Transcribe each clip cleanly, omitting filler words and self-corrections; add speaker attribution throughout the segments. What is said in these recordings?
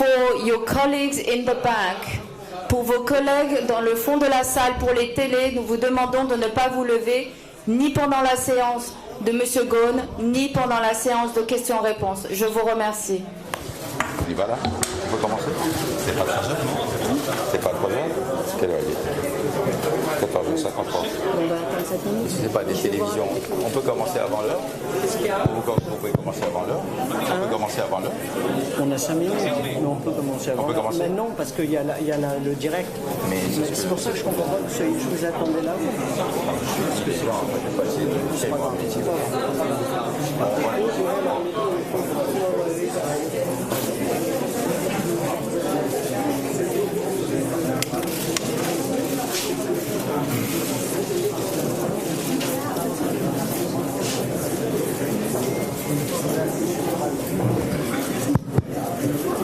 Speaker 1: For your colleagues in the back, pour vos collègues dans le fond de la salle, pour les télés, nous vous demandons de ne pas vous lever, ni pendant la séance de M. Ghosn, ni pendant la séance de questions-réponses. Je vous remercie.
Speaker 2: Il va là. On peut commencer. C'est pas trop non. C'est pas trop grave. Quelle heure il est 14h53.
Speaker 1: On va attendre 7 minutes.
Speaker 2: Si c'est pas des télévisions, on peut commencer avant l'heure. Vous pouvez commencer avant l'heure. On peut commencer avant l'heure.
Speaker 3: On a 5 minutes, mais on peut commencer avant.
Speaker 2: On peut commencer.
Speaker 3: Mais non, parce qu'il y a, le direct.
Speaker 2: Mais
Speaker 3: c'est pour ça que je comprends pas. Je vous attendais là.
Speaker 2: Parce que c'est pas c'est pas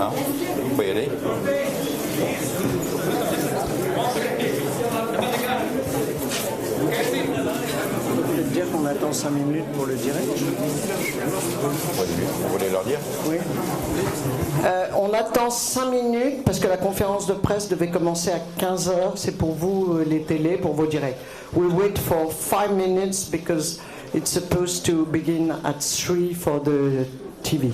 Speaker 2: hein? Vous pouvez y aller.
Speaker 3: Dire qu'on attend 5 minutes pour le direct.
Speaker 2: Vous voulez leur dire?
Speaker 3: Oui. On attend 5 minutes parce que la conférence de presse devait commencer à 15h. C'est pour vous les télés, pour vos directs. We'll wait for 5 minutes because it's supposed to begin at 3 for the TV.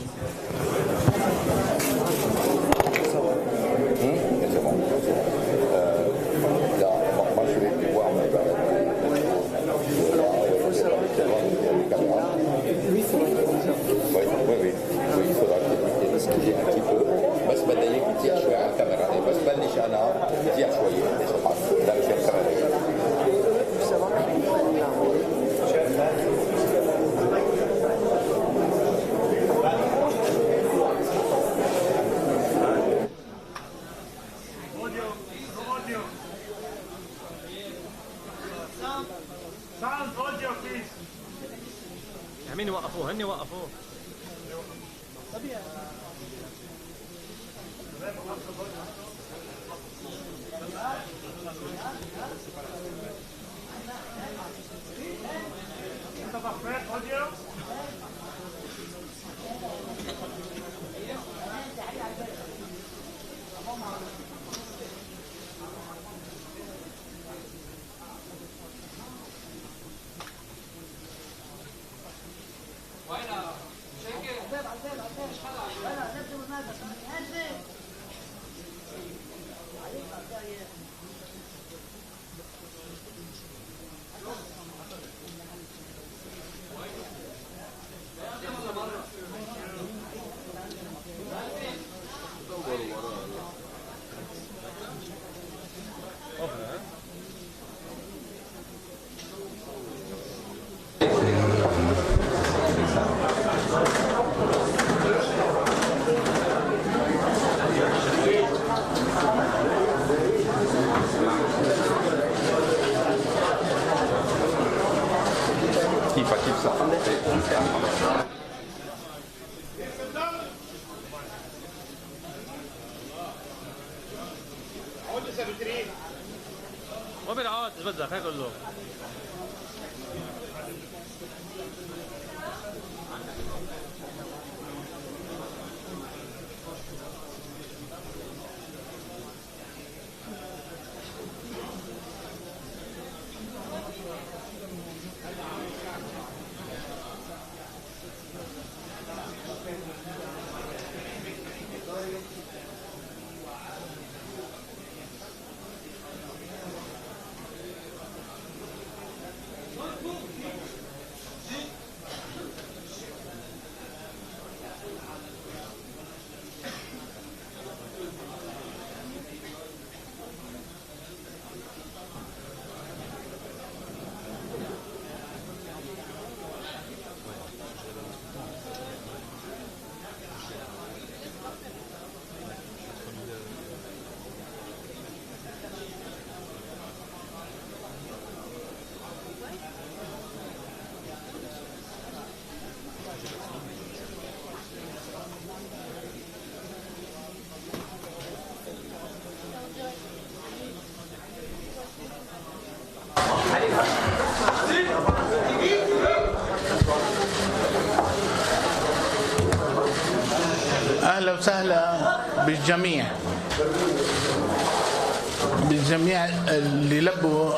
Speaker 4: بالجميع اللي لبوا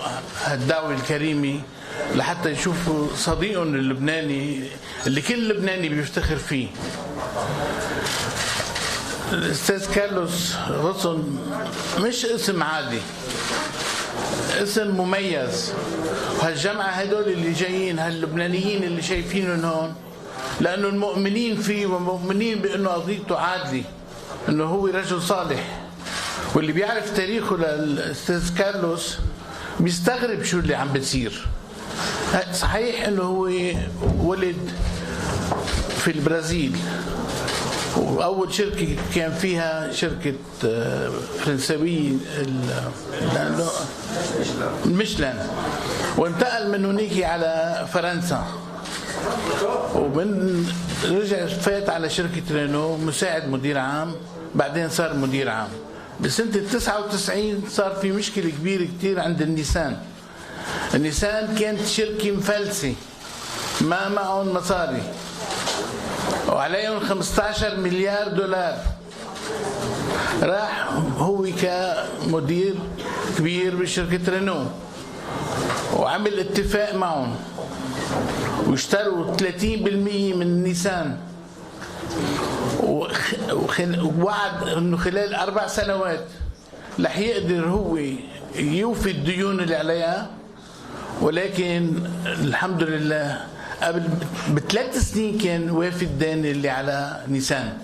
Speaker 4: الدعوة الكريمة لحتى يشوفوا صديقهم اللبناني اللي كل لبناني بيفتخر فيه. الأستاذ كارلوس غصن مش اسم عادي، اسم مميز. وهالجماعة هدول اللي جايين هاللبنانيين اللي شايفينهم هون لأنه المؤمنين فيه ومؤمنين بأنه قضيته عادلة، أنه هو رجل صالح. واللي بيعرف تاريخه للأستاذ كارلوس بيستغرب شو اللي عم بتصير. صحيح أنه هو ولد في البرازيل، وأول شركة كان فيها شركة فرنسوية ميشلان، وانتقل من هناك على فرنسا، ومن رجع فات على شركة رينو مساعد مدير عام، بعدين صار مدير عام. بسنة 99 صار في مشكلة كبيرة كتير عند النيسان. النيسان كانت شركة مفلسة ما معهم مصاري وعليهم 15 مليار دولار. راح هو كمدير كبير بشركة رينو وعمل اتفاق معهم واشتروا 30% من نيسان، ووعد انه خلال 4 سنوات رح يقدر هو يوفي الديون اللي عليها. ولكن الحمد لله قبل ب3 سنين كان وافي الدين اللي على نيسان.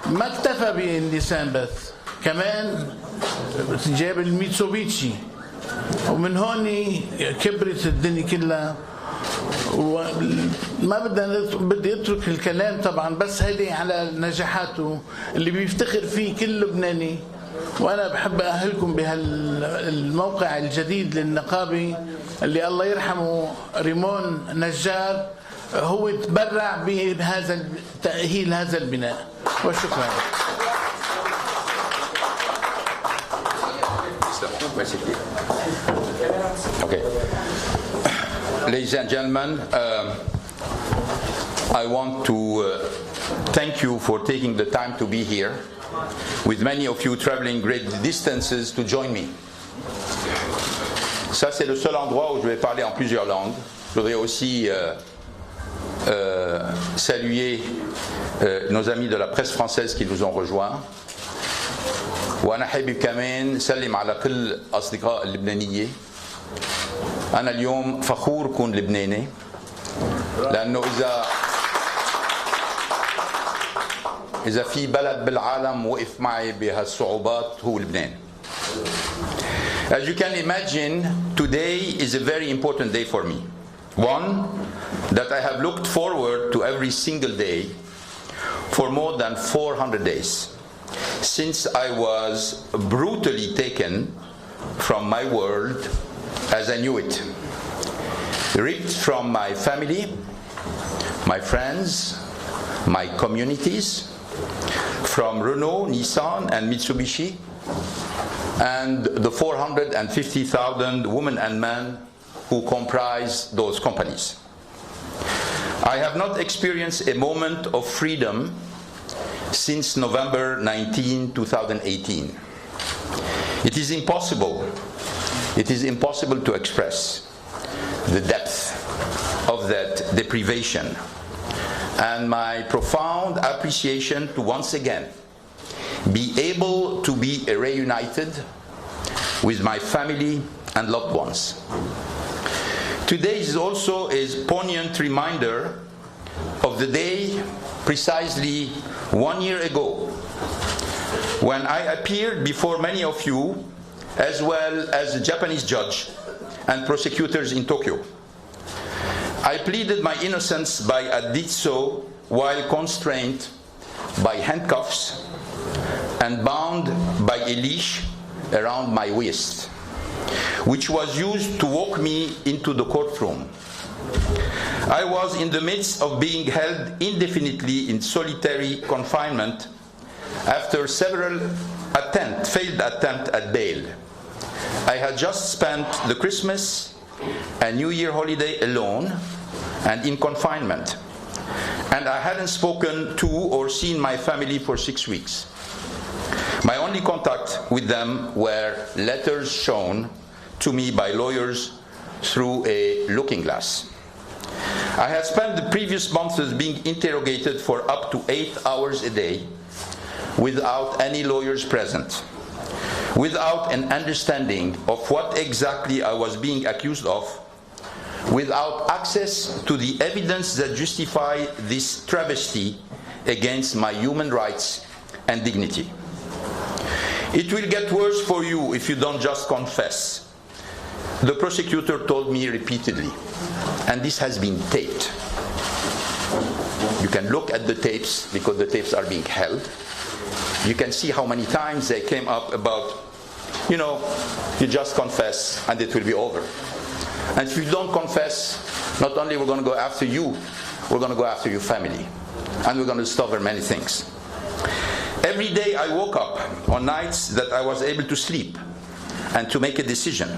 Speaker 4: ما اكتفى بالنيسان بس، كمان جاب الميتسوبيشي، ومن هون كبرت الدنيا كلها. وما بدي اترك الكلام طبعا، بس هيدي على نجاحاته اللي بيفتخر فيه كل لبناني. وانا بحب اهلكم بهالموقع الجديد للنقابه اللي الله يرحمه ريمون نجار هو تبرع بهذا تأهيل هذا البناء. وشكرا.
Speaker 2: Okay. Ladies and gentlemen, I want to thank you for taking the time to be here, with many of you traveling great distances to join me. Ça, c'est le seul endroit où je vais parler en plusieurs langues. Je voudrais aussi saluer nos amis de la presse française qui nous ont rejoints. وأنا حابب كمان سلم على كل أصدقاء اللبنانية. أنا اليوم فخور كون لبناني، لأنه إذا في بلد بالعالم وقف معي بهالصعوبات هو لبنان. As you can imagine, today is a very important day for me. One that I have looked forward to every single day for more than 400 days. Since I was brutally taken from my world as I knew it, ripped from my family, my friends, my communities, from Renault, Nissan and Mitsubishi, and the 450,000 women and men who comprise those companies. I have not experienced a moment of freedom since November 19, 2018. It is impossible to express the depth of that deprivation and my profound appreciation to once again be able to be reunited with my family and loved ones. Today is also a poignant reminder of the day precisely 1 year ago when I appeared before many of you, as well as a Japanese judge and prosecutors in Tokyo. I pleaded my innocence by I did so while constrained by handcuffs and bound by a leash around my waist, which was used to walk me into the courtroom. I was in the midst of being held indefinitely in solitary confinement after several failed attempts at bail. I had just spent the Christmas and New Year holiday alone and in confinement, and I hadn't spoken to or seen my family for 6 weeks. My only contact with them were letters shown to me by lawyers through a looking glass. I had spent the previous months being interrogated for up to 8 hours a day without any lawyers present, without an understanding of what exactly I was being accused of, without access to the evidence that justify this travesty against my human rights and dignity. It will get worse for you if you don't just confess, the prosecutor told me repeatedly, and this has been taped. You can look at the tapes because the tapes are being held. You can see how many times they came up about, you just confess and it will be over. And if you don't confess, not only we're going to go after you, we're going to go after your family. And we're going to discover many things. Every day I woke up on nights that I was able to sleep and to make a decision.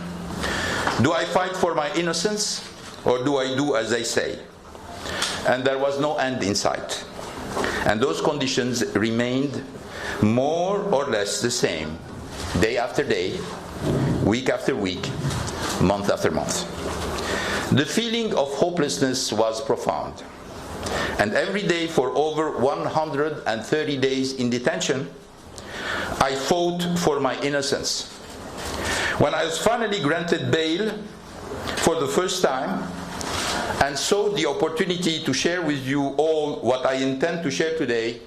Speaker 2: Do I fight for my innocence or do I do as they say? And there was no end in sight. And those conditions remained more or less the same, day after day, week after week, month after month. The feeling of hopelessness was profound. And every day for over 130 days in detention, I fought for my innocence. When I was finally granted bail for the first time, and saw the opportunity to share with you all what I intend to share today,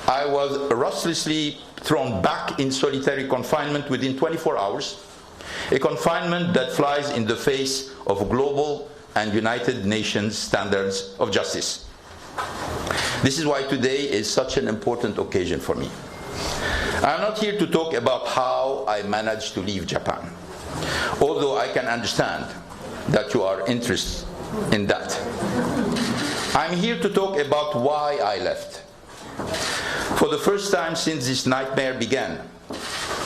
Speaker 2: I was ruthlessly thrown back in solitary confinement within 24 hours, a confinement that flies in the face of global and United Nations standards of justice. This is why today is such an important occasion for me. I'm not here to talk about how I managed to leave Japan, although I can understand that you are interested in that. I'm here to talk about why I left. For the first time since this nightmare began,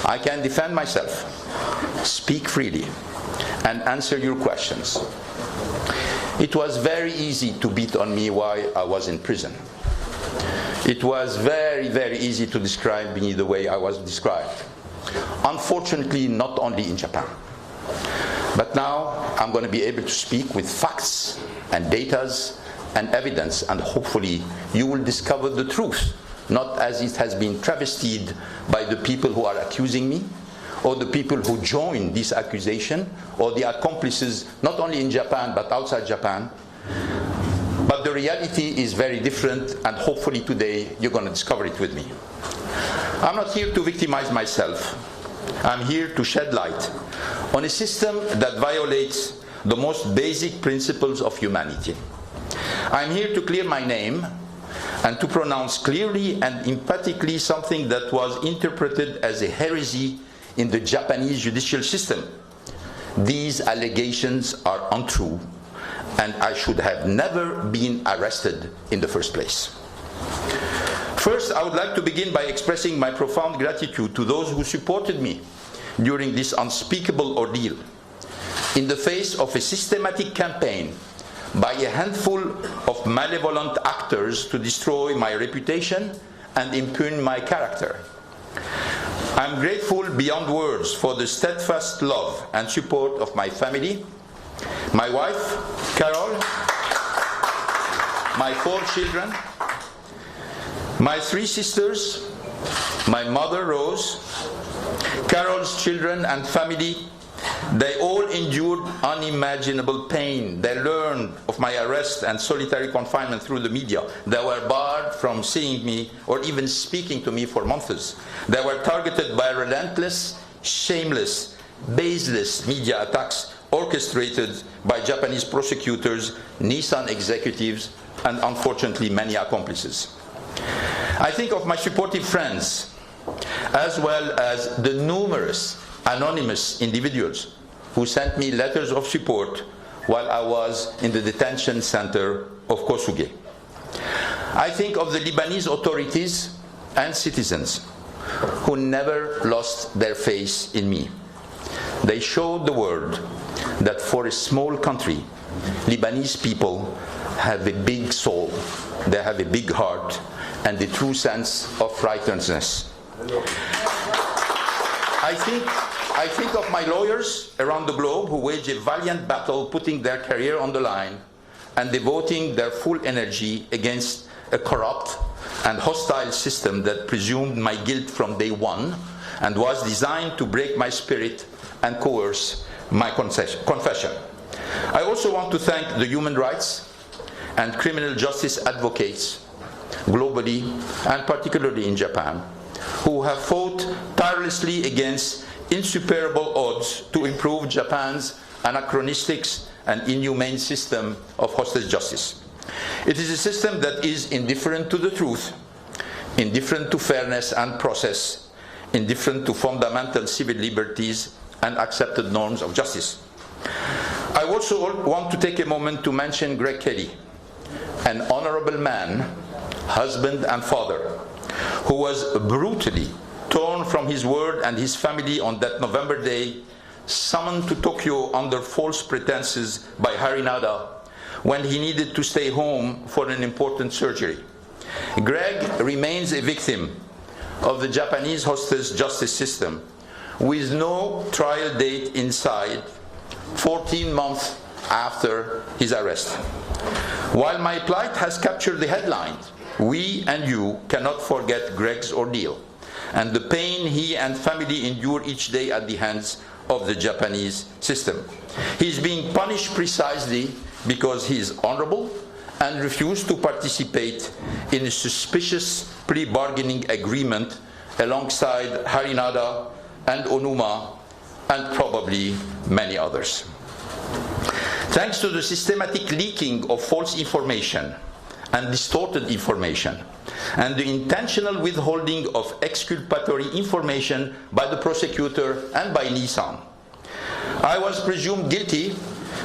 Speaker 2: I can defend myself, speak freely, and answer your questions. It was very easy to beat on me while I was in prison. It was very, very easy to describe me the way I was described. Unfortunately, not only in Japan. But now I'm going to be able to speak with facts and datas and evidence, and hopefully you will discover the truth, not as it has been travestied by the people who are accusing me, or the people who join this accusation, or the accomplices, not only in Japan but outside Japan. But the reality is very different, and hopefully today you're going to discover it with me. I'm not here to victimize myself. I'm here to shed light on a system that violates the most basic principles of humanity. I'm here to clear my name and to pronounce clearly and emphatically something that was interpreted as a heresy in the Japanese judicial system. These allegations are untrue, and I should have never been arrested in the first place. First, I would like to begin by expressing my profound gratitude to those who supported me during this unspeakable ordeal, in the face of a systematic campaign by a handful of malevolent actors to destroy my reputation and impugn my character. I'm grateful beyond words for the steadfast love and support of my family, my wife, Carol, my 4 children, my 3 sisters, my mother, Rose, Carol's children and family. They all endured unimaginable pain. They learned of my arrest and solitary confinement through the media. They were barred from seeing me or even speaking to me for months. They were targeted by relentless, shameless, baseless media attacks orchestrated by Japanese prosecutors, Nissan executives, and unfortunately many accomplices. I think of my supportive friends, as well as the numerous anonymous individuals who sent me letters of support while I was in the detention center of Kosuge. I think of the Lebanese authorities and citizens who never lost their faith in me. They showed the world that for a small country, Lebanese people have a big soul, they have a big heart, and a true sense of righteousness. I think of my lawyers around the globe who wage a valiant battle, putting their career on the line and devoting their full energy against a corrupt and hostile system that presumed my guilt from day one and was designed to break my spirit and coerce my confession. I also want to thank the human rights and criminal justice advocates globally, and particularly in Japan, who have fought tirelessly against insuperable odds to improve Japan's anachronistic and inhumane system of hostage justice. It is a system that is indifferent to the truth, indifferent to fairness and process, indifferent to fundamental civil liberties and accepted norms of justice. I also want to take a moment to mention Greg Kelly, an honorable man, husband and father, who was brutally torn from his word and his family on that November day, summoned to Tokyo under false pretenses by Harinada when he needed to stay home for an important surgery. Greg remains a victim of the Japanese hostage justice system with no trial date in sight 14 months after his arrest. While my plight has captured the headlines, we and you cannot forget Greg's ordeal and the pain he and family endure each day at the hands of the Japanese system. He is being punished precisely because he is honorable and refused to participate in a suspicious plea-bargaining agreement alongside Harinada and Onuma and probably many others. Thanks to the systematic leaking of false information and distorted information, and the intentional withholding of exculpatory information by the prosecutor and by Nissan, I was presumed guilty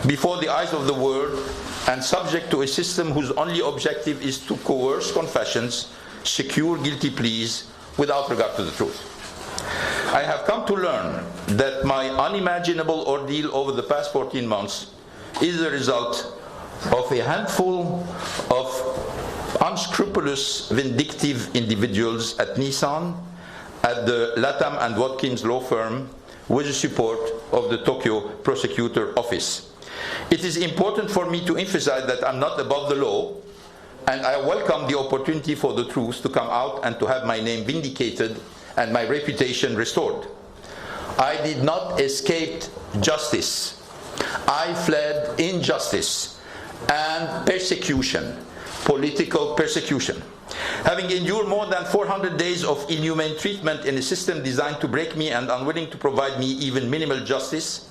Speaker 2: before the eyes of the world and subject to a system whose only objective is to coerce confessions, secure guilty pleas without regard to the truth. I have come to learn that my unimaginable ordeal over the past 14 months is the result of a handful of unscrupulous, vindictive individuals at Nissan, at the Latham and Watkins law firm, with the support of the Tokyo prosecutor office. It is important for me to emphasize that I'm not above the law, and I welcome the opportunity for the truth to come out and to have my name vindicated and my reputation restored. I did not escape justice. I fled injustice and persecution, political persecution. Having endured more than 400 days of inhumane treatment in a system designed to break me and unwilling to provide me even minimal justice,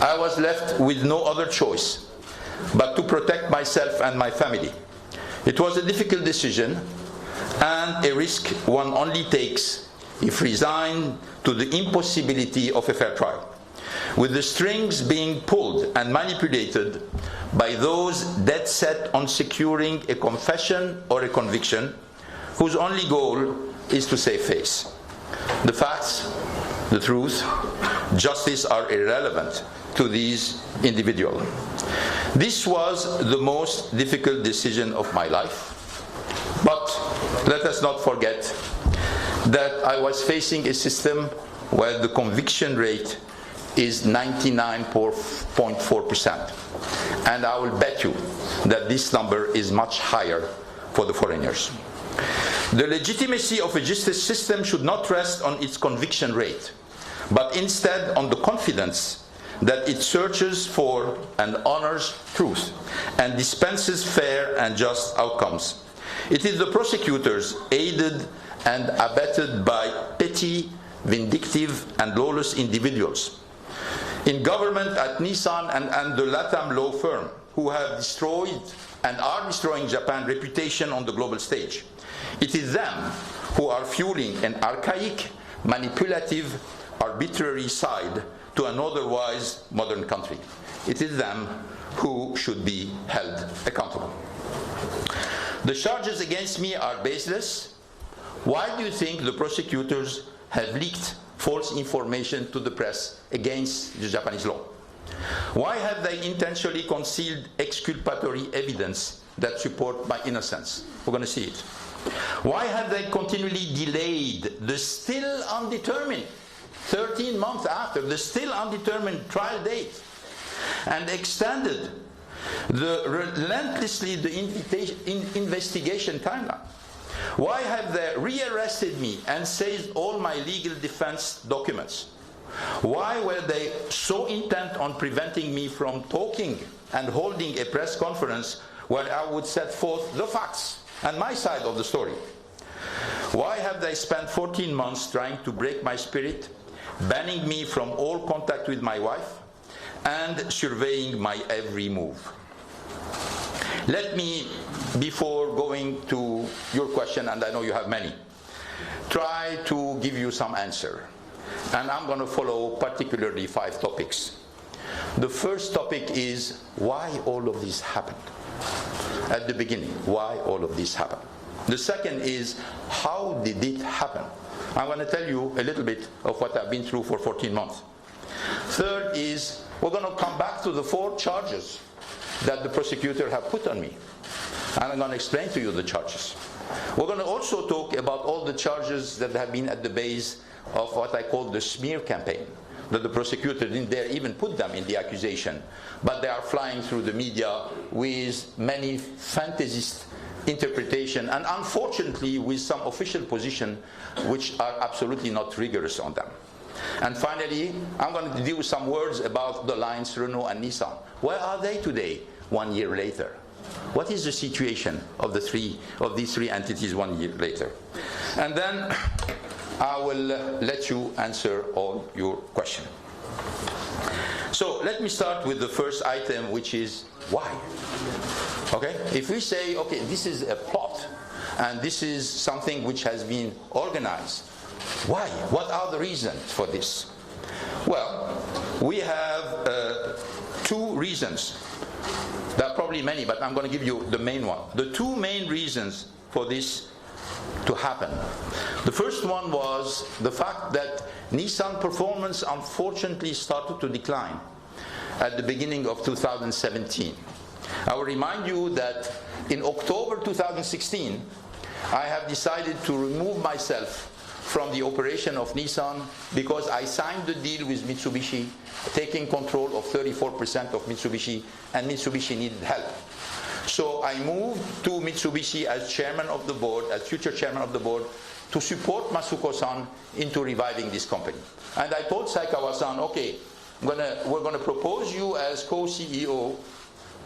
Speaker 2: I was left with no other choice but to protect myself and my family. It was a difficult decision and a risk one only takes if resigned to the impossibility of a fair trial, with the strings being pulled and manipulated by those dead set on securing a confession or a conviction whose only goal is to save face. The facts, the truth, justice are irrelevant to these individuals. This was the most difficult decision of my life, but let us not forget that I was facing a system where the conviction rate is 99.4%. And I will bet you that this number is much higher for the foreigners. The legitimacy of a justice system should not rest on its conviction rate, but instead on the confidence that it searches for and honors truth and dispenses fair and just outcomes. It is the prosecutors, aided and abetted by petty, vindictive and lawless individuals in government at Nissan and the Latham law firm, who have destroyed and are destroying Japan's reputation on the global stage. It is them who are fueling an archaic, manipulative, arbitrary side to an otherwise modern country. It is them who should be held accountable. The charges against me are baseless. Why do you think the prosecutors have leaked false information to the press against the Japanese law? Why have they intentionally concealed exculpatory evidence that support my innocence? We're going to see it. Why have they continually delayed the still undetermined, 13 months after, the still undetermined trial date, and extended relentlessly the investigation timeline? Why have they rearrested me and seized all my legal defense documents? Why were they so intent on preventing me from talking and holding a press conference where I would set forth the facts and my side of the story? Why have they spent 14 months trying to break my spirit, banning me from all contact with my wife, and surveying my every move? Let me, before going to your question, and I know you have many, try to give you some answer. And I'm going to follow particularly 5 topics. The first topic is why all of this happened. At the beginning, why all of this happened. The second is how did it happen. I'm going to tell you a little bit of what I've been through for 14 months. Third is we're going to come back to the 4 charges that the prosecutor have put on me. And I'm going to explain to you the charges. We're going to also talk about all the charges that have been at the base of what I call the smear campaign, that the prosecutor didn't dare even put them in the accusation, but they are flying through the media with many fantasist interpretation, and unfortunately with some official position which are absolutely not rigorous on them. And finally, I'm going to do some words about the lines Renault and Nissan. Where are they today, 1 year later? What is the situation of these three entities 1 year later? And then I will let you answer all your questions. So let me start with the first item, which is why. Okay? If we say, okay, this is a plot, and this is something which has been organized, why? What are the reasons for this? Well, we have 2 reasons. There are probably many, but I'm going to give you the main one. The 2 main reasons for this to happen. The first one was the fact that Nissan performance unfortunately started to decline at the beginning of 2017. I will remind you that in October 2016, I have decided to remove myself from the operation of Nissan because I signed the deal with Mitsubishi, taking control of 34% of Mitsubishi, and Mitsubishi needed help. So I moved to Mitsubishi as chairman of the board, as future chairman of the board, to support Masuko-san into reviving this company. And I told Saikawa-san, okay, we're going to propose you as co-CEO.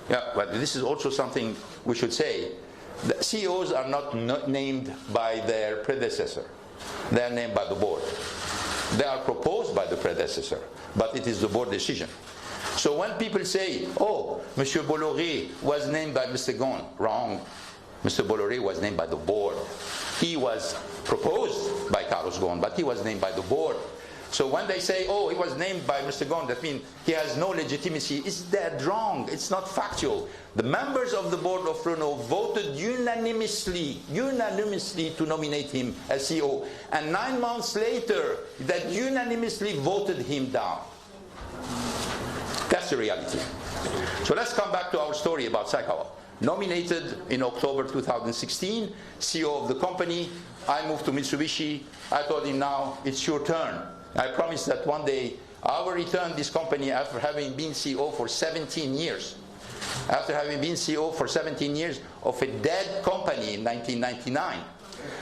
Speaker 2: Yeah, but this is also something we should say. The CEOs are not named by their predecessor. They are named by the board. They are proposed by the predecessor, but it is the board decision. So when people say, oh, Monsieur Bolloré was named by Mr. Ghosn, wrong. Mr. Bolloré was named by the board. He was proposed by Carlos Ghosn, but he was named by the board. So when they say, oh, he was named by Mr. Ghosn, that means he has no legitimacy, it's dead wrong. It's not factual. The members of the board of Renault voted unanimously to nominate him as CEO. And 9 months later, that unanimously voted him down. That's the reality. So let's come back to our story about Saikawa. Nominated in October 2016, CEO of the company. I moved to Mitsubishi. I told him, now it's your turn. I promised that one day I will return this company after having been CEO for 17 years. After having been CEO for 17 years of a dead company in 1999.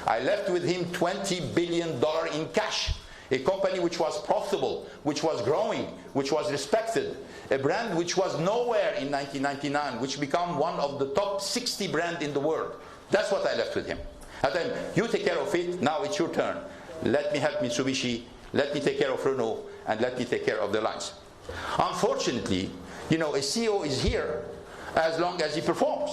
Speaker 2: I left with him $20 billion in cash. A company which was profitable, which was growing, which was respected. A brand which was nowhere in 1999, which became one of the top 60 brands in the world. That's what I left with him. I told him, you take care of it, now it's your turn. Let me help Mitsubishi, let me take care of Renault, and let me take care of the lines. Unfortunately, you know, a CEO is here as long as he performs.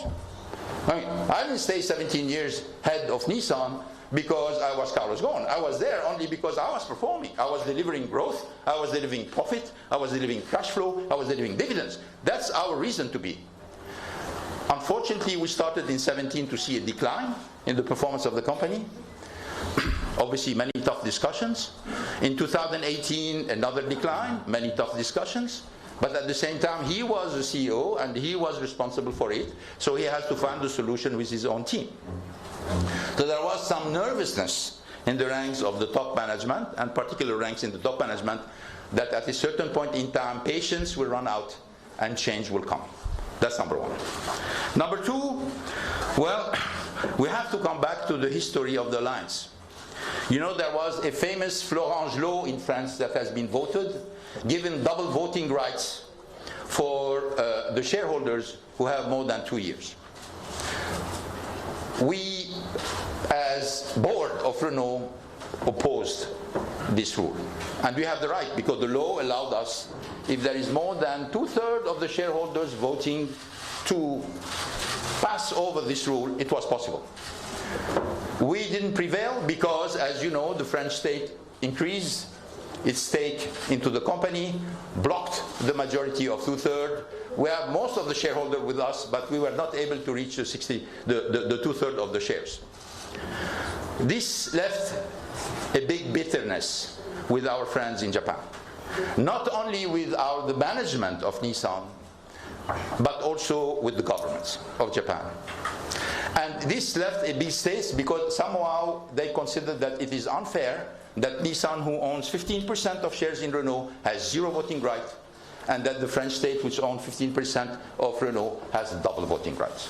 Speaker 2: I mean, I didn't stay 17 years head of Nissan because I was Carlos Ghosn. I was there only because I was performing. I was delivering growth, I was delivering profit, I was delivering cash flow, I was delivering dividends. That's our reason to be. Unfortunately, we started in 2017 to see a decline in the performance of the company. Obviously, many tough discussions. In 2018, another decline, many tough discussions. But at the same time, he was the CEO and he was responsible for it, so he has to find the solution with his own team. So there was some nervousness in the ranks of the top management, and particular ranks in the top management, that at a certain point in time, patience will run out and change will come. That's number one. Number two, well, we have to come back to the history of the alliance. You know, there was a famous Florange law in France that has been voted, giving double voting rights for the shareholders who have more than 2 years. We, as board of Renault, opposed this rule. And we have the right, because the law allowed us, if there is more than 2/3 of the shareholders voting to pass over this rule, it was possible. We didn't prevail because, as you know, the French state increased its stake into the company, blocked the majority of 2/3. We have most of the shareholders with us, but we were not able to reach the 2/3 of the shares. This left a big bitterness with our friends in Japan. Not only with the management of Nissan, but also with the government of Japan. And this left a big state because somehow they considered that it is unfair that Nissan, who owns 15% of shares in Renault, has 0 voting right, and that the French state, which owns 15% of Renault, has double voting rights.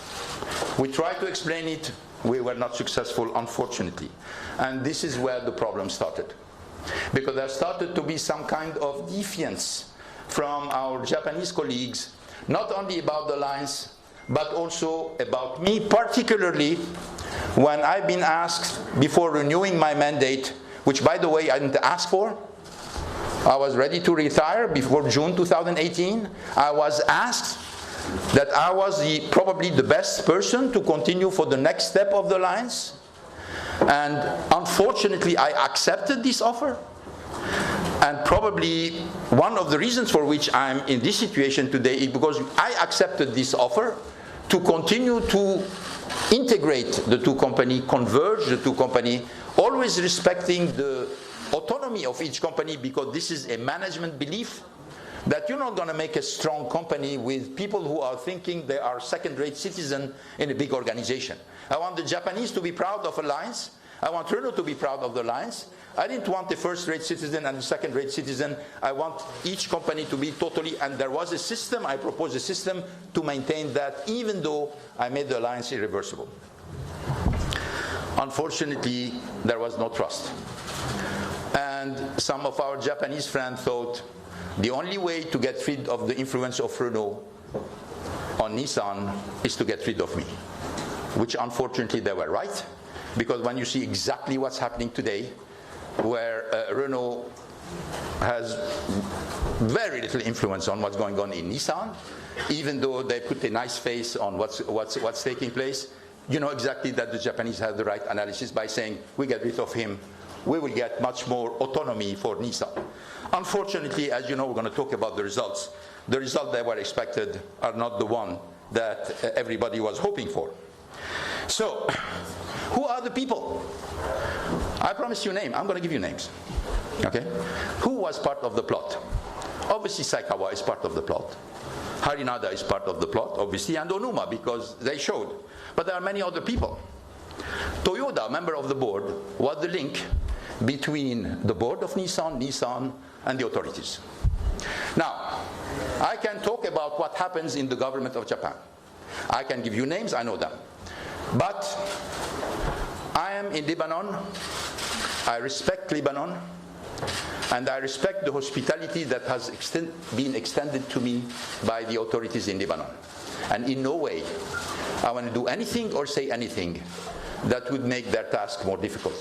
Speaker 2: We tried to explain it. We were not successful, unfortunately. And this is where the problem started. Because there started to be some kind of defiance from our Japanese colleagues, not only about the alliance, but also about me, particularly when I've been asked before renewing my mandate, which, by the way, I didn't ask for. I was ready to retire before June 2018. I was asked that I was probably the best person to continue for the next step of the alliance. And unfortunately, I accepted this offer. And probably one of the reasons for which I'm in this situation today is because I accepted this offer to continue to integrate the two companies, converge the two companies, always respecting the autonomy of each company, because this is a management belief that you're not going to make a strong company with people who are thinking they are second-rate citizens in a big organization. I want the Japanese to be proud of Alliance. I want Renault to be proud of the Alliance. I didn't want a first-rate citizen and a second-rate citizen. I want each company to be totally, and there was a system, I proposed a system to maintain that, even though I made the Alliance irreversible. Unfortunately, there was no trust. And some of our Japanese friends thought the only way to get rid of the influence of Renault on Nissan is to get rid of me, which unfortunately they were right, because when you see exactly what's happening today, where Renault has very little influence on what's going on in Nissan, even though they put a nice face on what's taking place, you know exactly that the Japanese have the right analysis by saying, we get rid of him, we will get much more autonomy for Nissan. Unfortunately, as you know, we're going to talk about the results. The results that were expected are not the one that everybody was hoping for. So, who are the people? I promised you a name. I'm going to give you names. Okay? Who was part of the plot? Obviously, Saikawa is part of the plot. Harinada is part of the plot, obviously, and Onuma, because they showed. But there are many other people. Toyoda, member of the board, was the link between the board of Nissan, and the authorities. Now, I can talk about what happens in the government of Japan. I can give you names, I know them. But I am in Lebanon. I respect Lebanon. And I respect the hospitality that has been extended to me by the authorities in Lebanon. And in no way I want to do anything or say anything that would make their task more difficult.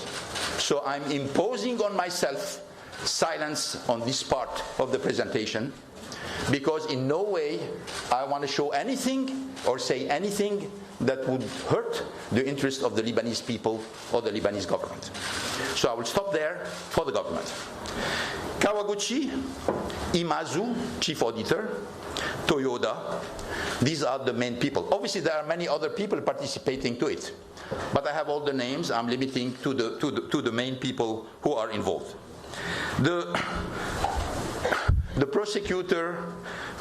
Speaker 2: So I'm imposing on myself silence on this part of the presentation, because in no way I want to show anything or say anything that would hurt the interest of the Lebanese people or the Lebanese government. So I will stop there for the government. Kawaguchi, Imazu, chief auditor, Toyoda, these are the main people. Obviously there are many other people participating to it, but I have all the names. I'm limiting to the main people who are involved. The prosecutor,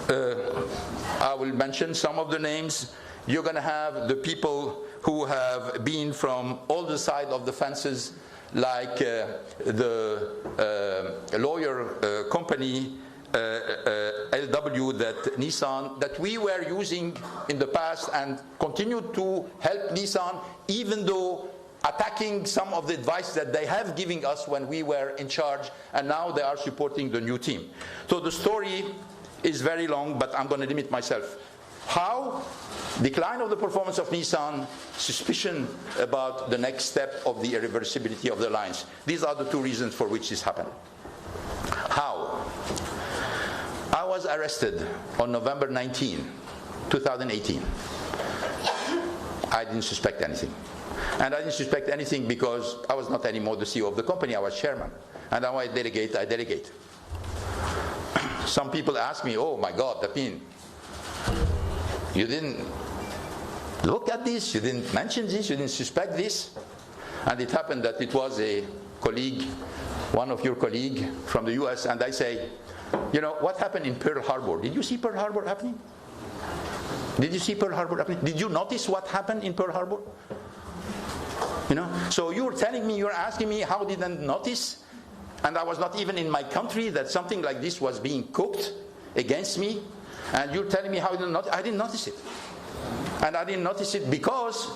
Speaker 2: I will mention some of the names. You're going to have the people who have been from all the sides of the fences, like the lawyer company LW that Nissan, that we were using in the past and continue to help Nissan, even though attacking some of the advice that they have given us when we were in charge, and now they are supporting the new team. So the story is very long, but I'm going to limit myself. How? Decline of the performance of Nissan, suspicion about the next step of the irreversibility of the lines. These are the two reasons for which this happened. How? I was arrested on November 19, 2018. I didn't suspect anything. And I didn't suspect anything because I was not anymore the CEO of the company, I was chairman. And now I delegate. Some people ask me, oh my God, that means you didn't look at this, you didn't mention this, you didn't suspect this. And it happened that it was a colleague, one of your colleagues from the US, and I say, you know, what happened in Pearl Harbor? Did you see Pearl Harbor happening? Did you see Pearl Harbor happening? Did you notice what happened in Pearl Harbor? You know, so you're telling me, you're asking me how did I notice? And I was not even in my country that something like this was being cooked against me. And you're telling me how I didn't notice it. And I didn't notice it because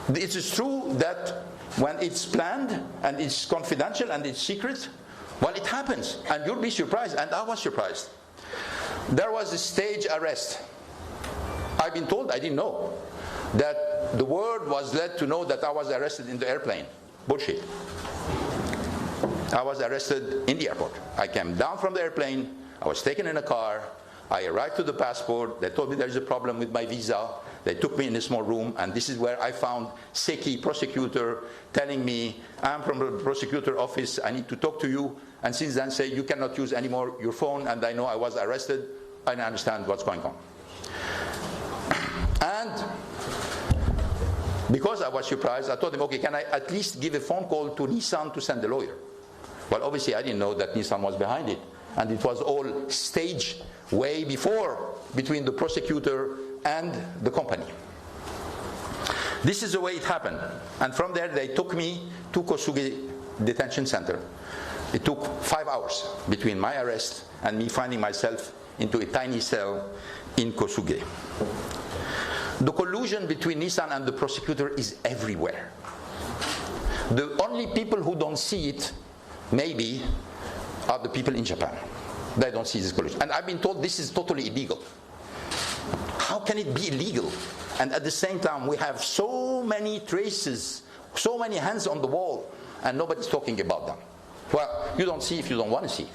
Speaker 2: it is true that when it's planned and it's confidential and it's secret, well, it happens. And you'll be surprised, and I was surprised. There was a stage arrest. I've been told, I didn't know, that the word was led to know that I was arrested in the airplane. Bullshit. I was arrested in the airport. I came down from the airplane, I was taken in a car, I arrived to the passport, they told me there's a problem with my visa, they took me in a small room, and this is where I found Seki, prosecutor, telling me, I'm from the prosecutor office, I need to talk to you, and since then say, you cannot use anymore your phone, and I know I was arrested, I understand what's going on. And because I was surprised, I told him, okay, can I at least give a phone call to Nissan to send a lawyer? Well, obviously I didn't know that Nissan was behind it, and it was all staged way before between the prosecutor and the company. This is the way it happened. And from there they took me to Kosuge detention center. It took 5 hours between my arrest and me finding myself into a tiny cell in Kosuge. The collusion between Nissan and the prosecutor is everywhere. The only people who don't see it, maybe, are the people in Japan. They don't see this collusion. And I've been told this is totally illegal. How can it be illegal? And at the same time, we have so many traces, so many hands on the wall, and nobody's talking about them. Well, you don't see if you don't want to see.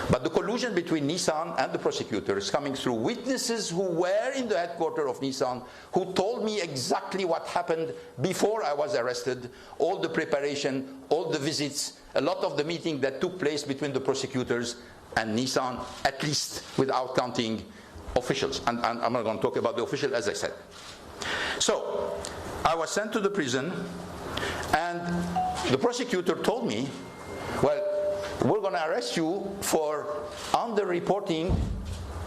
Speaker 2: But the collusion between Nissan and the prosecutor is coming through witnesses who were in the headquarters of Nissan, who told me exactly what happened before I was arrested, all the preparation, all the visits, a lot of the meeting that took place between the prosecutors and Nissan, at least without counting officials. And I'm not going to talk about the official, as I said. So I was sent to the prison, and the prosecutor told me, well, we're going to arrest you for under-reporting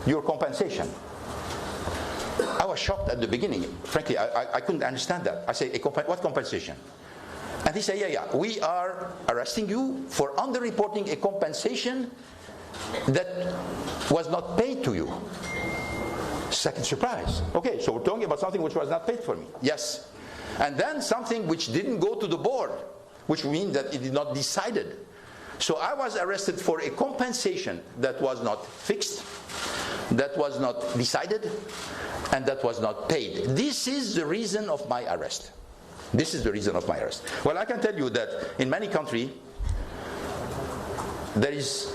Speaker 2: your compensation. I was shocked at the beginning. Frankly, I couldn't understand that. I said, what compensation? And he said, yeah, we are arresting you for under-reporting a compensation that was not paid to you. Second surprise. Okay, so we're talking about something which was not paid for me. Yes. And then something which didn't go to the board, which means that it is not decided. So I was arrested for a compensation that was not fixed, that was not decided, and that was not paid. This is the reason of my arrest. This is the reason of my arrest. Well, I can tell you that in many countries, there is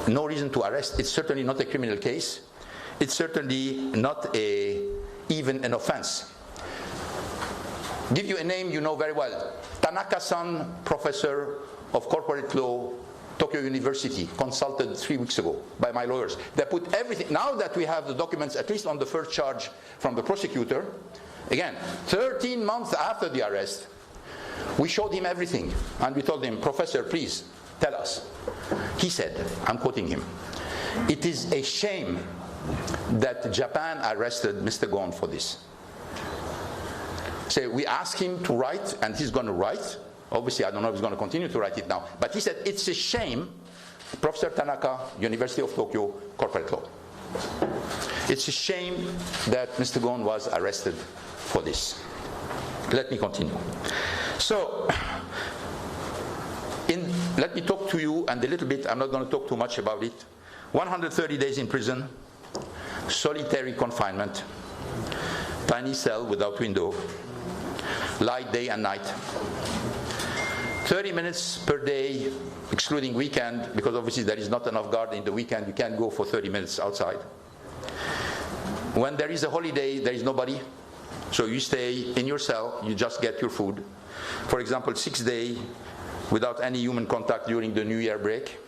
Speaker 2: no reason to arrest. It's certainly not a criminal case. It's certainly not even an offense. Give you a name you know very well. Tanaka-san, professor of corporate law, Tokyo University, consulted 3 weeks ago by my lawyers. They put everything. Now that we have the documents, at least on the first charge from the prosecutor, again, 13 months after the arrest, we showed him everything. And we told him, Professor, please, tell us. He said, I'm quoting him, It is a shame that Japan arrested Mr. Ghosn for this. So we asked him to write, and he's going to write. Obviously, I don't know if he's going to continue to write it now. But he said, it's a shame, Professor Tanaka, University of Tokyo, corporate law. It's a shame that Mr. Ghosn was arrested for this. Let me continue. So, let me talk to you, and a little bit, I'm not going to talk too much about it. 130 days in prison, solitary confinement, tiny cell without window, light day and night. 30 minutes per day, excluding weekend, because obviously there is not enough guard in the weekend. You can't go for 30 minutes outside. When there is a holiday, there is nobody. So you stay in your cell, you just get your food. For example, 6 days without any human contact during the New Year break.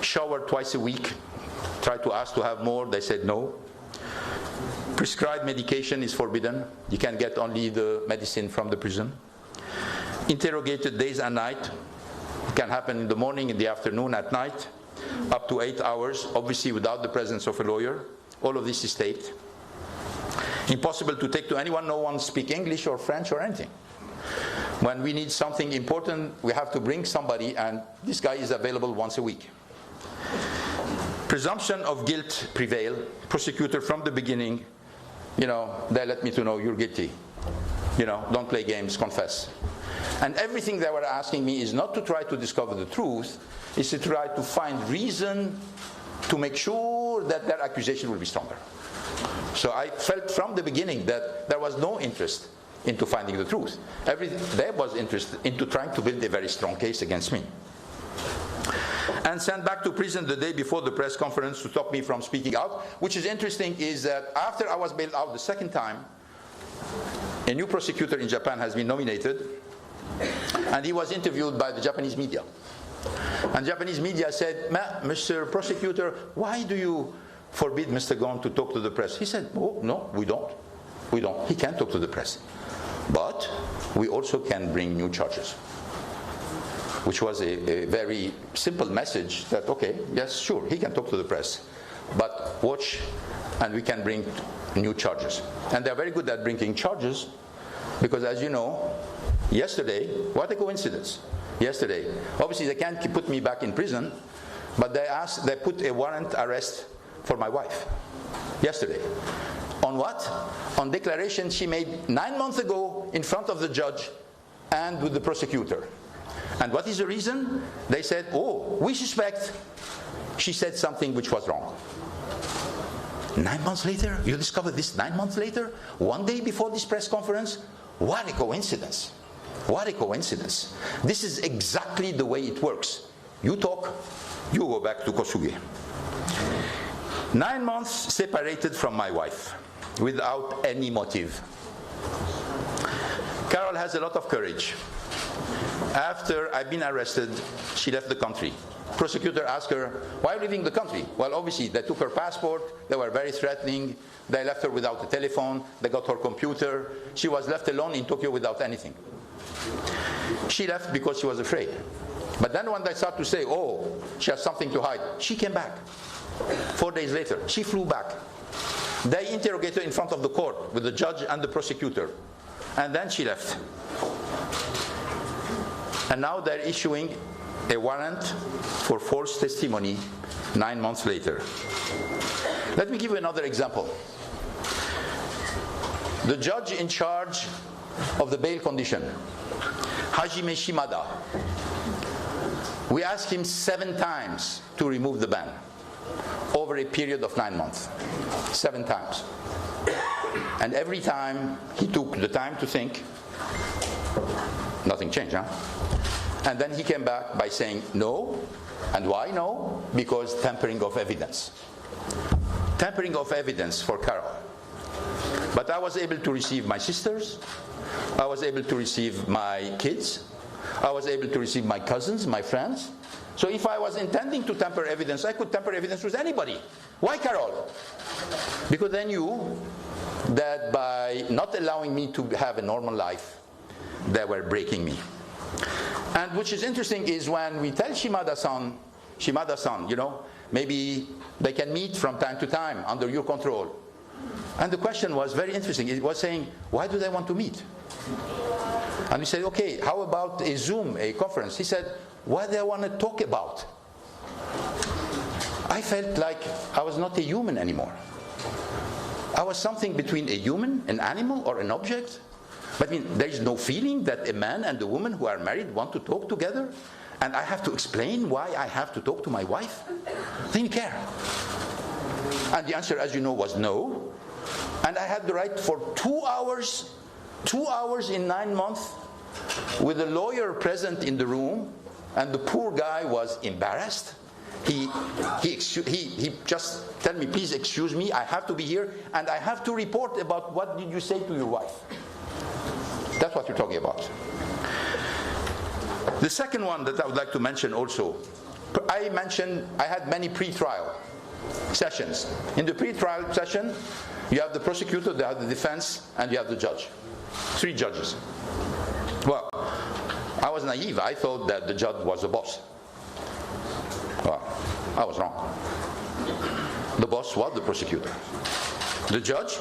Speaker 2: Shower twice a week. Tried to ask to have more, they said no. Prescribed medication is forbidden. You can get only the medicine from the prison. Interrogated days and night. It can happen in the morning, in the afternoon, at night, up to 8 hours, obviously without the presence of a lawyer. All of this is taped. Impossible to take to anyone. No one speaks English or French or anything. When we need something important, we have to bring somebody, and this guy is available once a week. Presumption of guilt prevail. Prosecutor from the beginning, they let me to know you're guilty. Don't play games, confess. And everything they were asking me is not to try to discover the truth, is to try to find reason to make sure that their accusation will be stronger. So I felt from the beginning that there was no interest into finding the truth. There was interest into trying to build a very strong case against me. And sent back to prison the day before the press conference to stop me from speaking out. Which is interesting is that after I was bailed out the second time, a new prosecutor in Japan has been nominated, and he was interviewed by the Japanese media. And Japanese media said, Mr. Prosecutor, why do you forbid Mr. Ghosn to talk to the press? He said, oh, no, we don't. We don't. He can't talk to the press. But we also can bring new charges. Which was a very simple message that, okay, yes, sure, he can talk to the press. But watch, and we can bring new charges. And they're very good at bringing charges, because as you know, yesterday, what a coincidence. Yesterday, obviously they can't put me back in prison, but they put a warrant arrest for my wife. Yesterday. On what? On declaration she made 9 months ago in front of the judge and with the prosecutor. And what is the reason? They said, oh, we suspect she said something which was wrong. 9 months later? You discovered this 9 months later? 1 day before this press conference? What a coincidence. What a coincidence. This is exactly the way it works. You talk, you go back to Kosuge. 9 months separated from my wife without any motive. Carol has a lot of courage. After I've been arrested, she left the country. Prosecutor asked her, why are you leaving the country? Well, obviously, they took her passport, they were very threatening, they left her without a telephone, they got her computer. She was left alone in Tokyo without anything. She left because she was afraid. But then when they start to say, oh, she has something to hide, she came back. 4 days later, she flew back. They interrogated her in front of the court with the judge and the prosecutor. And then she left. And now they're issuing a warrant for false testimony 9 months later. Let me give you another example. The judge in charge of the bail condition, Hajime Shimada, we asked him 7 times to remove the ban over a period of 9 months. 7 times. And every time he took the time to think, nothing changed, huh? And then he came back by saying no. And why no? Because tampering of evidence. Tampering of evidence for Carol. But I was able to receive my sisters. I was able to receive my kids. I was able to receive my cousins, my friends. So if I was intending to tamper evidence, I could tamper evidence with anybody. Why Carol? Because they knew that by not allowing me to have a normal life, they were breaking me. And which is interesting is when we tell Shimada-san, maybe they can meet from time to time under your control. And the question was very interesting. It was saying, why do they want to meet? And we said, okay, how about a Zoom, a conference? He said, what do they want to talk about? I felt like I was not a human anymore. I was something between a human, an animal, or an object. But I mean, there is no feeling that a man and a woman who are married want to talk together, and I have to explain why I have to talk to my wife? They didn't care. And the answer, as you know, was no. And I had the right for 2 hours in 9 months, with a lawyer present in the room, and the poor guy was embarrassed. He just tell me, please excuse me, I have to be here, and I have to report about what did you say to your wife. That's what you're talking about. The second one that I would like to mention also, I mentioned I had many pre-trial sessions. In the pre-trial session, you have the prosecutor, you have the defense, and you have the judge. 3 judges. Well, I was naive. I thought that the judge was the boss. Well, I was wrong. The boss was the prosecutor. The judge,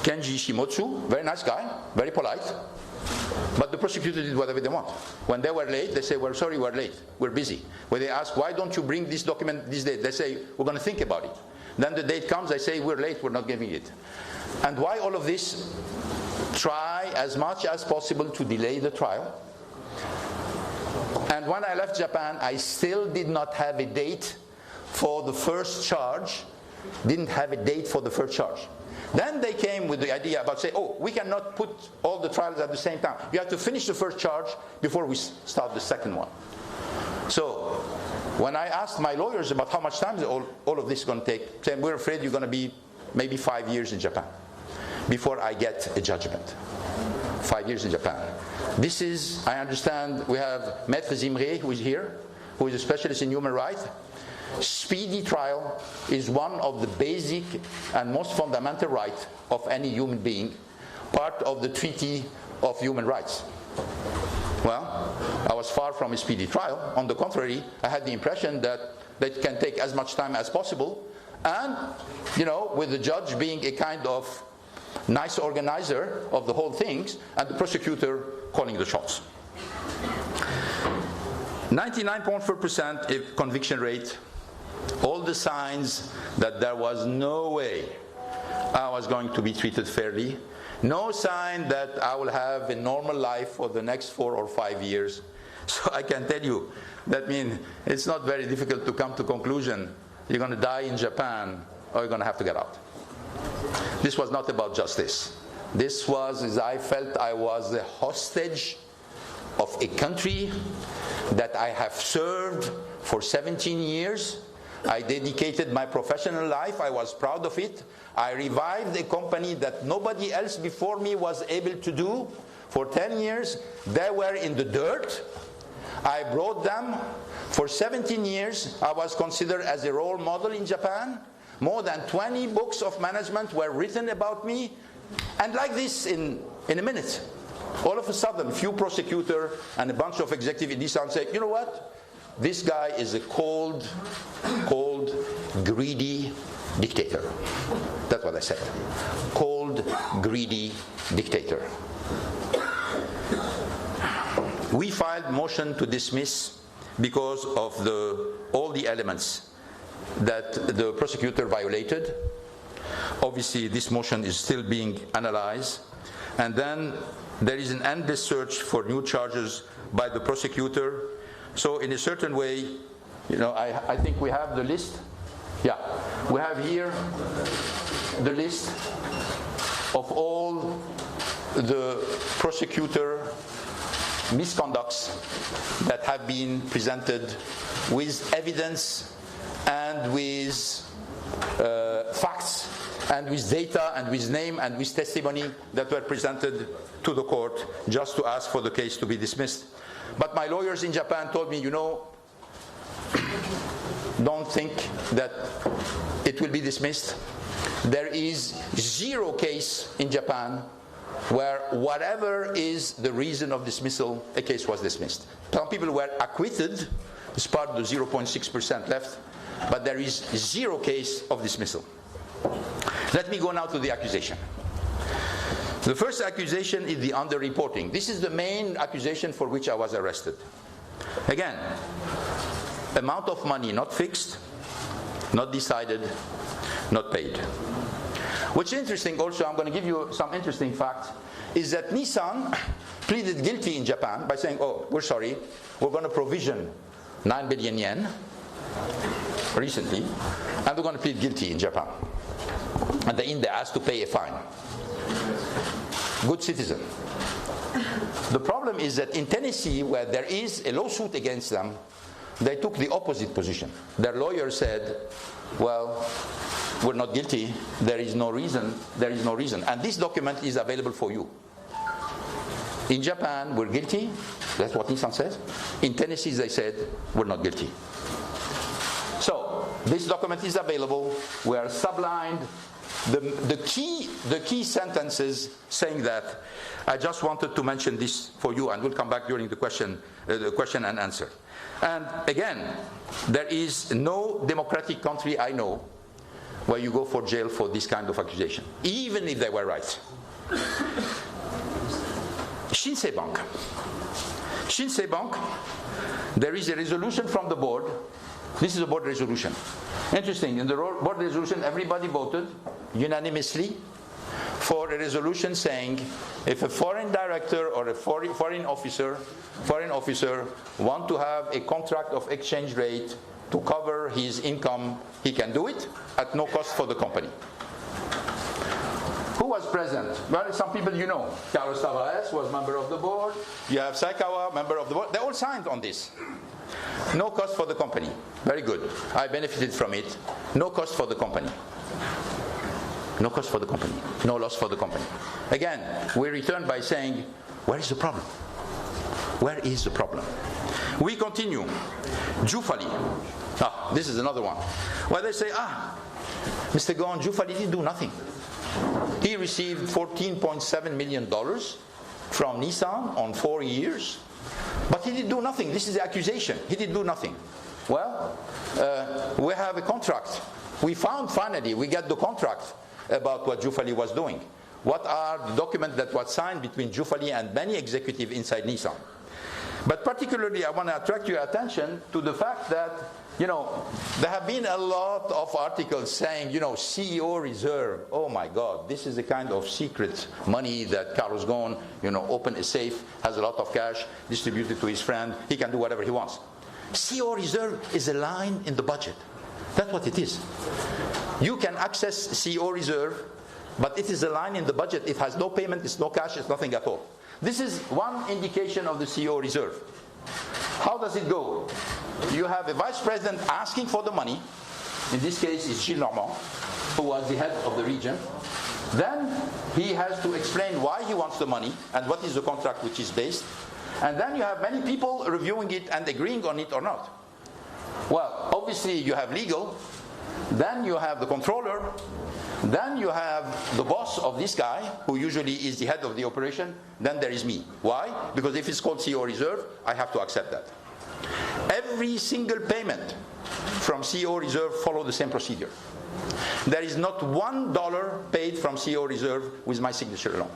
Speaker 2: Kenji Shimotsu, very nice guy, very polite, but the prosecutor did whatever they want. When they were late, they say, well, sorry, we're late, we're busy. When they ask, why don't you bring this document this date? They say, we're going to think about it. Then the date comes, they say, we're late, we're not giving it. And why all of this? Try as much as possible to delay the trial. And when I left Japan, I still did not have a date for the first charge. Didn't have a date for the first charge. Then they came with the idea about saying, oh, we cannot put all the trials at the same time. You have to finish the first charge before we start the second one. So when I asked my lawyers about how much time all of this is going to take, saying, we're afraid you're going to be maybe 5 years in Japan before I get a judgment. 5 years in Japan. This is, I understand, we have Maître Zimre, who is here, who is a specialist in human rights. Speedy trial is one of the basic and most fundamental rights of any human being, part of the Treaty of Human Rights. Well, I was far from a speedy trial. On the contrary, I had the impression that it can take as much time as possible, and, you know, with the judge being a kind of nice organizer of the whole things, and the prosecutor calling the shots. 99.4% conviction rate. All the signs that there was no way I was going to be treated fairly. No sign that I will have a normal life for the next 4 or 5 years. So I can tell you, that means it's not very difficult to come to conclusion. You're going to die in Japan, or you're going to have to get out. This was not about justice. This was, as I felt, I was a hostage of a country that I have served for 17 years. I dedicated my professional life. I was proud of it. I revived a company that nobody else before me was able to do. For 10 years, they were in the dirt. I brought them. For 17 years, I was considered as a role model in Japan. More than 20 books of management were written about me. And like this, in a minute, all of a sudden, few prosecutors and a bunch of executives in Nissan say, you know what? This guy is a cold, greedy dictator. That's what I said. Cold, greedy dictator. We filed motion to dismiss because of all the elements that the prosecutor violated. Obviously, this motion is still being analyzed. And then there is an endless search for new charges by the prosecutor. So in a certain way, you know, I think we have the list. Yeah, we have here the list of all the prosecutor misconducts that have been presented with evidence and with facts and with data and with name and with testimony that were presented to the court just to ask for the case to be dismissed. But my lawyers in Japan told me, you know, don't think that it will be dismissed. There is 0 case in Japan where whatever is the reason of dismissal, a case was dismissed. Some people were acquitted, it's part of the 0.6% left, but there is 0 case of dismissal. Let me go now to the accusation. The first accusation is the underreporting. This is the main accusation for which I was arrested. Again, amount of money not fixed, not decided, not paid. What's interesting also, I'm going to give you some interesting facts, is that Nissan pleaded guilty in Japan by saying, oh, we're sorry, we're going to provision 9 billion yen recently, and we're going to plead guilty in Japan. And they asked to pay a fine. Good citizen. The problem is that in Tennessee, where there is a lawsuit against them, they took the opposite position. Their lawyer said, well, we're not guilty, there is no reason, and this document is available for you. In Japan, we're guilty, that's what Nissan says. In Tennessee, they said, we're not guilty. So, this document is available, we are sublined. The key sentences saying that, I just wanted to mention this for you, and we'll come back during the question and answer. And again, there is no democratic country I know where you go for jail for this kind of accusation, even if they were right. Shinsei Bank. Shinsei Bank, there is a resolution from the board. This is a board resolution. Interesting, in the board resolution, everybody voted unanimously for a resolution saying if a foreign director or a foreign officer want to have a contract of exchange rate to cover his income, he can do it at no cost for the company. Who was present? Well, some people you know. Carlos Ghosn was member of the board. You have Saikawa, member of the board. They all signed on this. No cost for the company. Very good. I benefited from it. No cost for the company. No cost for the company. No loss for the company. Again, we return by saying, where is the problem? Where is the problem? We continue. Jufali. This is another one. Where they say, Mr. Ghosn, Jufali didn't do nothing. He received $14.7 million from Nissan on 4 years, but he didn't do nothing. This is the accusation. He didn't do nothing. Well, we have a contract. We found finally, we get the contract about what Jufali was doing. What are the documents that was signed between Jufali and many executives inside Nissan? But particularly, I want to attract your attention to the fact that, there have been a lot of articles saying, CEO reserve. Oh my God, this is the kind of secret money that Carlos Ghosn, open a safe, has a lot of cash, distributed to his friend. He can do whatever he wants. CEO reserve is a line in the budget. That's what it is. You can access CEO reserve, but it is a line in the budget. It has no payment, it's no cash, it's nothing at all. This is one indication of the CEO reserve. How does it go? You have a vice president asking for the money. In this case, it's Gilles Normand, who was the head of the region. Then he has to explain why he wants the money and what is the contract which is based. And then you have many people reviewing it and agreeing on it or not. Well, obviously you have legal, then you have the controller, then you have the boss of this guy, who usually is the head of the operation, then there is me. Why? Because if it's called CEO reserve, I have to accept that. Every single payment from CEO reserve follow the same procedure. There is not $1 paid from CEO reserve with my signature alone.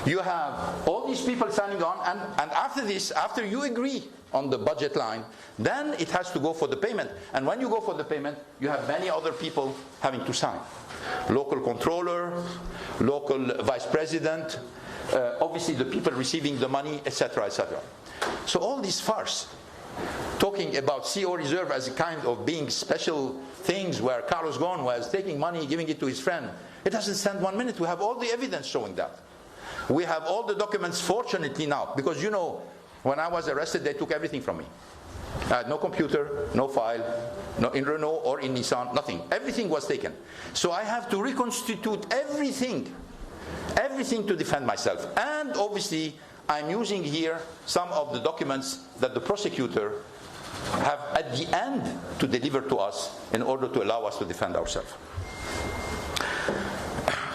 Speaker 2: You have all these people signing on, and after this, after you agree on the budget line, then it has to go for the payment. And when you go for the payment, you have many other people having to sign. Local controller, local vice president, obviously the people receiving the money, etc., etc. So all this farce, talking about CEO reserve as a kind of being special things where Carlos Ghosn was taking money, giving it to his friend, it doesn't stand 1 minute. We have all the evidence showing that. We have all the documents, fortunately now, because when I was arrested, they took everything from me. I had no computer, no file, no in Renault or in Nissan, nothing. Everything was taken. So I have to reconstitute everything to defend myself. And obviously, I'm using here some of the documents that the prosecutor have at the end to deliver to us in order to allow us to defend ourselves.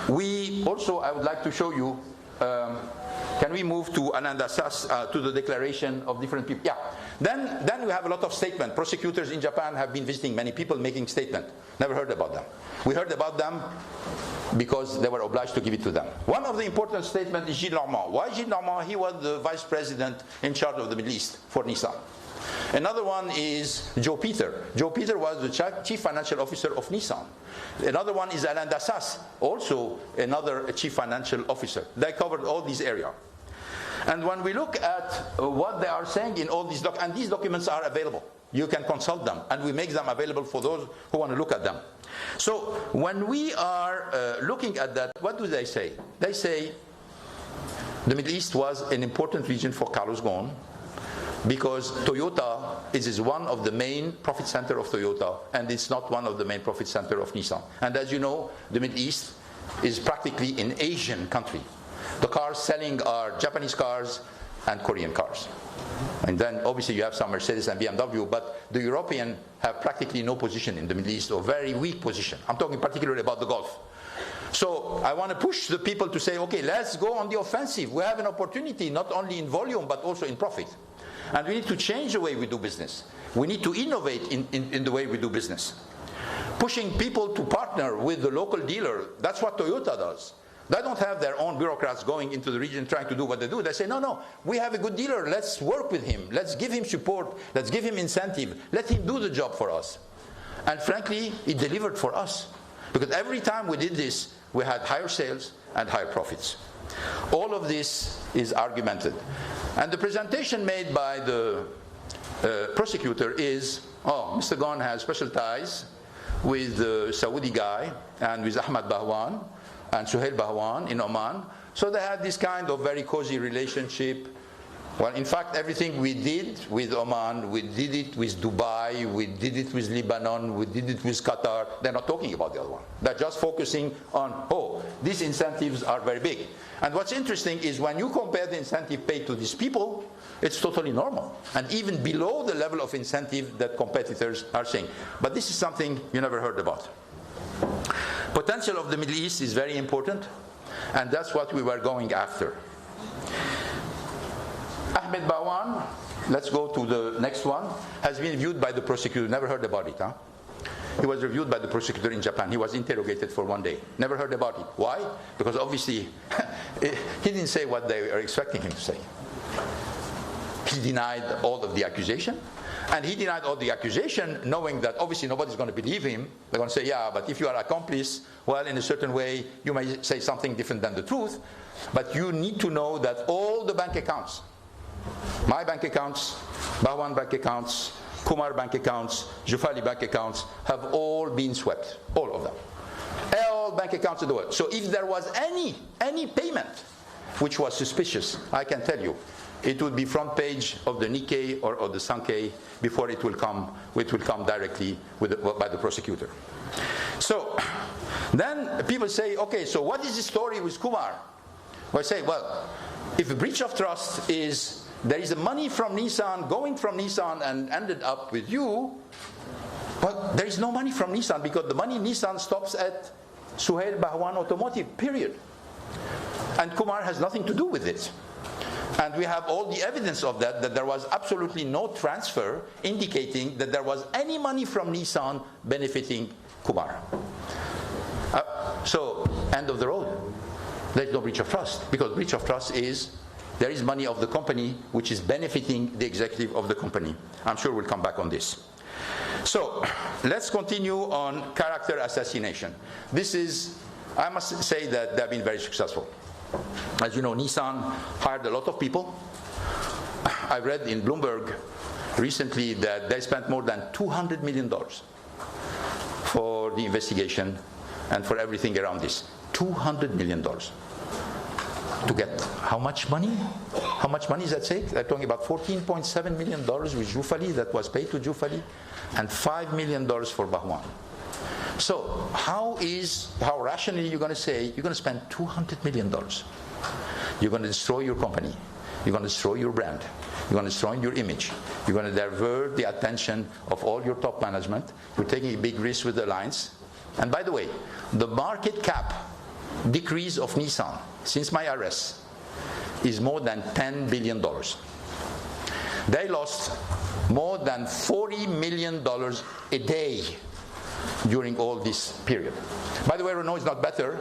Speaker 2: We also, I would like to show you, can we move to Ananda Sass, to the declaration of different people? Yeah. Then we have a lot of statements. Prosecutors in Japan have been visiting many people making statements. Never heard about them. We heard about them because they were obliged to give it to them. One of the important statements is Gilles Normand. Why Gilles Normand? He was the vice president in charge of the Middle East for Nissan. Another one is Joe Peter. Joe Peter was the chief financial officer of Nissan. Another one is Alain Dassas, also another chief financial officer. They covered all these areas. And when we look at what they are saying in all these documents, and these documents are available, you can consult them, and we make them available for those who want to look at them. So when we are looking at that, what do they say? They say the Middle East was an important region for Carlos Ghosn, because Toyota is one of the main profit center of Toyota, and it's not one of the main profit center of Nissan. And as you know, the Middle East is practically an Asian country. The cars selling are Japanese cars and Korean cars. And then obviously you have some Mercedes and BMW, but the European have practically no position in the Middle East, or very weak position. I'm talking particularly about the Gulf. So I want to push the people to say, okay, let's go on the offensive. We have an opportunity not only in volume but also in profit. And we need to change the way we do business. We need to innovate in the way we do business. Pushing people to partner with the local dealer, that's what Toyota does. They don't have their own bureaucrats going into the region trying to do what they do. They say, no, we have a good dealer. Let's work with him. Let's give him support. Let's give him incentive. Let him do the job for us. And frankly, it delivered for us. Because every time we did this, we had higher sales and higher profits. All of this is argumented. And the presentation made by the prosecutor is, Mr. Ghosn has special ties with the Saudi guy and with Ahmad Bahwan and Suhail Bahwan in Oman. So they had this kind of very cozy relationship. Well, in fact, everything we did with Oman, we did it with Dubai, we did it with Lebanon, we did it with Qatar. They're not talking about the other one. They're just focusing on, these incentives are very big. And what's interesting is when you compare the incentive paid to these people, it's totally normal. And even below the level of incentive that competitors are saying. But this is something you never heard about. Potential of the Middle East is very important, and that's what we were going after. Ahmed Bahwan, let's go to the next one, has been reviewed by the prosecutor. Never heard about it, huh? He was reviewed by the prosecutor in Japan. He was interrogated for 1 day. Never heard about it. Why? Because obviously he didn't say what they were expecting him to say. He denied all of the accusation. And he denied all the accusation knowing that obviously nobody's going to believe him. They're going to say, yeah, but if you are accomplice, well, in a certain way, you may say something different than the truth. But you need to know that all the bank accounts, my bank accounts, Bahwan bank accounts, Kumar bank accounts, Jufali bank accounts, have all been swept. All of them. All bank accounts in the world. So if there was any payment which was suspicious, I can tell you, it would be front page of the Nikkei or the Sankei before it will come directly by the prosecutor. So then people say, okay, so what is the story with Kumar? Well, I say, well, if a breach of trust is there is a money from Nissan going from Nissan and ended up with you, well, there is no money from Nissan because the money Nissan stops at Suhail Bahwan Automotive, period. And Kumar has nothing to do with it. And we have all the evidence of that there was absolutely no transfer indicating that there was any money from Nissan benefiting Kumar. So, end of the road. There's no breach of trust, because breach of trust is there is money of the company which is benefiting the executive of the company. I'm sure we'll come back on this. So, let's continue on character assassination. This is, I must say that they've been very successful. As you know, Nissan hired a lot of people. I read in Bloomberg recently that they spent more than $200 million for the investigation and for everything around this. $200 million. To get how much money? How much money is at stake? They're talking about $14.7 million with Jufali that was paid to Jufali, and $5 million for Bahwan. So how rationally you're going to say you're going to spend $200 million? You're going to destroy your company. You're going to destroy your brand. You're going to destroy your image. You're going to divert the attention of all your top management. You're taking a big risk with the alliance. And by the way, the market cap decrease of Nissan since my arrest is more than $10 billion. They lost more than $40 million a day during all this period. By the way, Renault is not better,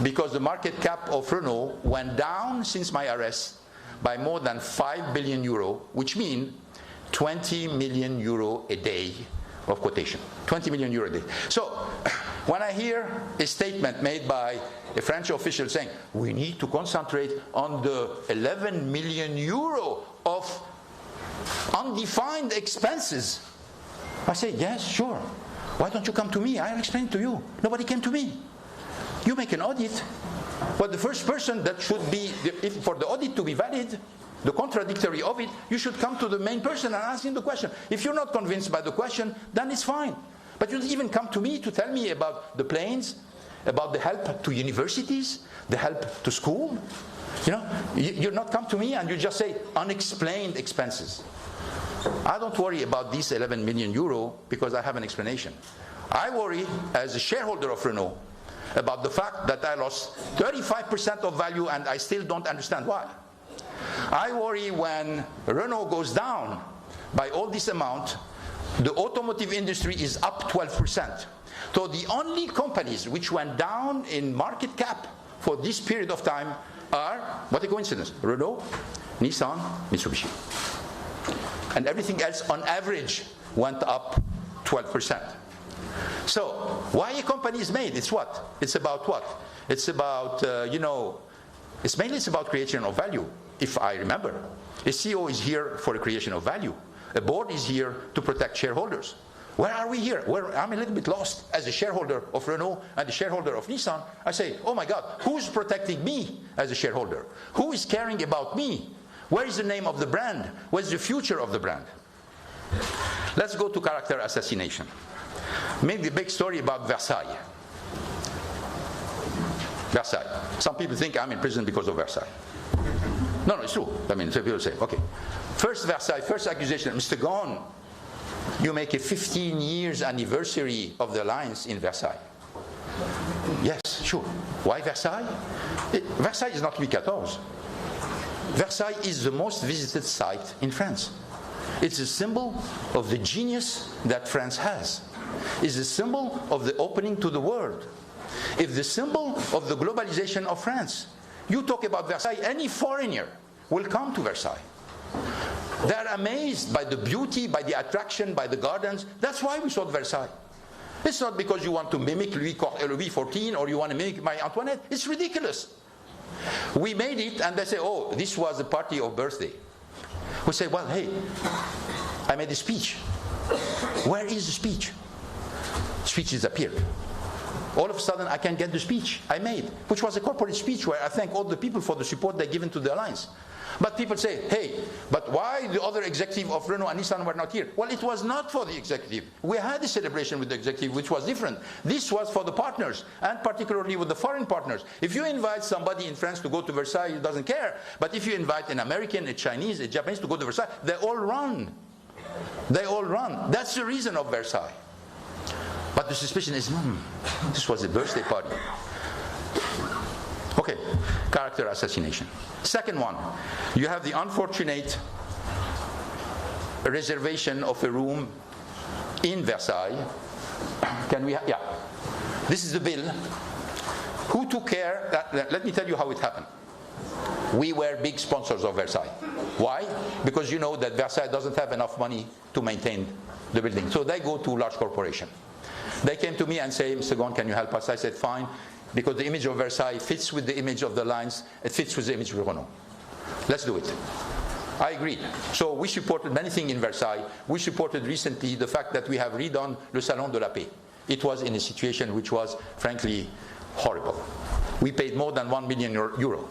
Speaker 2: because the market cap of Renault went down since my arrest by more than 5 billion euro, which means 20 million euro a day of quotation. 20 million euro a day. So when I hear a statement made by a French official saying, we need to concentrate on the 11 million euro of undefined expenses, I say, yes, sure. Why don't you come to me? I'll explain it to you. Nobody came to me. You make an audit, but the first person that should be, if for the audit to be valid, the contradictory of it, you should come to the main person and ask him the question. If you're not convinced by the question, then it's fine. But you don't even come to me to tell me about the planes, about the help to universities, the help to school. You know, you not come to me and you just say unexplained expenses. I don't worry about these 11 million euro because I have an explanation. I worry as a shareholder of Renault about the fact that I lost 35% of value and I still don't understand why. I worry when Renault goes down by all this amount, the automotive industry is up 12%. So the only companies which went down in market cap for this period of time are, what a coincidence, Renault, Nissan, Mitsubishi. And everything else on average went up 12%. So why a company is made? It's what? It's about what? It's about, it's about creation of value, if I remember. A CEO is here for the creation of value. A board is here to protect shareholders. Where are we here? I'm a little bit lost as a shareholder of Renault and a shareholder of Nissan. I say, oh my God, who's protecting me as a shareholder? Who is caring about me? Where is the name of the brand? Where's the future of the brand? Let's go to character assassination. Made the big story about Versailles. Versailles. Some people think I'm in prison because of Versailles. No, it's true. I mean, some people say, okay. First Versailles, first accusation, Mr. Ghosn, you make a 15 years anniversary of the alliance in Versailles. Yes, sure. Why Versailles? Versailles is not Louis XIV. Versailles is the most visited site in France. It's a symbol of the genius that France has. It's a symbol of the opening to the world. It's the symbol of the globalization of France. You talk about Versailles, any foreigner will come to Versailles. They're amazed by the beauty, by the attraction, by the gardens. That's why we sought Versailles. It's not because you want to mimic Louis XIV or you want to mimic Marie Antoinette. It's ridiculous. We made it and they say, oh, this was a party of birthday. We say, well, hey, I made a speech. Where is the speech? Speech disappeared. All of a sudden, I can get the speech I made, which was a corporate speech where I thank all the people for the support they've given to the alliance. But people say, hey, but why the other executive of Renault and Nissan were not here? Well, it was not for the executive. We had a celebration with the executive, which was different. This was for the partners, and particularly with the foreign partners. If you invite somebody in France to go to Versailles, he doesn't care. But if you invite an American, a Chinese, a Japanese to go to Versailles, they all run. They all run. That's the reason of Versailles. But the suspicion is, this was a birthday party. Okay, character assassination. Second one, you have the unfortunate reservation of a room in Versailles. Can we? Yeah. This is the bill. Who took care? Let me tell you how it happened. We were big sponsors of Versailles. Why? Because you know that Versailles doesn't have enough money to maintain the building. So they go to large corporation. They came to me and say, Mr. Ghosn, can you help us? I said, fine. Because the image of Versailles fits with the image of the lines, it fits with the image of Renault. Let's do it. I agreed. So we supported many things in Versailles. We supported recently the fact that we have redone le Salon de la Paix. It was in a situation which was, frankly, horrible. We paid more than 1 million euro.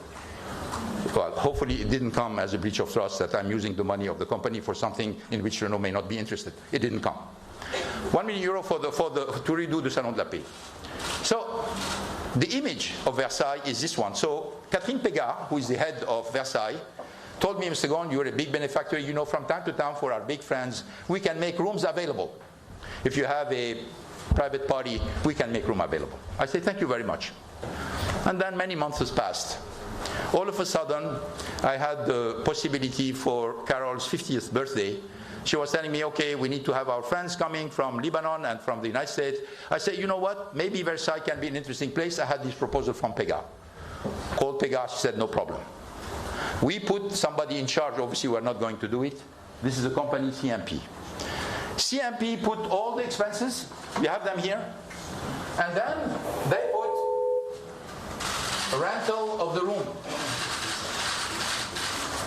Speaker 2: Well, hopefully it didn't come as a breach of trust that I'm using the money of the company for something in which Renault may not be interested. It didn't come. 1 million euro to redo the Salon de la Paix. So the image of Versailles is this one. So Catherine Pégard, who is the head of Versailles, told me, Mr. Ghosn, you're a big benefactor. You know, from time to time for our big friends, we can make rooms available. If you have a private party, we can make room available. I say, thank you very much. And then many months has passed. All of a sudden, I had the possibility for Carol's 50th birthday. She was telling me, okay, we need to have our friends coming from Lebanon and from the United States. I said, you know what, maybe Versailles can be an interesting place. I had this proposal from Pega. Called Pega, she said, no problem. We put somebody in charge, obviously we're not going to do it. This is a company, CMP. CMP put all the expenses, we have them here, and then they put a rental of the room.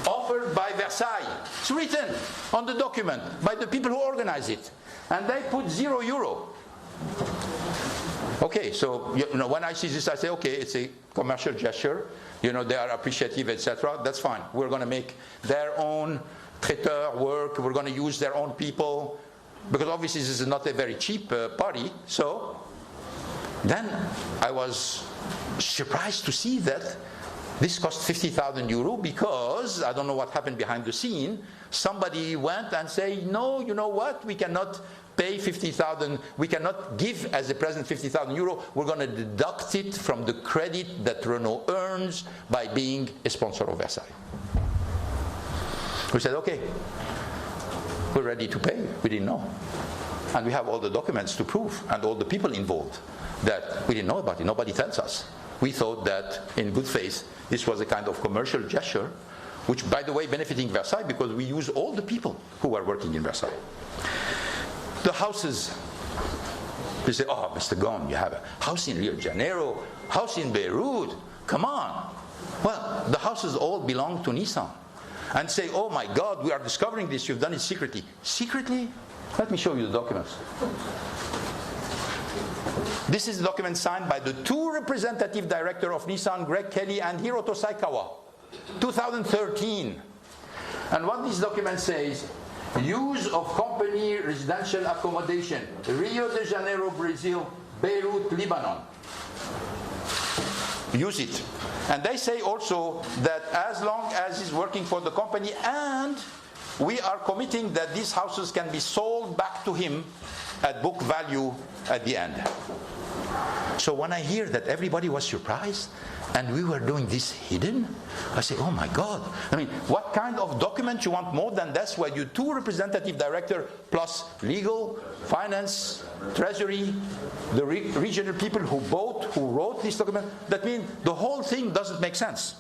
Speaker 2: Offered by Versailles. It's written on the document by the people who organize it. And they put €0. Okay, so when I see this, I say, okay, it's a commercial gesture. They are appreciative, etc. That's fine. We're going to make their own traiteur work. We're going to use their own people. Because obviously this is not a very cheap party. So then I was surprised to see that this cost €50,000 because, I don't know what happened behind the scene, somebody went and said, no, you know what, we cannot pay 50,000, we cannot give as a present €50,000, we're going to deduct it from the credit that Renault earns by being a sponsor of Versailles. We said, okay, we're ready to pay, we didn't know. And we have all the documents to prove, and all the people involved, that we didn't know about it, nobody tells us. We thought that, in good faith, this was a kind of commercial gesture, which, by the way, benefiting Versailles because we use all the people who were working in Versailles. The houses, they say, oh, Mr. Ghosn, you have a house in Rio de Janeiro, house in Beirut, come on. Well, the houses all belong to Nissan. And say, oh my God, we are discovering this, you've done it secretly. Secretly? Let me show you the documents. This is the document signed by the two representative directors of Nissan, Greg Kelly and Hiroto Saikawa, 2013. And what this document says, use of company residential accommodation, Rio de Janeiro, Brazil, Beirut, Lebanon. Use it. And they say also that as long as he's working for the company, and we are committing that these houses can be sold back to him at book value at the end. So when I hear that everybody was surprised and we were doing this hidden, I say, oh my God. I mean, what kind of document you want more than this, where you two representative director plus legal, finance, treasury, the regional people who wrote this document? That means the whole thing doesn't make sense.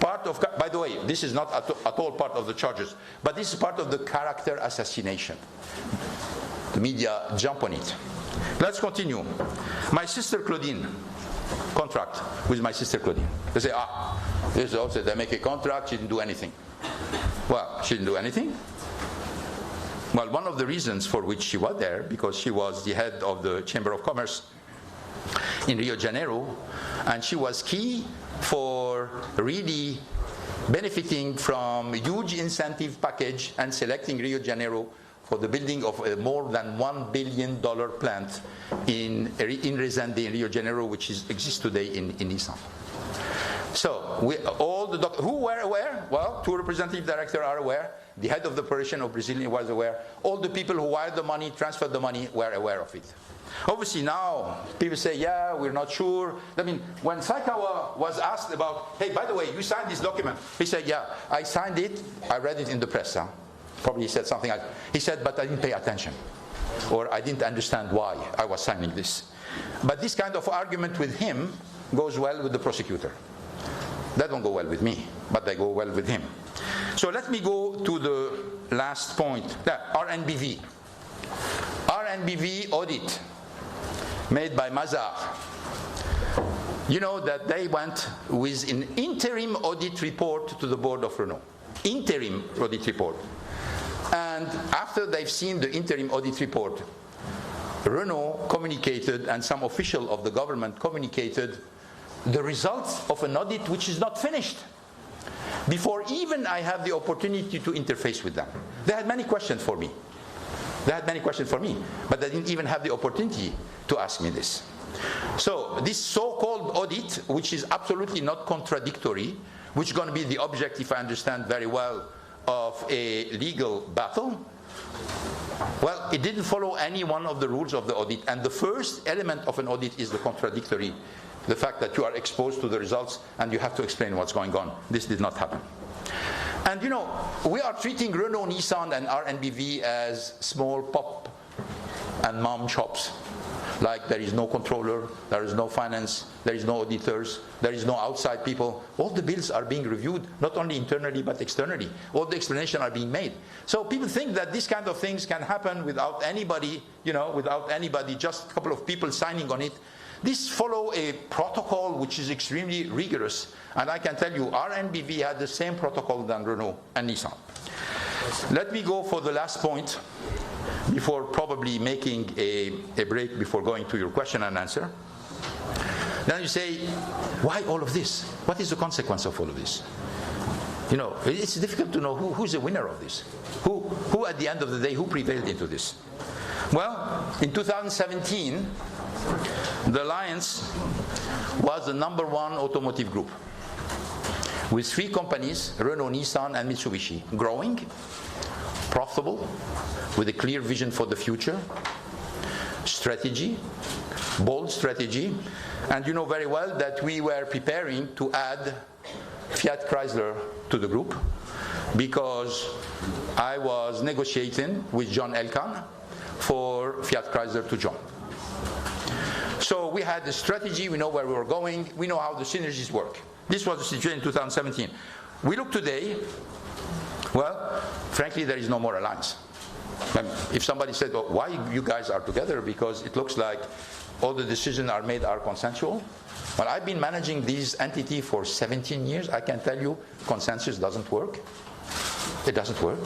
Speaker 2: Part of, by the way, this is not at all part of the charges, but this is part of the character assassination. The media jump on it. Let's continue. My sister Claudine, contract with my sister Claudine. They say, this is also, they make a contract, she didn't do anything. Well, she didn't do anything. Well, one of the reasons for which she was there, because she was the head of the Chamber of Commerce in Rio de Janeiro, and she was key for really benefiting from a huge incentive package and selecting Rio de Janeiro for the building of a more than $1 billion plant in Resende, in Rio de Janeiro, which exists today in Nissan. So, who were aware? Well, two representative directors are aware. The head of the operation of Brazil was aware. All the people who wired the money, transferred the money, were aware of it. Obviously now, people say, yeah, we're not sure. I mean, when Saikawa was asked about, hey, by the way, you signed this document. He said, yeah, I signed it. I read it in the press. Probably he said something like, he said, but I didn't pay attention. Or I didn't understand why I was signing this. But this kind of argument with him goes well with the prosecutor. That don't go well with me, but they go well with him. So let me go to the last point. RNBV. RNBV audit made by Mazar. You know that they went with an interim audit report to the board of Renault. Interim audit report. And after they've seen the interim audit report, Renault communicated, and some official of the government communicated, the results of an audit which is not finished, before even I have the opportunity to interface with them. They had many questions for me. But they didn't even have the opportunity to ask me this. So this so-called audit, which is absolutely not contradictory, which is going to be the object, if I understand very well, of a legal battle, Well, it didn't follow any one of the rules of the audit. And the first element of an audit is the contradictory. The fact that you are exposed to the results and you have to explain what's going on. This did not happen. And you know, we are treating Renault, Nissan and RNBV as small pop and mom shops. Like there is no controller, there is no finance, there is no auditors, there is no outside people. All the bills are being reviewed, not only internally but externally. All the explanations are being made. So people think that this kind of things can happen without anybody, you know, without anybody, just a couple of people signing on it. This follow a protocol which is extremely rigorous. And I can tell you, RNBV had the same protocol than Renault and Nissan. Let me go for the last point before probably making a break before going to your question and answer. Then you say, why all of this? What is the consequence of all of this? You know, it's difficult to know who's the winner of this. Who at the end of the day, who prevailed into this? Well, in 2017, the Alliance was the #1 automotive group with 3 companies, Renault, Nissan and Mitsubishi, growing, profitable, with a clear vision for the future, strategy, bold strategy, and you know very well that we were preparing to add Fiat Chrysler to the group because I was negotiating with John Elkann for Fiat Chrysler to join. So we had the strategy, we know where we were going, we know how the synergies work. This was the situation in 2017. We look today, well, frankly, there is no more alliance. If somebody said, well, why you guys are together, because it looks like all the decisions are made are consensual. Well, I've been managing this entity for 17 years. I can tell you, consensus doesn't work. It doesn't work.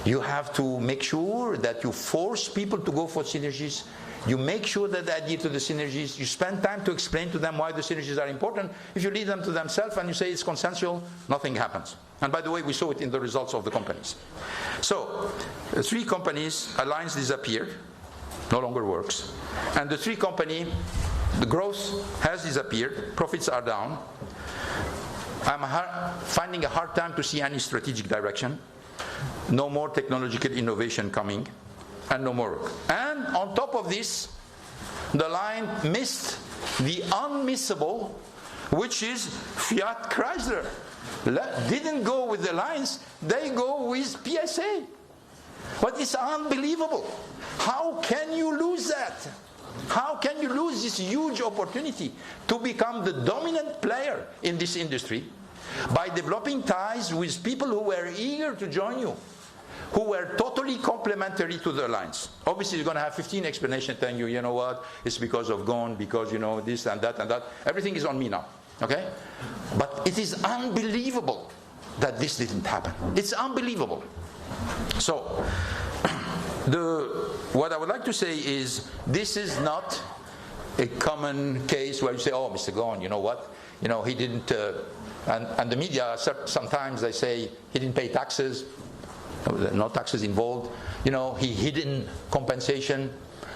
Speaker 2: You have to make sure that you force people to go for synergies. You make sure that they adhere to the synergies. You spend time to explain to them why the synergies are important. If you leave them to themselves and you say it's consensual, nothing happens. And by the way, we saw it in the results of the companies. So, 3 companies, Alliance disappeared, no longer works. And the 3 companies, the growth has disappeared, profits are down. I'm finding a hard time to see any strategic direction. No more technological innovation coming. And no more work. And on top of this, the line missed the unmissable, which is Fiat Chrysler. Didn't go with the Alliance, they go with PSA. But it's unbelievable. How can you lose that? How can you lose this huge opportunity to become the dominant player in this industry by developing ties with people who were eager to join you, who were totally complementary to the Alliance? Obviously, you're going to have 15 explanations telling you, you know what, it's because of Ghosn, because, you know, this and that and that. Everything is on me now, okay? But it is unbelievable that this didn't happen. It's unbelievable. So, what I would like to say is, this is not a common case where you say, oh, Mr. Ghosn, you know what, you know, he didn't, and the media, sometimes they say he didn't pay taxes. No taxes involved. You know, he hidden compensation.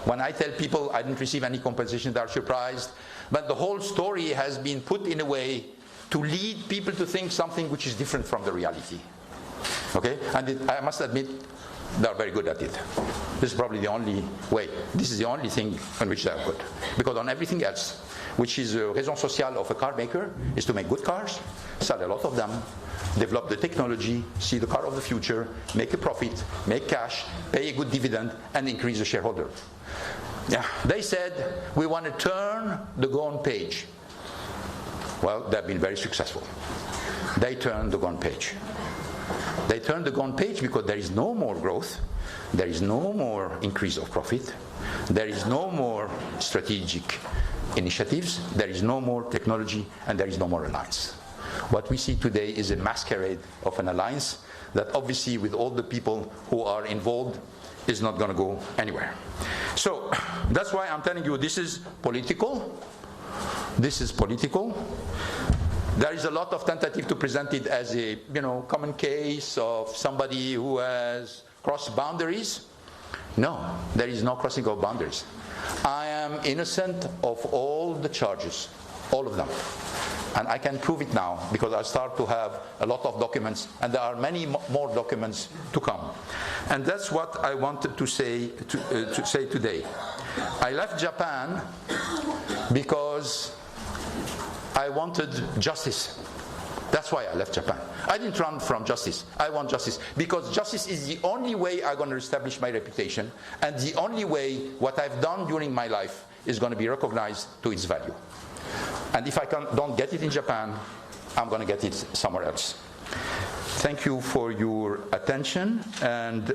Speaker 2: When I tell people I didn't receive any compensation, they are surprised. But the whole story has been put in a way to lead people to think something which is different from the reality. Okay? And I must admit, they are very good at it. This is probably the only way. This is the only thing on which they are good. Because on everything else, which is a raison sociale of a car maker, is to make good cars, sell a lot of them, develop the technology, see the car of the future, make a profit, make cash, pay a good dividend, and increase the shareholder. Yeah, they said, we want to turn the Ghosn page. Well, they've been very successful. They turned the Ghosn page. They turned the Ghosn page because there is no more growth, there is no more increase of profit, there is no more strategic initiatives, there is no more technology, and there is no more alliance. What we see today is a masquerade of an alliance that obviously, with all the people who are involved, is not going to go anywhere. So that's why I'm telling you, this is political. This is political. There is a lot of tentative to present it as a, you know, common case of somebody who has crossed boundaries. No, there is no crossing of boundaries. I am innocent of all the charges, all of them. And I can prove it now because I start to have a lot of documents, and there are many more documents to come. And that's what I wanted to say today. I left Japan because I wanted justice. That's why I left Japan. I didn't run from justice. I want justice because justice is the only way I'm going to establish my reputation, and the only way what I've done during my life is going to be recognized to its value. And if I don't get it in Japan, I'm going to get it somewhere else. Thank you for your attention. And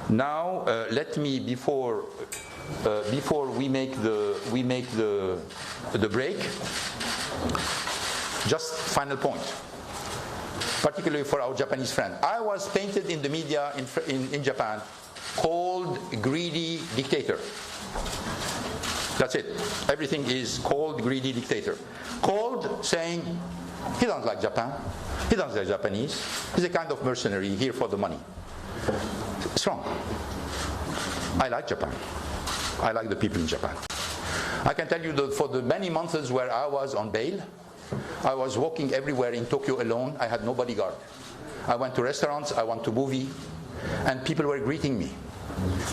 Speaker 2: now let me, before we make the break, just final point, particularly for our Japanese friend. I was painted in the media in Japan called greedy dictator. That's it. Everything is called greedy dictator. Called saying he doesn't like Japan. He doesn't like Japanese. He's a kind of mercenary here for the money. It's wrong. I like Japan. I like the people in Japan. I can tell you that for the many months where I was on bail, I was walking everywhere in Tokyo alone. I had no bodyguard. I went to restaurants, I went to movie, and people were greeting me.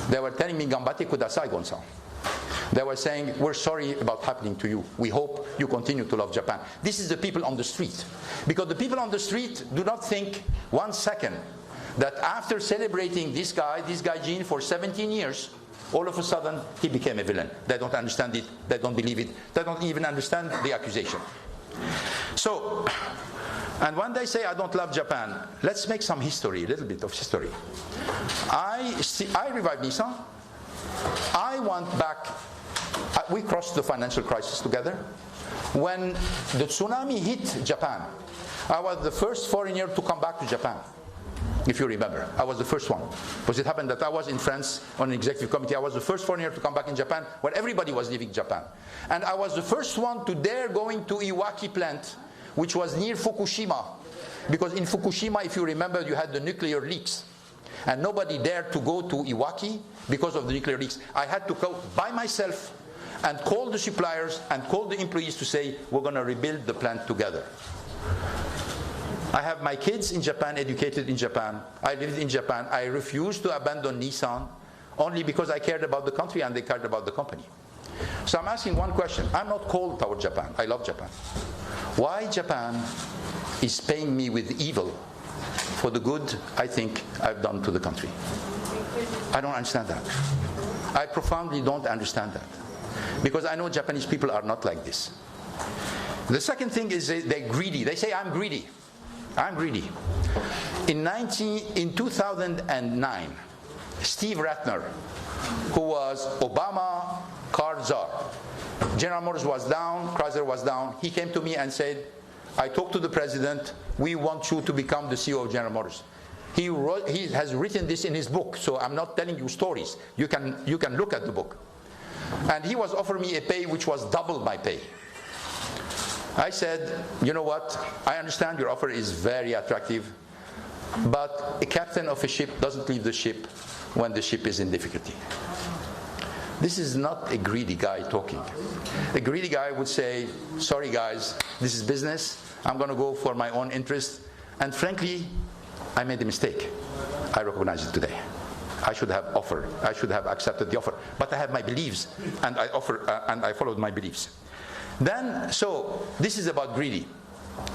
Speaker 2: They were telling me, "Gambate kudasai, Gon-san." They were saying, "We're sorry about happening to you. We hope you continue to love Japan." This is the people on the street. Because the people on the street do not think 1 second that after celebrating this guy Jean, for 17 years, all of a sudden he became a villain. They don't understand it. They don't believe it. They don't even understand the accusation. So, and when they say I don't love Japan, let's make some history, a little bit of history. I revived Nissan. I went back. We crossed the financial crisis together. When the tsunami hit Japan, I was the first foreigner to come back to Japan. If you remember, I was the first one. Because it happened that I was in France on an executive committee. I was the first foreigner to come back in Japan when everybody was leaving Japan. And I was the first one to dare going to Iwaki plant, which was near Fukushima. Because in Fukushima, if you remember, you had the nuclear leaks. And nobody dared to go to Iwaki because of the nuclear leaks. I had to go by myself and call the suppliers and call the employees to say, we're going to rebuild the plant together. I have my kids in Japan, educated in Japan. I lived in Japan. I refused to abandon Nissan only because I cared about the country and they cared about the company. So I'm asking one question. I'm not cold toward Japan. I love Japan. Why Japan is paying me with evil for the good I think I've done to the country? I don't understand that. I profoundly don't understand that. Because I know Japanese people are not like this. The second thing is they're greedy. They say, I'm greedy. I'm greedy. In 2009, Steve Ratner, who was Obama car czar, General Motors was down, Chrysler was down, he came to me and said, I talked to the president, we want you to become the CEO of General Motors. He has written this in his book, so I'm not telling you stories. You can look at the book. And he was offering me a pay which was double my pay. I said, you know what, I understand your offer is very attractive, but a captain of a ship doesn't leave the ship when the ship is in difficulty. This is not a greedy guy talking. A greedy guy would say, sorry guys, this is business, I'm going to go for my own interest, and frankly, I made a mistake. I recognize it today. I should have offered, I should have accepted the offer, but I have my beliefs, and I followed my beliefs. Then, so this is about greedy.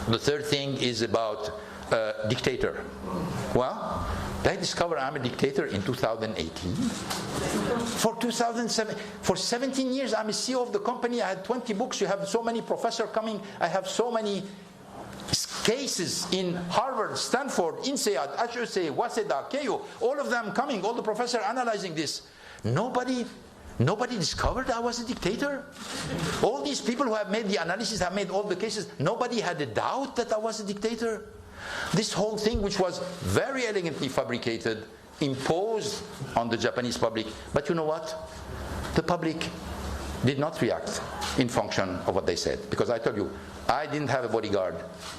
Speaker 2: The third thing is about dictator. Well, did I discover I'm a dictator in 2018? For 2007, for 17 years I'm a CEO of the company. I had 20 books. You have so many professors coming. I have so many cases in Harvard, Stanford, INSEAD, HEC, Waseda, Keio, all of them coming, all the professors analyzing this. Nobody discovered I was a dictator. All these people who have made the analysis have made all the cases. Nobody had a doubt that I was a dictator. This whole thing, which was very elegantly fabricated, imposed on the Japanese public. But you know what? The public did not react in function of what they said. Because I tell you, I didn't have a bodyguard.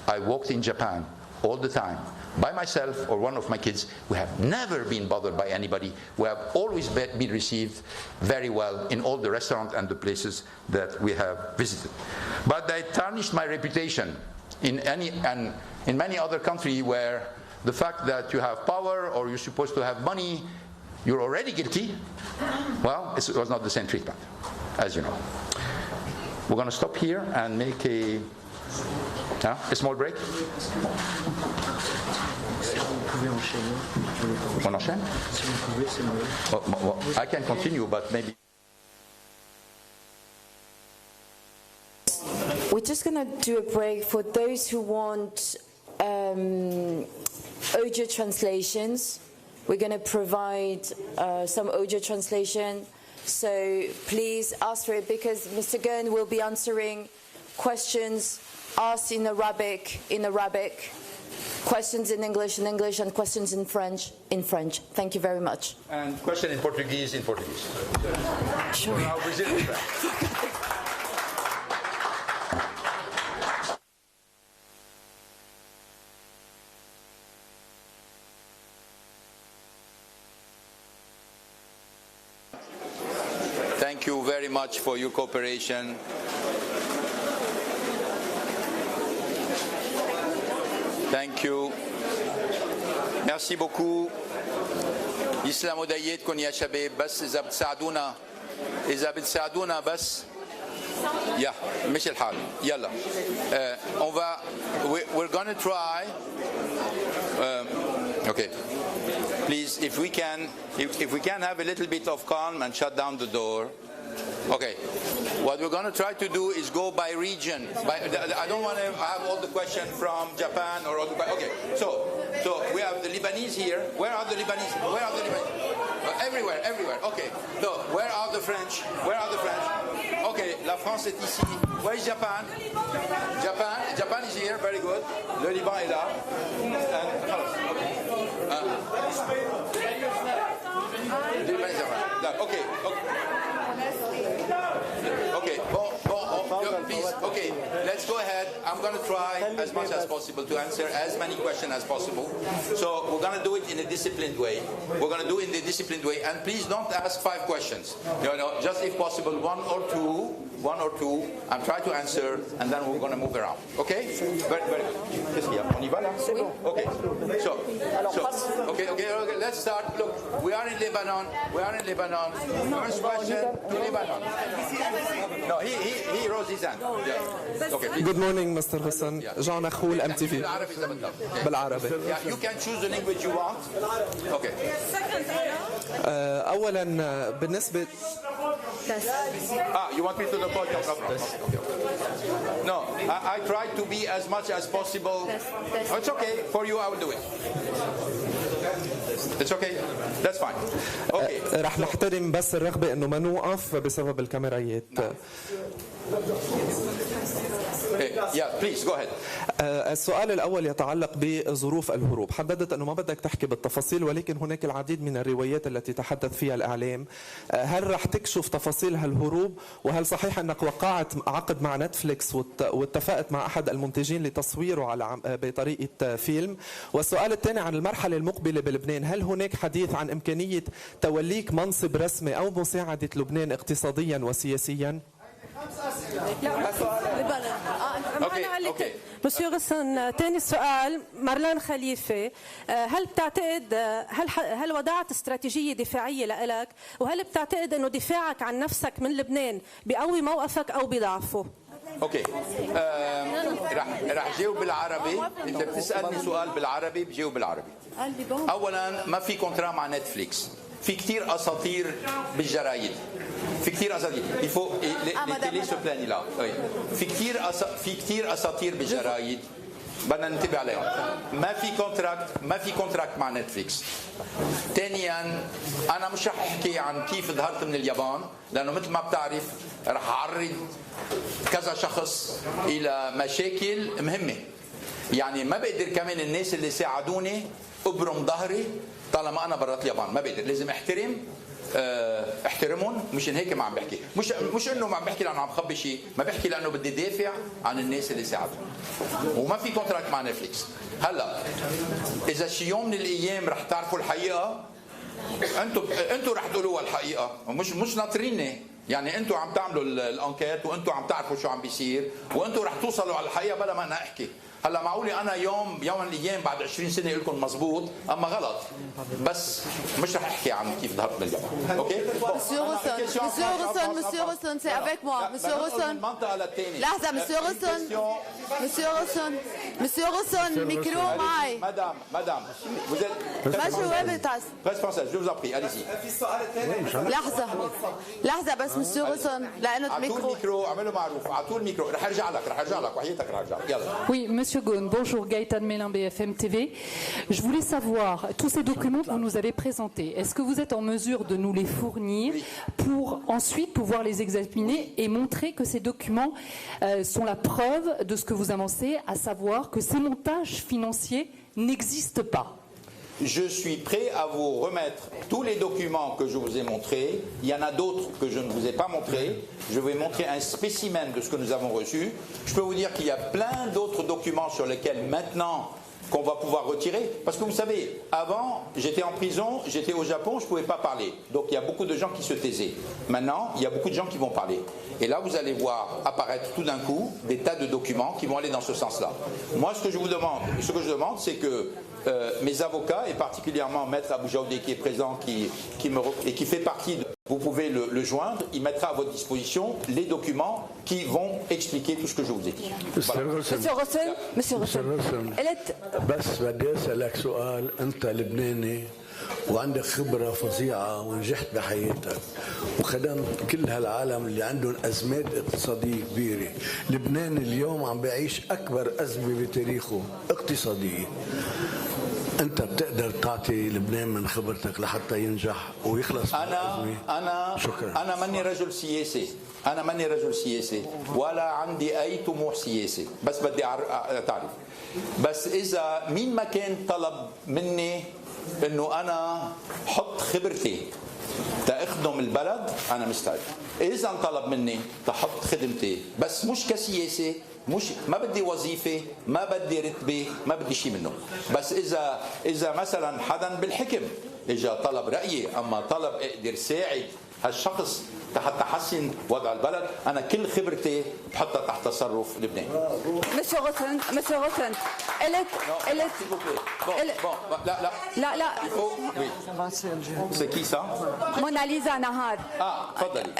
Speaker 2: I walked in Japan all the time, by myself or one of my kids. We have never been bothered by anybody. We have always been received very well in all the restaurants and the places that we have visited. But they tarnished my reputation in many other countries where the fact that you have power or you're supposed to have money, you're already guilty. Well, it was not the same treatment, as you know. We're going to stop here and make a small break. On enchaîne? I can continue, but maybe.
Speaker 1: We're just going to do a break for those who want audio translations. We're going to provide some audio translation. So please ask for it, because Mr. Ghosn will be answering questions asked in Arabic, questions in English, and questions in French, Thank you very much.
Speaker 2: And question in Portuguese,
Speaker 1: Sure.
Speaker 2: Thank you very much for your cooperation. Thank you. Merci beaucoup. يسلموا ديتكم يا شباب، بس إذا بتساعدونا بس يا مش الحال. يلا. We're gonna try. Okay. Please, if we can have a little bit of calm and shut down the door. Okay. What we're going to try to do is go by region. I don't want to have all the questions from Japan or all the. Okay. So we have the Lebanese here. Where are the Lebanese? Everywhere. Okay. So where are the French? Okay. La France est ici. Where is Japan? Japan is here. Very good. Le Liban est là. Please, okay, let's go ahead. I'm going to try as much as possible to answer as many questions as possible. So we're going to do it in a disciplined way. And please don't ask 5 questions. Just if possible, one or two. I'm trying to answer, and then we're going to move around. Okay? Very good. Qu'est-ce qu'il y a? On y va là? Okay. Okay. Let's start. Look, we are in Lebanon. First question, Lebanon. No, he rose his hand. Yeah. Okay.
Speaker 5: Good morning, Mr. Ghosn. Jean Akhoul, MTV. بالعربي.
Speaker 2: Yeah, you can choose the language you want. Okay.
Speaker 5: أولاً بالنسبة
Speaker 2: you want me to the podium? No, I try to be as much as possible. Oh, it's okay. For you, I will do it. It's okay. That's fine. Okay.
Speaker 5: رح نحترم بس الرغبة إنه ما نوقف بسبب الكاميرايات.
Speaker 2: Yeah, please go ahead.
Speaker 5: السؤال الأول يتعلق بظروف الهروب. حددت أنه ما بدك تحكي بالتفاصيل، ولكن هناك العديد من الروايات التي تحدث فيها الإعلام. هل رح تكشف تفاصيل هالهروب؟ وهل صحيح أنك وقعت عقد مع نتفليكس واتفقت مع أحد المنتجين لتصويره بطريقة فيلم؟ والسؤال الثاني عن المرحلة المقبلة بلبنان، هل هناك حديث عن إمكانية توليك منصب رسمي أو مساعدة لبنان اقتصاديا وسياسيا؟
Speaker 2: Okay.
Speaker 6: مسيو غسن، ثاني سؤال مارلان خليفة، هل بتعتقد هل وضعت استراتيجية دفاعية لإلك، وهل بتعتقد انه دفاعك عن نفسك من لبنان بيقوي موقفك او بيضعفه؟
Speaker 2: اوكي. راح جاوب بالعربي. انت بتسالني سؤال بالعربي بجاوب بالعربي. اولا ما في كونترا مع نتفليكس. في كثير اساطير بالجرايد. Il faut les télés se plaignent là. Oui. في كثير اساطير بالجرايد. بدنا ننتبه عليهم. ما في كونتراكت مع نتفليكس. ثانيا انا مش رح احكي عن كيف ظهرت من اليابان، لانه مثل ما بتعرف رح اعرض كذا شخص الى مشاكل مهمه. يعني ما بقدر كمان الناس اللي ساعدوني ابرم ظهري طالما انا برات اليابان، ما بقدر. لازم احترم بحترمهم، مشان هيك ما عم بحكي، مش انه ما عم بحكي لانه عم خبي شيء، ما بحكي لانه بدي دافع عن الناس اللي ساعدهم. وما في كونتراكت مع نتفليكس. هلا اذا شي يوم من الايام رح تعرفوا الحقيقه، انتم رح تقولوها الحقيقه، مش ناطريني. يعني انتم عم تعملوا الانكيت وانتم عم تعرفوا شو عم بيصير وانتم رح توصلوا على الحقيقه بلا ما انا احكي. هلا معقولي انا يوم من الايام بعد 20 سنه اقول لكم مزبوط اما غلط، بس مش رح احكي عن كيف ظهرت من اليابان. اوكي
Speaker 7: Monsieur Ghosn, c'est avec moi. Monsieur Ghosn. لحظة Monsieur Ghosn, micro معي.
Speaker 2: Madame, vous êtes
Speaker 7: ما جاوبت.
Speaker 2: presse française, je vous en prie, allez-y.
Speaker 7: لحظة بس Monsieur Ghosn لأنه
Speaker 2: اعطوه الميكرو، اعملوا معروف، اعطوه الميكرو، رح ارجع لك وحياتك رح ارجع لك. يلا.
Speaker 8: Oui, Monsieur Ghosn, bonjour, Gaëtan Mélin, BFM TV. Je voulais savoir, tous ces documents que vous nous avez présentés, est-ce que vous êtes en mesure de nous les fournir pour ensuite pouvoir les examiner et montrer que ces documents sont la preuve de ce que vous avancez, à savoir que ces montages financiers n'existent pas?
Speaker 2: Je suis prêt à vous remettre tous les documents que je vous ai montrés. Il y en a d'autres que je ne vous ai pas montrés. Je vais montrer un spécimen de ce que nous avons reçu. Je peux vous dire qu'il y a plein d'autres documents sur lesquels maintenant qu'on va pouvoir retirer. Parce que vous savez, avant, j'étais en prison, j'étais au Japon, je ne pouvais pas parler. Donc il y a beaucoup de gens qui se taisaient. Maintenant, il y a beaucoup de gens qui vont parler. Et là, vous allez voir apparaître tout d'un coup des tas de documents qui vont aller dans ce sens-là. Moi, ce que je demande, c'est que mes avocats, et particulièrement Maître Abou Jaoudé qui est présent et qui fait partie de... Vous pouvez le joindre, il mettra à votre disposition les documents qui vont expliquer tout ce que je vous ai dit.
Speaker 7: Monsieur Ghosn.
Speaker 9: بس بدي أسألك سؤال، أنت لبناني وعندك خبرة فظيعة ونجحت بحياتك وخدمت كل هالعالم اللي عندهم أزمات اقتصادية كبيرة. لبنان اليوم عم بيعيش أكبر أزمة بتاريخه اقتصادية. أنت بتقدر تعطي لبنان من خبرتك لحتى ينجح ويخلص من الأزمة؟ شكرا.
Speaker 2: أنا ماني رجل سياسي ولا عندي أي طموح سياسي، بس بدي تعرف. بس إذا مين ما كان طلب مني إنه أنا حط خبرتي تأخدم البلد، أنا مستعد. إذا طلب مني تحط خدمتي، بس مش كسياسي، ما بدي وظيفة، ما بدي رتبة، ما بدي شيء منه. بس إذا مثلا حدا بالحكم إجا طلب رأيي، أما طلب أقدر ساعد هالشخص حتى حسن وضع البلد، أنا كل خبرتي بحطها تحت تصرف لبنان.
Speaker 7: Monsieur Ghosn, لا
Speaker 2: C'est qui ça?
Speaker 7: موناليزا نهار.
Speaker 2: تفضلي.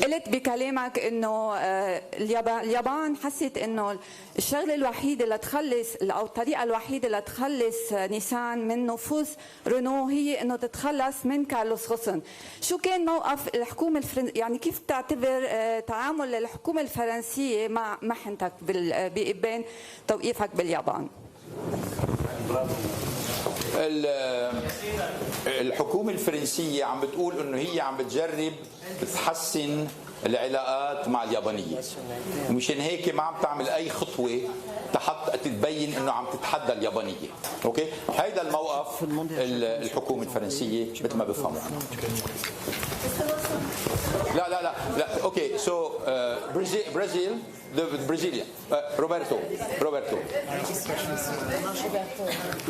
Speaker 7: قلت بكلامك انه اليابان حست انه الشغله الوحيده اللي تخلص او الطريقه الوحيده اللي تخلص نيسان من نفوذ رونو هي انه تتخلص من كارلوس غوسن. شو كان موقف الحكومه يعني كيف تعتبر تعامل الحكومه الفرنسيه مع محنتك بين توقيفك باليابان؟
Speaker 2: الحكومة الفرنسية عم بتقول انه هي عم بتجرب تحسن العلاقات مع اليابانية، ومشان هيك ما عم تعمل اي خطوة تبين انه عم تتحدى اليابانية. اوكي، هيدا الموقف الحكومة الفرنسية مثل ما بفهموا. لا اوكي، سو برازيل Brasília. Roberto.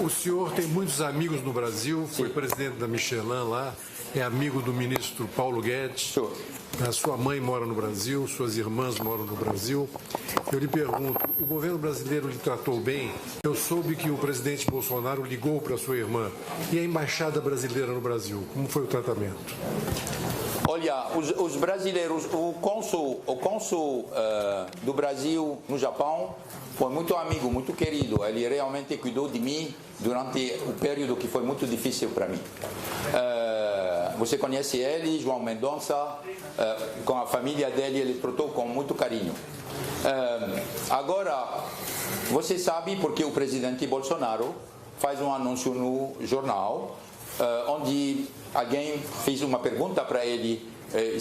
Speaker 10: O senhor tem muitos amigos no Brasil, foi presidente da Michelin lá, é amigo do ministro Paulo Guedes. A sua mãe mora no Brasil, suas irmãs moram no Brasil. Eu lhe pergunto, o governo brasileiro lhe tratou bem? Eu soube que o presidente Bolsonaro ligou para sua irmã. E a embaixada brasileira no Brasil, como foi o tratamento?
Speaker 2: Olha, os brasileiros, o cônsul do Brasil no Japão foi muito amigo, muito querido. Ele realmente cuidou de mim durante o período que foi muito difícil para mim. Você conhece ele, João Mendonça, com a família dele, ele tratou com muito carinho. Agora, você sabe porque o presidente Bolsonaro faz um anúncio no jornal onde alguém fez uma pergunta para ele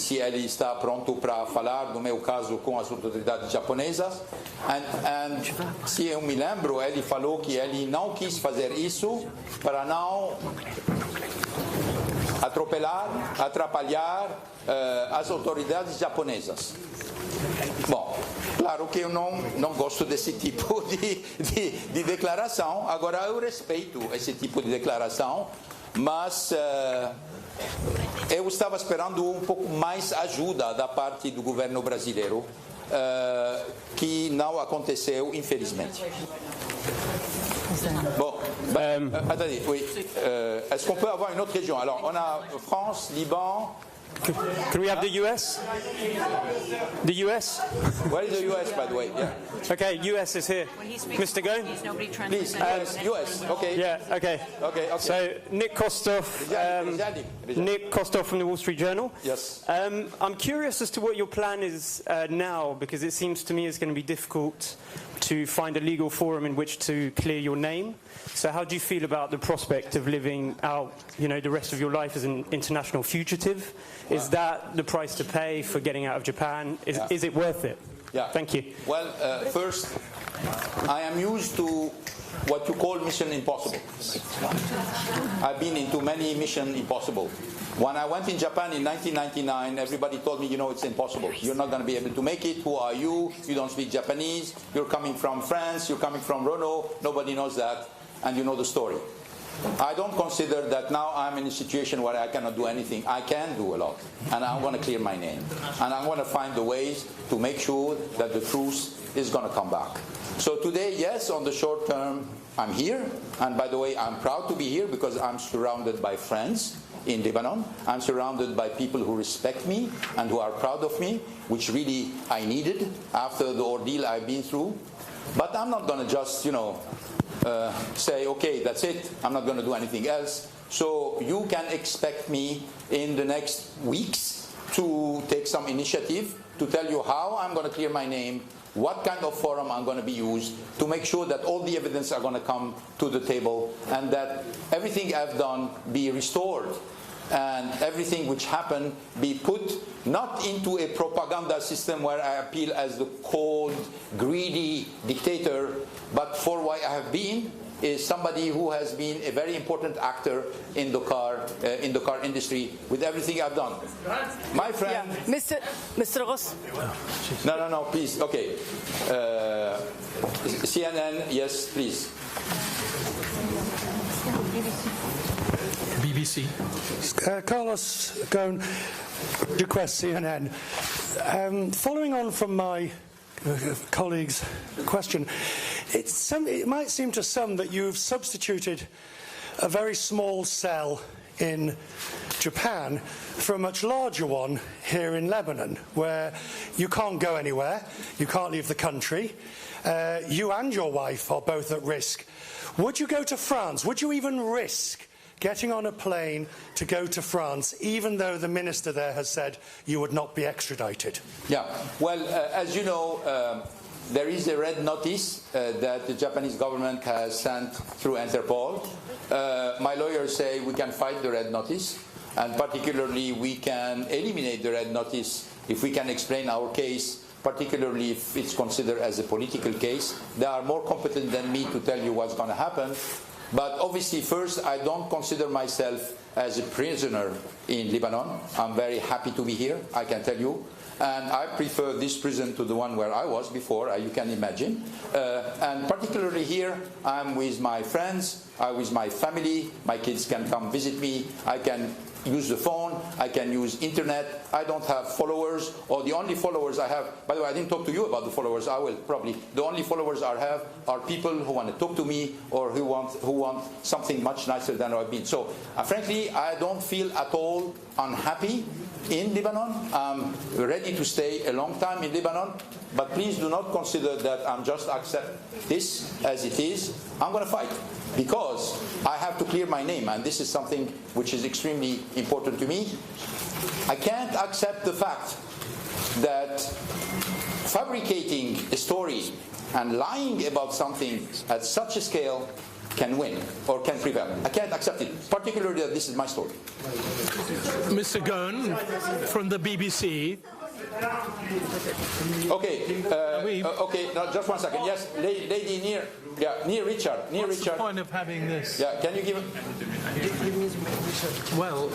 Speaker 2: se ele está pronto para falar do meu caso com as autoridades japonesas. Se eu me lembro, ele falou que ele não quis fazer isso para não atrapalhar as autoridades japonesas. Bom, claro que eu não gosto desse tipo de declaração. Agora, eu respeito esse tipo de declaração, mas eu estava esperando um pouco mais ajuda da parte do governo brasileiro, que não aconteceu, infelizmente. Bon, attendez, oui. Est-ce qu'on peut avoir une autre région? Alors, on a France, Liban.
Speaker 11: Can we have the US? The US?
Speaker 2: Where is the US, by the way? Yeah.
Speaker 11: Okay, US is here. Mr. Ghosn?
Speaker 2: Please, US. Okay.
Speaker 11: Yeah, okay.
Speaker 2: Okay.
Speaker 11: So, Nick Kostoff from the Wall Street Journal.
Speaker 2: Yes.
Speaker 11: I'm curious as to what your plan is now, because it seems to me it's going to be difficult to find a legal forum in which to clear your name. So how do you feel about the prospect of living out, the rest of your life as an international fugitive? Is that the price to pay for getting out of Japan? Is it worth it?
Speaker 2: Yeah.
Speaker 11: Thank you.
Speaker 2: Well, first, I am used to what you call mission impossible. I've been into many mission impossible. When I went in Japan in 1999, everybody told me, it's impossible. You're not going to be able to make it. Who are you? You don't speak Japanese. You're coming from France. You're coming from Renault. Nobody knows that. And you know the story. I don't consider that now I'm in a situation where I cannot do anything. I can do a lot. And I'm going to clear my name. And I'm going to find the ways to make sure that the truth is going to come back. So today, yes, on the short term, I'm here. And by the way, I'm proud to be here because I'm surrounded by friends in Lebanon. I'm surrounded by people who respect me and who are proud of me, which really I needed after the ordeal I've been through. But I'm not going to just, say, okay, that's it. I'm not going to do anything else. So you can expect me in the next weeks to take some initiative to tell you how I'm going to clear my name, what kind of forum I'm going to be used to make sure that all the evidence are going to come to the table and that everything I've done be restored and everything which happened be put not into a propaganda system where I appeal as the cold, greedy dictator, but for what I have been is somebody who has been a very important actor in the car industry with everything I've done. My friend,
Speaker 12: Mr. Ghosn.
Speaker 2: No, please. Okay, CNN, yes, please.
Speaker 13: BBC. Carlos Ghosn, request CNN. Following on from my colleague's question, it might seem to some that you've substituted a very small cell in Japan for a much larger one here in Lebanon, where you can't go anywhere, you can't leave the country, you and your wife are both at risk. Would you go to France? Would you even risk getting on a plane to go to France, even though the minister there has said you would not be extradited?
Speaker 2: Yeah, well, as you know, there is a red notice that the Japanese government has sent through Interpol. My lawyers say we can fight the red notice, and particularly we can eliminate the red notice if we can explain our case, particularly if it's considered as a political case. They are more competent than me to tell you what's going to happen. But obviously, first, I don't consider myself as a prisoner in Lebanon. I'm very happy to be here, I can tell you. And I prefer this prison to the one where I was before, you can imagine. And particularly here, I'm with my friends, I'm with my family. My kids can come visit me. I can use the phone, I can use internet. I don't have followers, or the only followers I have, by the way, I didn't talk to you about the followers, I will probably. The only followers I have are people who want to talk to me or who want something much nicer than I've been. So frankly, I don't feel at all unhappy in Lebanon. I'm ready to stay a long time in Lebanon, but please do not consider that I'm just accept this as it is. I'm going to fight, because I have to clear my name, and this is something which is extremely important to me. I can't accept the fact that fabricating a story and lying about something at such a scale can win or can prevail. I can't accept it, particularly that this is my story.
Speaker 13: Mr. Ghosn from the BBC.
Speaker 2: Okay, okay. Now just one second. Yes, lady near Richard.
Speaker 13: What's the point of having this?
Speaker 2: Yeah, can you give him?
Speaker 4: Well,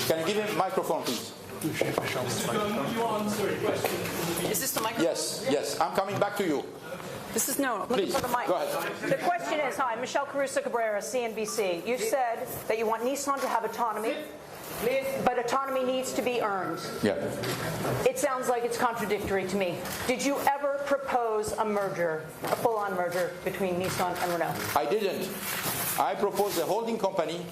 Speaker 2: Can you give him a microphone, please?
Speaker 12: Is this the microphone?
Speaker 2: Yes, I'm coming back to you.
Speaker 12: This is no.
Speaker 2: Please,
Speaker 12: For the mic.
Speaker 2: go ahead.
Speaker 12: The question is, hi, Michelle Caruso Cabrera, CNBC. You said that you want Nissan to have autonomy, but autonomy needs to be earned.
Speaker 2: Yeah.
Speaker 12: It sounds like it's contradictory to me. Did you ever propose a merger, a full-on merger between Nissan and Renault?
Speaker 2: I didn't. I proposed a holding company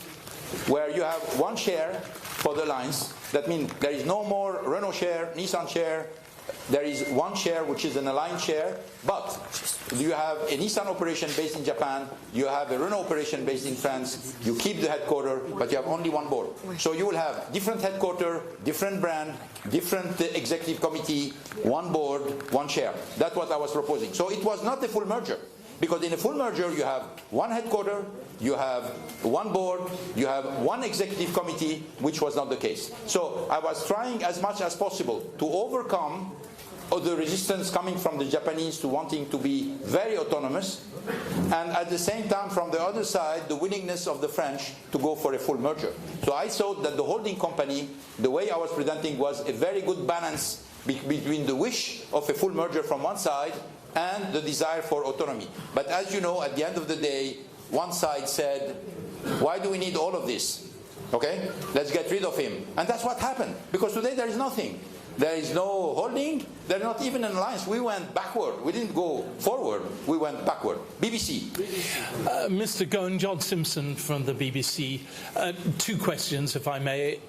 Speaker 2: where you have one share for the lines. That means there is no more Renault share, Nissan share. There is one share which is an aligned share, but you have a Nissan operation based in Japan, you have a Renault operation based in France, you keep the headquarters, but you have only one board. So you will have different headquarters, different brand, different executive committee, one board, one share. That's what I was proposing. So it was not a full merger. Because in a full merger, you have one headquarter, you have one board, you have one executive committee, which was not the case. So I was trying as much as possible to overcome the resistance coming from the Japanese to wanting to be very autonomous, and at the same time, from the other side, the willingness of the French to go for a full merger. So I thought that the holding company, the way I was presenting, was a very good balance between the wish of a full merger from one side and the desire for autonomy. But as you know, at the end of the day, one side said, why do we need all of this? Okay, let's get rid of him. And that's what happened. Because today there is nothing. There is no holding. There's not even an alliance. We went backward. We didn't go forward. We went backward. BBC.
Speaker 14: Mr. Ghosn, John Simpson from the BBC. Two questions, if I may.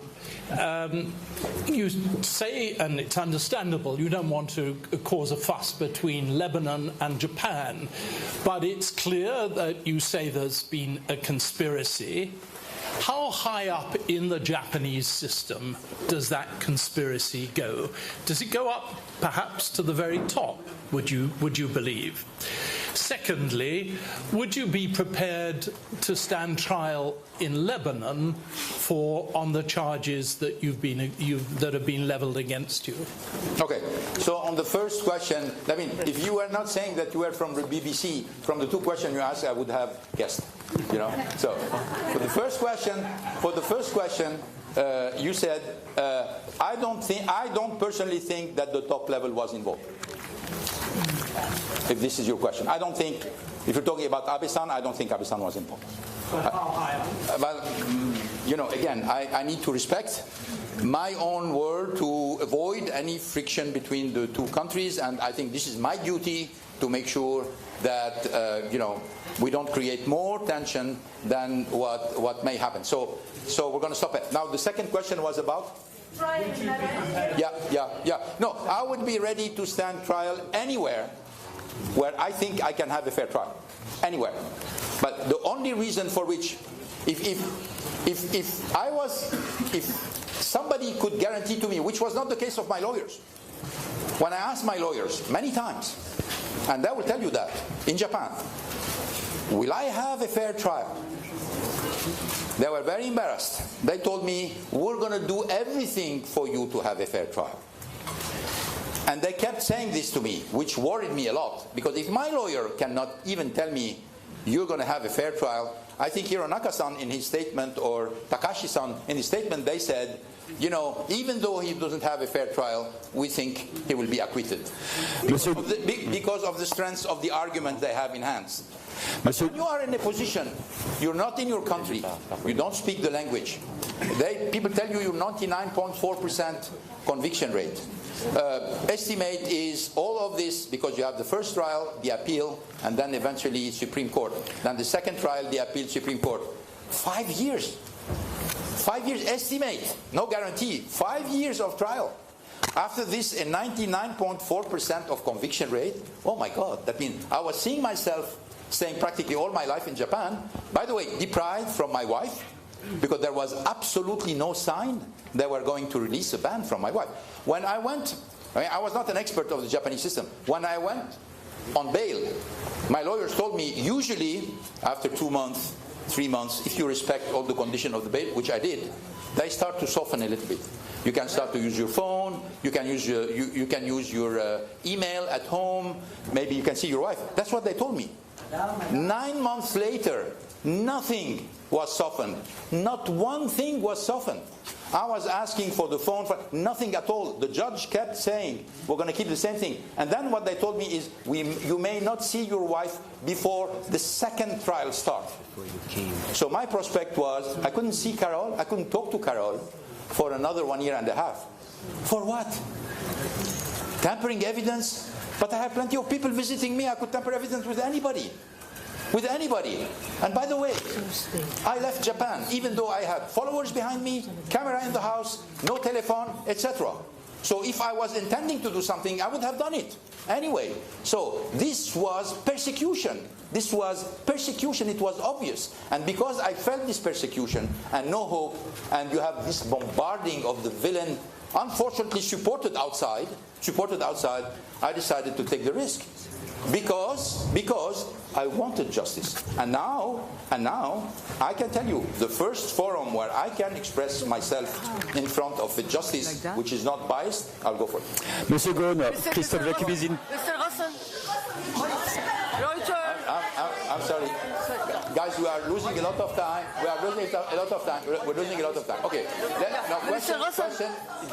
Speaker 14: You say, and it's understandable, you don't want to cause a fuss between Lebanon and Japan, but it's clear that you say there's been a conspiracy. How high up in the Japanese system does that conspiracy go? Does it go up perhaps to the very top, would you believe? Secondly, would you be prepared to stand trial in Lebanon on the charges that that have been leveled against you?
Speaker 2: Okay, so on the first question, I mean, if you were not saying that you were from the BBC, from the two questions you asked, I would have guessed. You know, so for the first question, you said I don't personally think that the top level was involved. If this is your question, I don't think. If you're talking about Abe-san, I don't think Abe-san was involved. But you know, again, I need to respect my own word to avoid any friction between the two countries, and I think this is my duty to make sure that you know, we don't create more tension than what may happen. So we're going to stop it. Now the second question was about? Yeah. No, I would be ready to stand trial anywhere where I think I can have a fair trial. Anywhere. But the only reason for which, if somebody could guarantee to me, which was not the case of my lawyers, when I asked my lawyers many times, and they will tell you that, in Japan, will I have a fair trial? They were very embarrassed. They told me, we're going to do everything for you to have a fair trial. And they kept saying this to me, which worried me a lot. Because if my lawyer cannot even tell me, you're going to have a fair trial, I think Hironaka-san in his statement, or Takashi-san in his statement, they said, you know, even though he doesn't have a fair trial, we think he will be acquitted. Because of the strength of the argument they have in hand. But when you are in a position, you're not in your country, you don't speak the language. People tell you you're 99.4% conviction rate. Estimate is all of this because you have the first trial, the appeal, and then eventually Supreme Court. Then the second trial, the appeal, Supreme Court. 5 years. 5 years estimate, no guarantee. 5 years of trial. After this, a 99.4% of conviction rate. Oh my God, that means I was seeing myself staying practically all my life in Japan. By the way, deprived from my wife, because there was absolutely no sign they were going to release a ban from my wife. When I went, I was not an expert of the Japanese system. When I went on bail, my lawyers told me, usually after 2 months, 3 months, if you respect all the conditions of the bail, which I did, they start to soften a little bit. You can start to use your phone, you can use your email at home, maybe you can see your wife. That's what they told me. 9 months later, nothing was softened. Not one thing was softened. I was asking for the phone, nothing at all. The judge kept saying, we're going to keep the same thing. And then what they told me is, you may not see your wife before the second trial starts. So my prospect was, I couldn't see Carol, I couldn't talk to Carol for another 1 year and a half. For what? Tampering evidence? But I have plenty of people visiting me. I could tamper evidence with anybody. With anybody. And by the way, I left Japan, even though I had followers behind me, camera in the house, no telephone, etc. So if I was intending to do something, I would have done it anyway. So this was persecution. This was persecution. It was obvious. And because I felt this persecution and no hope, and you have this bombarding of the villain, unfortunately supported outside, I decided to take the risk. Because I wanted justice. And now I can tell you, the first forum where I can express myself in front of the justice, which is not biased, I'll go for it.
Speaker 15: Monsieur Ghosn, Christophe Vacubizine.
Speaker 2: I'm sorry. Guys, we are losing a lot of time. We're losing a lot of time. Okay. Now, question.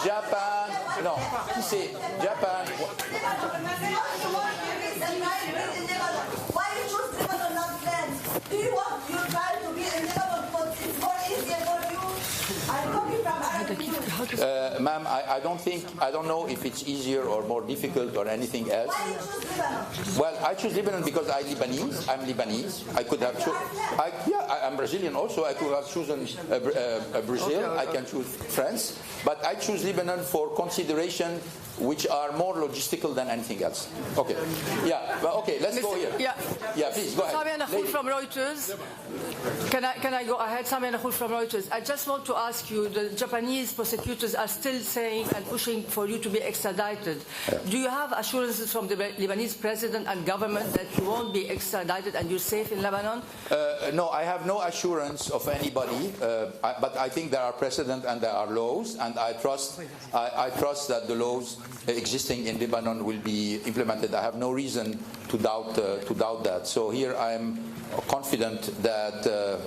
Speaker 2: Japan. No. See, Japan.
Speaker 16: Why you choose Lebanon, not France? Do you want your child to be in Lebanon because it's more easier for you? I'm coming from Arabic.
Speaker 2: Ma'am, I don't know if it's easier or more difficult or anything else.
Speaker 16: Why you choose Lebanon?
Speaker 2: Well, I choose Lebanon because I'm Lebanese. I could have chosen. I'm Brazilian also. I could have chosen Brazil. I can choose France. But I choose Lebanon for consideration which are more logistical than anything else. Okay. Yeah. Well, okay. Let's go here. Yeah. Please go ahead.
Speaker 17: Samia Nakhul from Reuters. Can I go ahead? Samia Nakhul from Reuters. I just want to ask you: the Japanese prosecutors are still saying and pushing for you to be extradited. Do you have assurances from the Lebanese president and government that you won't be extradited and you're safe in Lebanon?
Speaker 2: No, I have no assurance of anybody. But I think there are precedent and there are laws, and I trust that the laws existing in Lebanon will be implemented. I have no reason to doubt that. So here I am confident that the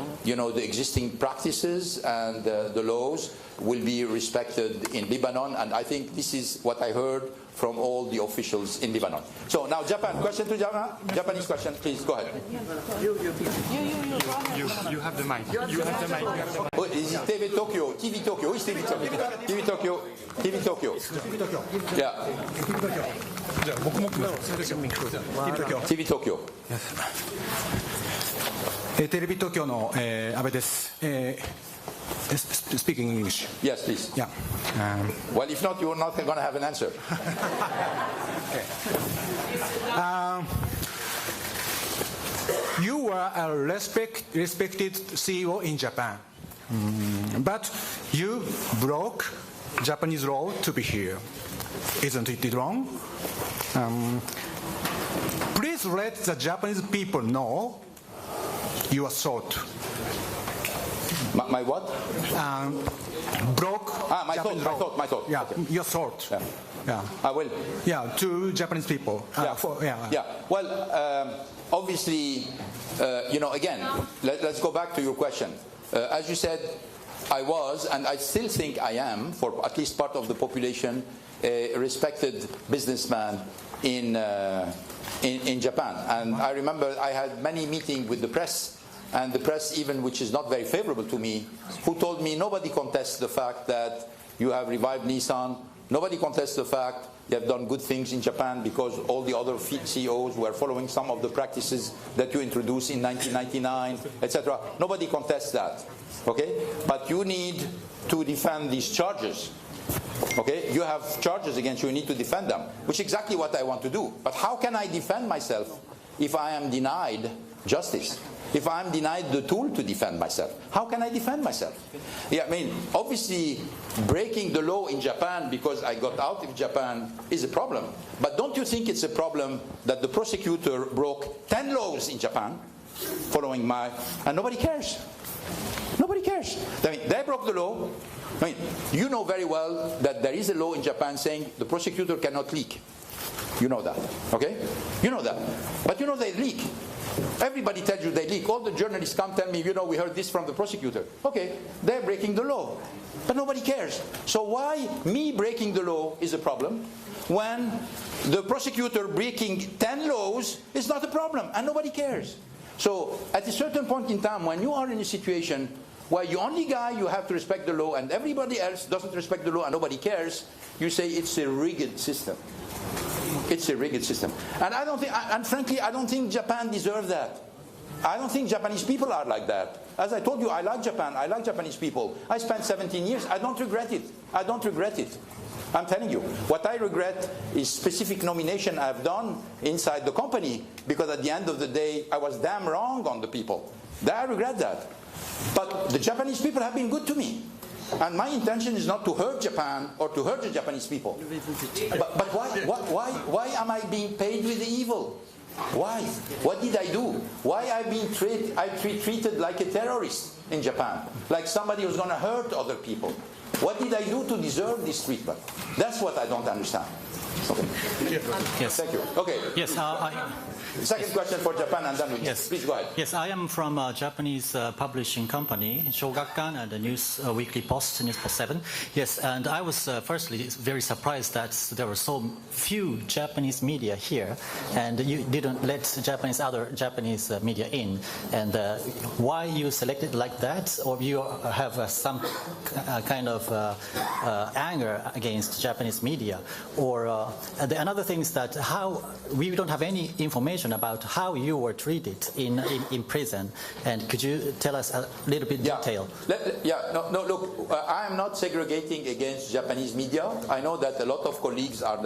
Speaker 2: existing practices and the laws will be respected in Lebanon, and I think this is what I heard from all the officials in Lebanon. So now Japan, question to Japan? Japanese question, please, go ahead.
Speaker 18: You have the mic. You have the mic.
Speaker 2: Oh, is it TV Tokyo? TV Tokyo. Who is TV Tokyo? TV Tokyo. TV Tokyo. Yeah. TV Tokyo.
Speaker 18: テレビ東京の阿部です。Speaking English.
Speaker 2: Yes, please.
Speaker 18: Yeah.
Speaker 2: Well, if not, you're not going to have an answer.
Speaker 18: You were a respected CEO in Japan, but you broke Japanese law to be here. Isn't it wrong? Please let the Japanese people know your thought.
Speaker 2: My what?
Speaker 18: Broke.
Speaker 2: My thought.
Speaker 18: Yeah,
Speaker 2: okay.
Speaker 18: Your thought.
Speaker 2: Yeah. I will.
Speaker 18: Yeah, to Japanese people.
Speaker 2: Well, obviously, again, let's go back to your question. As you said, I was, and I still think I am, for at least part of the population, a respected businessman in Japan. And I remember I had many meetings with the press, and the press even, which is not very favorable to me, who told me nobody contests the fact that you have revived Nissan, nobody contests the fact you have done good things in Japan because all the other CEOs were following some of the practices that you introduced in 1999, etc. Nobody contests that, okay? But you need to defend these charges. Okay, you have charges against you, you need to defend them, which is exactly what I want to do. But how can I defend myself if I am denied justice? If I am denied the tool to defend myself? How can I defend myself? Yeah, I mean, obviously, breaking the law in Japan because I got out of Japan is a problem. But don't you think it's a problem that the prosecutor broke 10 laws in Japan following and nobody cares? Nobody cares. I mean, they broke the law. I mean, you know very well that there is a law in Japan saying the prosecutor cannot leak. You know that, okay? You know that. But you know they leak. Everybody tells you they leak. All the journalists come tell me, you know, we heard this from the prosecutor. Okay, they're breaking the law. But nobody cares. So why me breaking the law is a problem when the prosecutor breaking 10 laws is not a problem and nobody cares? So at a certain point in time, when you are in a situation where you only guy you have to respect the law and everybody else doesn't respect the law and nobody cares, you say it's a rigged system. It's a rigged system. And I don't think, and frankly, I don't think Japan deserves that. I don't think Japanese people are like that. As I told you, I like Japan. I like Japanese people. I spent 17 years. I don't regret it. I don't regret it. I'm telling you. What I regret is specific nomination I've done inside the company, because at the end of the day, I was damn wrong on the people. I regret that. But the Japanese people have been good to me. And my intention is not to hurt Japan or to hurt the Japanese people. But why am I being paid with the evil? Why? What did I do? Why I've been treated like a terrorist in Japan? Like somebody who's going to hurt other people? What did I do to deserve this treatment? That's what I don't understand. Okay.
Speaker 19: Yes.
Speaker 2: Thank you. Okay.
Speaker 19: Yes.
Speaker 2: Second question for Japan, and then we please go ahead.
Speaker 19: Yes, I am from a Japanese publishing company, Shogakkan, and the News Weekly Post, News Post 7. Yes, and I was firstly very surprised that there were so few Japanese media here, and you didn't let other Japanese media in. And why you selected like that, or you have some kind of anger against Japanese media, or another thing is that how we don't have any information about how you were treated in prison, and could you tell us a little bit detail?
Speaker 2: Look, I am not segregating against Japanese media. I know that a lot of colleagues are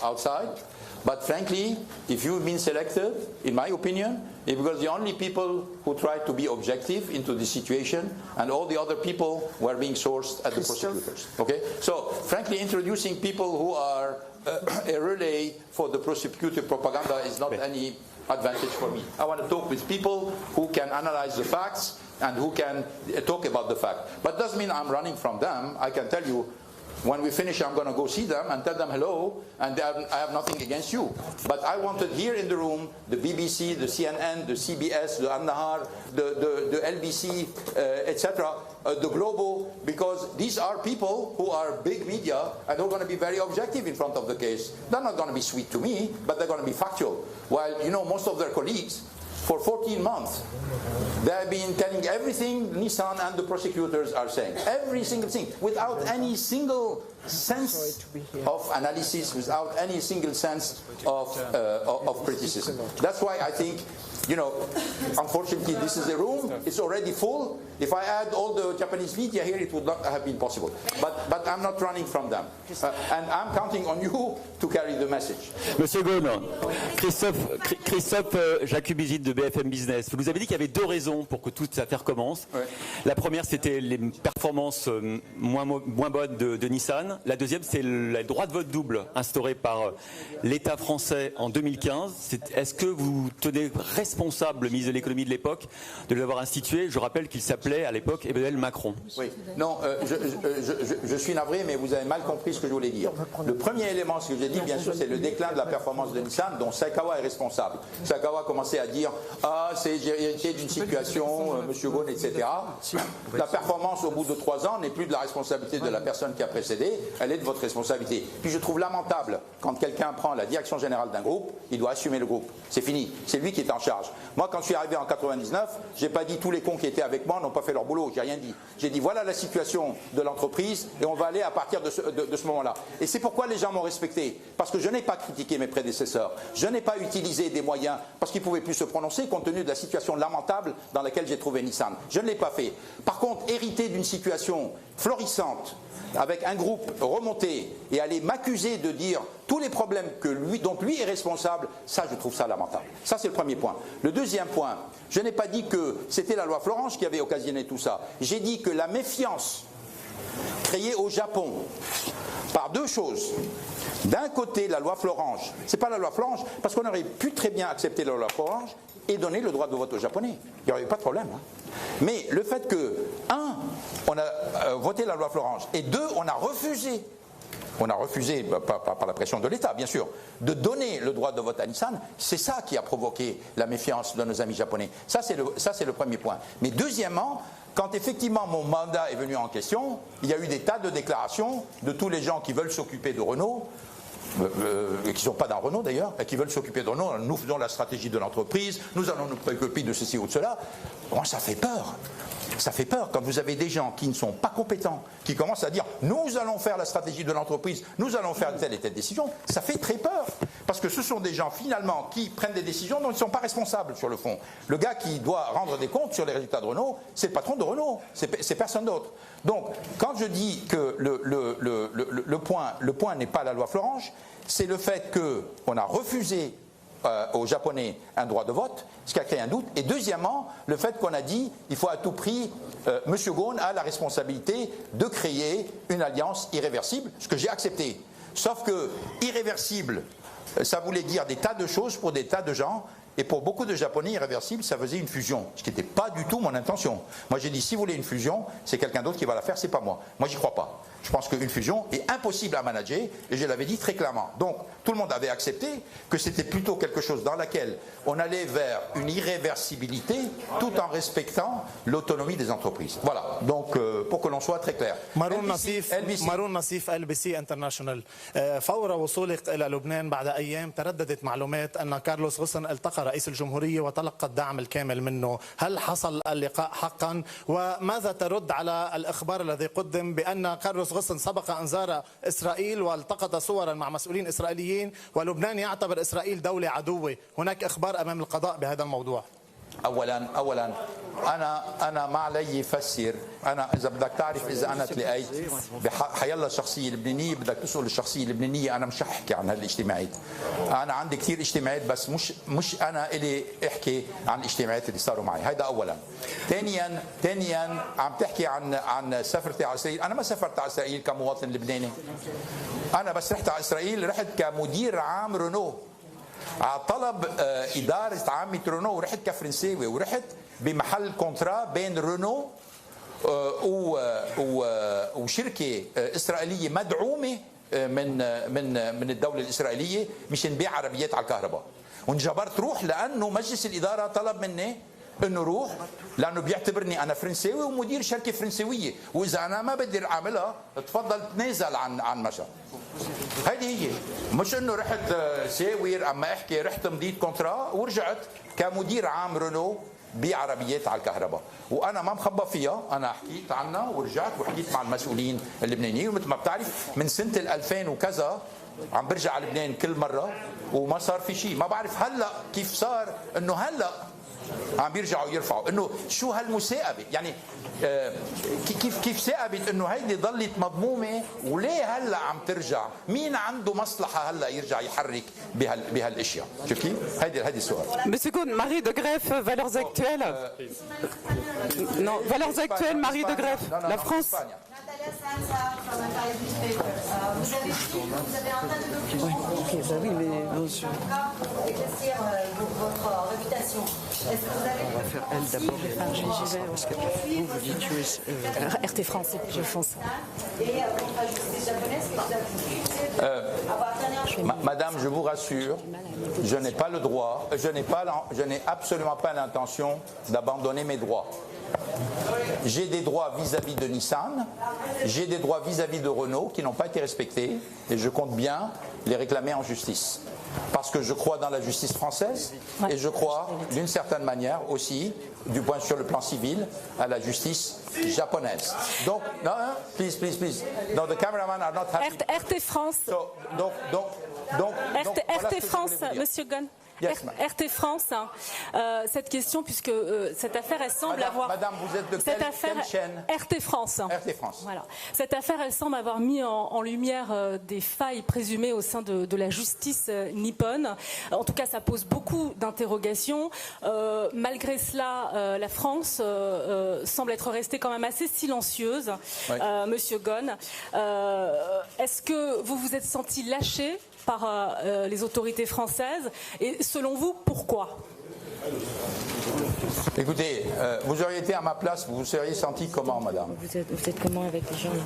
Speaker 2: outside, but frankly, if you've been selected, in my opinion, it's because the only people who tried to be objective into the situation, and all the other people were being sourced at the prosecutors. Okay, so frankly, introducing people who are a relay for the prosecutor propaganda is not any advantage for me. I want to talk with people who can analyze the facts and who can talk about the fact. But doesn't mean I'm running from them. I can tell you, when we finish, I'm going to go see them and tell them hello, and I have nothing against you. But I wanted here in the room the BBC, the CNN, the CBS, the An-Nahar, the LBC, etc., the Globo, because these are people who are big media and who are going to be very objective in front of the case. They're not going to be sweet to me, but they're going to be factual. While, you know, most of their colleagues, for 14 months, they have been telling everything Nissan and the prosecutors are saying. Every single thing, without any single sense of analysis, without any single sense of criticism. That's why I think, you know, unfortunately this is a room, it's already full. If I add all the Japanese media here, it would not have been possible. But I'm not running from them. And I'm counting on you to carry the message.
Speaker 15: Monsieur Ghosn, Christophe Jacubizide de BFM Business, vous nous avez dit qu'il y avait deux raisons pour que toute cette affaire commence. Ouais. La première, c'était les performances moins bonnes de Nissan. La deuxième, c'est le droit de vote double instauré par l'État français en 2015. Est-ce que vous tenez responsable, le ministre de l'économie de l'époque, de l'avoir institué? Je rappelle qu'il s'appelait à l'époque Emmanuel Macron.
Speaker 2: Oui, non, je suis navré, mais vous avez mal compris ce que je voulais dire. Le premier élément, ce que j'ai dit, bien sûr, c'est le déclin de la performance de Nissan, dont Saikawa est responsable. Saikawa a commencé à dire « Ah, c'est hérité d'une situation, Monsieur Ghosn, etc. » La performance, au bout de 3 ans, n'est plus de la responsabilité de la personne qui a précédé, elle est de votre responsabilité. Puis je trouve lamentable, quand quelqu'un prend la direction générale d'un groupe, il doit assumer le groupe. C'est fini, c'est lui qui est en charge. Moi, quand je suis arrivé en 99, j'ai pas dit tous les cons qui étaient avec moi n'ont pas fait leur boulot, j'ai rien dit. J'ai dit voilà la situation de l'entreprise et on va aller à partir de ce moment-là. Et c'est pourquoi les gens m'ont respecté, parce que je n'ai pas critiqué mes prédécesseurs, je n'ai pas utilisé des moyens parce qu'ils ne pouvaient plus se prononcer compte tenu de la situation lamentable dans laquelle j'ai trouvé Nissan. Je ne l'ai pas fait. Par contre, hériter d'une situation florissante, avec un groupe remonté et aller m'accuser de dire tous les problèmes dont lui est responsable, ça je trouve ça lamentable. Ça c'est le premier point. Le deuxième point, je n'ai pas dit que c'était la loi Florange qui avait occasionné tout ça. J'ai dit que la méfiance créée au Japon par deux choses. D'un côté, la loi Florange, c'est pas la loi Florange, parce qu'on aurait pu très bien accepter la loi Florange et donner le droit de vote aux Japonais. Il n'y aurait pas de problème. Hein. Mais le fait que, un, on a voté la loi Florange, et deux, on a refusé on a refusé, par la pression de l'État bien sûr, de donner le droit de vote à Nissan. C'est ça qui a provoqué la méfiance de nos amis japonais. Ça c'est le premier point. Mais deuxièmement, quand effectivement mon mandat est venu en question, il y a eu des tas de déclarations de tous les gens qui veulent s'occuper de Renault, qui ne sont pas dans Renault d'ailleurs, et qui veulent s'occuper de Renault. Nous faisons la stratégie de l'entreprise, nous allons nous préoccuper de ceci ou de cela. Bon, ça fait peur. Ça fait peur quand vous avez des gens qui ne sont pas compétents, qui commencent à dire « nous allons faire la stratégie de l'entreprise, nous allons faire telle et telle décision », ça fait très peur. Parce que ce sont des gens finalement qui prennent des décisions dont ils ne sont pas responsables sur le fond. Le gars qui doit rendre des comptes sur les résultats de Renault, c'est le patron de Renault, c'est personne d'autre. Donc quand je dis que le point n'est pas la loi Florange, c'est le fait qu'on a refusé aux Japonais un droit de vote, ce qui a créé un doute. Et deuxièmement, le fait qu'on a dit il faut à tout prix, M. Ghosn a la responsabilité de créer une alliance irréversible, ce que j'ai accepté. Sauf que irréversible, ça voulait dire des tas de choses pour des tas de gens. Et pour beaucoup de Japonais, irréversible, ça faisait une fusion, ce qui n'était pas du tout mon intention. Moi j'ai dit si vous voulez une fusion, c'est quelqu'un d'autre qui va la faire, c'est pas moi. Moi j'y crois pas. Je pense qu'une fusion est impossible à manager, et je l'avais dit très clairement. Donc tout le monde avait accepté que c'était plutôt quelque chose dans laquelle on allait vers une irréversibilité tout en respectant l'autonomie des entreprises. Voilà, donc pour que l'on soit très clair.
Speaker 20: مارون نصيف LBC International. فور وصولك إلى لبنان بعد أيام ترددت معلومات أن كارلوس غوسن التقى رئيس الجمهورية وتلقى الدعم الكامل منه. هل حصل اللقاء حقا؟ وماذا ترد على الإخبار الذي قدم بأن كارلوس غوسن سبق أن زار إسرائيل والتقط صورا مع مسؤولين إسرائيليين ولبنان يعتبر إسرائيل دولة عدوة؟ هناك إخبار أمام القضاء بهذا الموضوع.
Speaker 2: اولا انا ما علي يفسر. انا اذا بدك تعرف اذا انا تلاقيت بحيلا الشخصيه اللبنانيه بدك تسال الشخصيه اللبنانيه. انا مش احكي عن هالاجتماعات. انا عندي كثير اجتماعات بس مش انا الي احكي عن الاجتماعات اللي صاروا معي. هذا اولا. ثانيا عم تحكي عن سفرتي على اسرائيل. انا ما سافرت على اسرائيل كمواطن لبناني. انا بس رحت على اسرائيل رحت كمدير عام رونو على طلب إدارة عامة رونو، ورحت كفرنساوي ورحت بمحل كونترا بين رونو وشركة إسرائيلية مدعومة من الدولة الإسرائيلية مشان نبيع عربيات على الكهرباء. وانجبرت روح لأنه مجلس الإدارة طلب مني انه روح لانه بيعتبرني انا فرنساوي ومدير شركه فرنساويه، واذا انا ما بقدر اعملها تفضل تنازل عن مشى. هذه هي، مش انه رحت ساوير اما احكي رحت مضيت كونترا ورجعت كمدير عام رونو بعربيات على الكهرباء، وانا ما مخبى فيها. انا حكيت عنها ورجعت وحكيت مع المسؤولين اللبنانيين، ومثل ما بتعرف من سنه 2000 وكذا عم برجع على لبنان كل مره وما صار في شيء. ما بعرف هلا كيف صار انه هلا عم بيرجعوا يرفعوا انه شو هالمساءبه، يعني كيف ساءبت انه هيدي ضلت مضمومه وليه هلا عم ترجع؟ مين عنده مصلحه هلا يرجع يحرك بهالاشياء؟ شوف كيف؟ هيدي السؤال.
Speaker 21: Monsieur Ghosn, Marie de Greff, valeurs actuelles. Non, valeurs actuelles, Marie de Greff, la France.
Speaker 16: Vous avez un tas de documents.
Speaker 3: Oui, mais
Speaker 16: Éclaircir votre réputation. Est-ce que vous avez
Speaker 3: on va faire elle d'abord parce que vous dites tu es
Speaker 21: RT France, je pense.
Speaker 16: Et contre la justice japonaise,
Speaker 2: Madame, je vous rassure, je n'ai pas le droit, je n'ai absolument pas l'intention d'abandonner mes droits. J'ai des droits vis-à-vis de Nissan, j'ai des droits vis-à-vis de Renault qui n'ont pas été respectés et je compte bien les réclamer en justice. Parce que je crois dans la justice française et je crois d'une certaine manière aussi, sur le plan civil, à la justice japonaise. Donc, non, please. No, the cameraman are not happy.
Speaker 6: RT France. RT France, Monsieur Ghosn. RT France, cette question, puisque cette affaire, elle semble avoir...
Speaker 2: Madame, vous êtes de quelle chaîne?
Speaker 6: RT France.
Speaker 2: RT France.
Speaker 6: Voilà. Cette affaire, elle semble avoir mis en lumière des failles présumées au sein de la justice nippone. En tout cas, ça pose beaucoup d'interrogations. Malgré cela, la France semble être restée quand même assez silencieuse, Monsieur Ghosn. Est-ce que vous vous êtes senti lâché par les autorités françaises et selon vous, pourquoi?
Speaker 2: Écoutez, vous auriez été à ma place, vous vous seriez senti comment, madame?
Speaker 21: Vous êtes comment avec les gens là?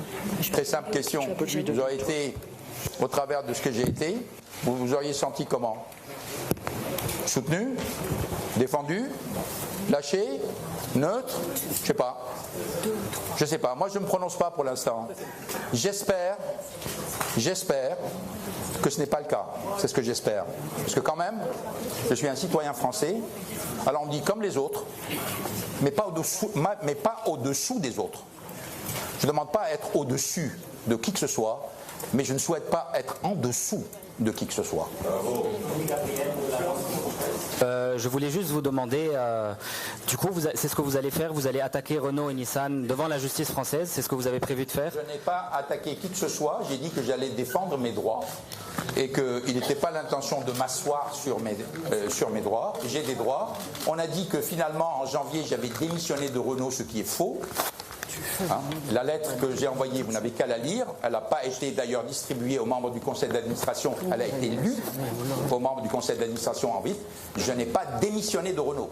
Speaker 2: Très simple question. Vous auriez été au travers de ce que j'ai été, vous vous auriez senti comment? Soutenu? Défendu? Lâché? Neutre? Je sais pas. Je sais pas. Moi, je ne me prononce pas pour l'instant. J'espère que ce n'est pas le cas. C'est ce que j'espère. Parce que quand même, je suis un citoyen français. Alors on me dit comme les autres, mais pas au-dessous des autres. Je ne demande pas à être au-dessus de qui que ce soit, mais je ne souhaite pas être en dessous de qui que ce soit.
Speaker 1: Je voulais juste vous demander, du coup, c'est ce que vous allez faire, vous allez attaquer Renault et Nissan devant la justice française, c'est ce que vous avez prévu de faire?
Speaker 2: Je n'ai pas attaqué qui que ce soit, j'ai dit que j'allais défendre mes droits et qu'il n'était pas l'intention de m'asseoir sur mes droits. J'ai des droits. On a dit que finalement, en janvier, j'avais démissionné de Renault, ce qui est faux. Hein? La lettre que j'ai envoyée, vous n'avez qu'à la lire. Elle n'a pas été d'ailleurs distribuée aux membres du conseil d'administration. Elle a été lue aux membres du conseil d'administration en vite. Je n'ai pas démissionné de Renault.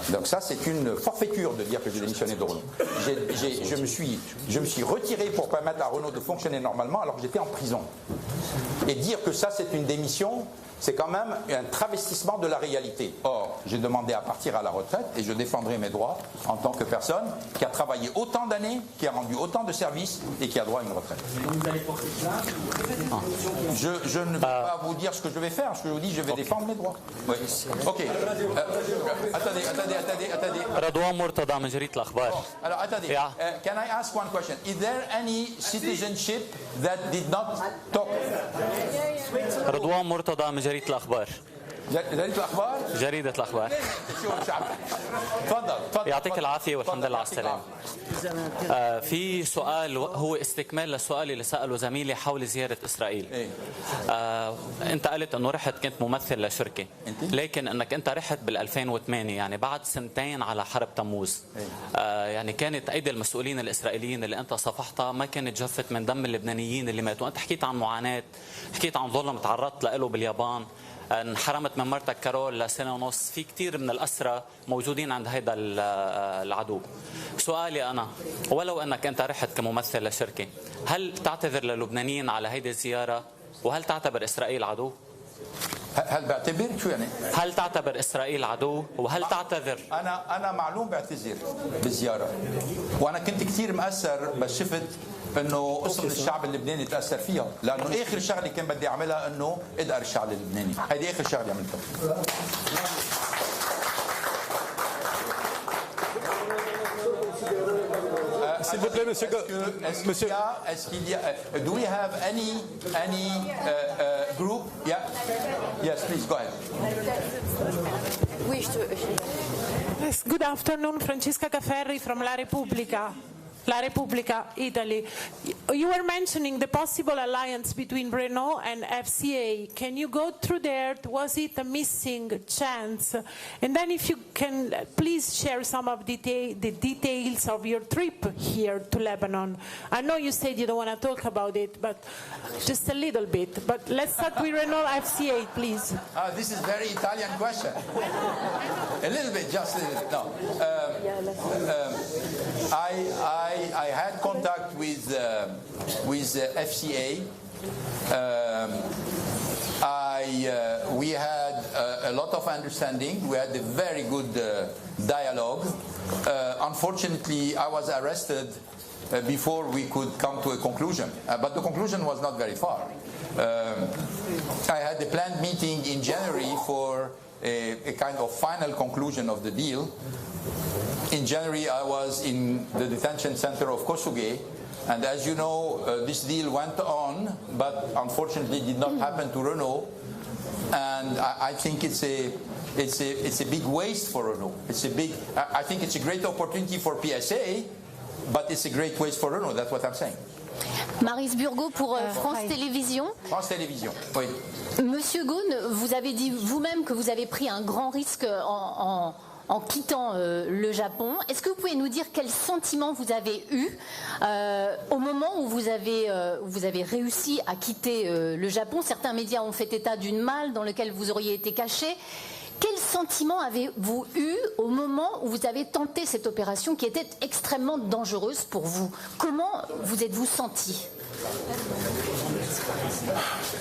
Speaker 2: Donc ça, c'est une forfaiture de dire que j'ai démissionné de Renault. Je me suis retiré pour permettre à Renault de fonctionner normalement alors que j'étais en prison. Et dire que ça, c'est une démission, c'est quand même un travestissement de la réalité. Or, j'ai demandé à partir à la retraite et je défendrai mes droits en tant que personne qui a travaillé autant d'années, qui a rendu autant de services et qui a droit à une retraite. Je ne peux pas vous dire ce que je vais faire. Je vous dis, je vais défendre mes droits. Oui. Ok. Attendez.
Speaker 22: رضوان مرتضى من جريدة الأخبار.
Speaker 2: Alors, attendez. Can I ask one question? Is there any citizenship that did not talk?
Speaker 22: رضوان مرتضى من جريدة الأخبار.
Speaker 2: جريدة الأخبار؟
Speaker 22: جريدة الأخبار.
Speaker 2: تفضل.
Speaker 22: يعطيك العافية والحمد لله على السلامة. في سؤال هو استكمال للسؤال اللي سأله زميلي حول زيارة إسرائيل. أنت قلت أنه رحت كنت ممثل لشركة، لكن أنك أنت رحت بال2008 يعني بعد سنتين على حرب تموز. يعني كانت أيدي المسؤولين الإسرائيليين اللي أنت صفحتها ما كانت جفت من دم اللبنانيين اللي ماتوا. أنت حكيت عن معاناة، حكيت عن ظلم تعرضت له باليابان، انحرمت من مرتك كارول لسنة ونص. في كتير من الأسرى موجودين عند هيدا العدو. سؤالي أنا، ولو أنك أنت رحت كممثل لشركة، هل تعتذر للبنانيين على هيدي الزيارة؟ وهل تعتبر إسرائيل عدو؟
Speaker 2: هل بعتبر شو يعني؟
Speaker 22: هل تعتبر إسرائيل عدو؟ وهل تعتذر؟
Speaker 2: أنا معلوم بعتذر بالزيارة، وأنا كنت كثير مأثر بس شفت انه قصه الشعب اللبناني تاثر فيها، لانه اخر شغله كان بدي اعملها انه ادقر الشعب اللبناني، هيدي اخر شغله عملتها.
Speaker 23: S'il vous plaît, monsieur.
Speaker 2: Est-ce qu'il y a do we have any group? Yeah. Yes, please go ahead.
Speaker 24: Yes, good afternoon, Francesca Cafferri from La Repubblica, Italy. You were mentioning the possible alliance between Renault and FCA. Can you go through there? Was it a missing chance? And then if you can please share some of the details of your trip here to Lebanon. I know you said you don't want to talk about it, but just a little bit. But let's start with Renault FCA, please.
Speaker 2: This is a very Italian question. A little bit, just a little bit. No. I had contact with FCA. We had a lot of understanding. We had a very good dialogue. Unfortunately, I was arrested before we could come to a conclusion. But the conclusion was not very far. I had a planned meeting in January for a kind of final conclusion of the deal. In January, I was in the detention center of Kosuge, and as you know, this deal went on, but unfortunately did not happen to Renault. And I think it's a big waste for Renault. I think it's a great opportunity for PSA, but it's a great waste for Renault. That's what I'm saying.
Speaker 25: Maryse Burgot pour France Télévisions.
Speaker 2: France Télévisions, oui.
Speaker 25: Monsieur Ghosn, vous avez dit vous-même que vous avez pris un grand risque en quittant le Japon. Est-ce que vous pouvez nous dire quel sentiment vous avez eu au moment où vous avez réussi à quitter le Japon? Certains médias ont fait état d'une malle dans laquelle vous auriez été caché. Quel sentiment avez-vous eu au moment où vous avez tenté cette opération qui était extrêmement dangereuse pour vous? Comment vous êtes-vous senti?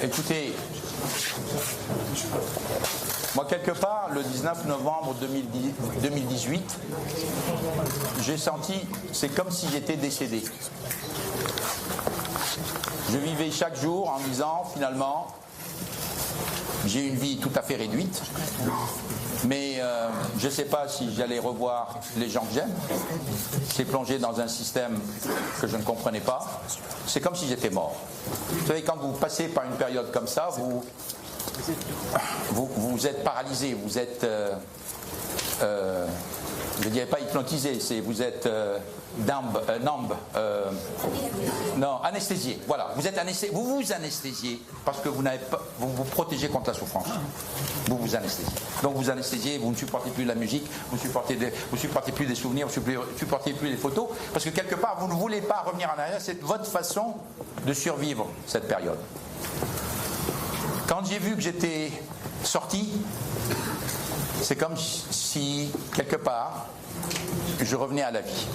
Speaker 2: Écoutez, moi quelque part, le 19 novembre 2018, j'ai senti, c'est comme si j'étais décédé. Je vivais chaque jour en me disant, finalement, j'ai une vie tout à fait réduite, mais je ne sais pas si j'allais revoir les gens que j'aime. J'ai plongé dans un système que je ne comprenais pas. C'est comme si j'étais mort. Vous savez, quand vous passez par une période comme ça, vous êtes paralysé, vous êtes, je ne dirais pas hypnotisé, vous êtes anesthésié. Voilà, vous vous anesthésiez parce que vous vous protégez contre la souffrance. Vous vous anesthésiez. Donc vous anesthésiez, vous ne supportez plus la musique, vous ne supportez plus des souvenirs, vous ne supportez plus les photos, parce que quelque part vous ne voulez pas revenir en arrière. C'est votre façon de survivre cette période. Quand j'ai vu que j'étais sorti, c'est comme si quelque part je revenais à la vie.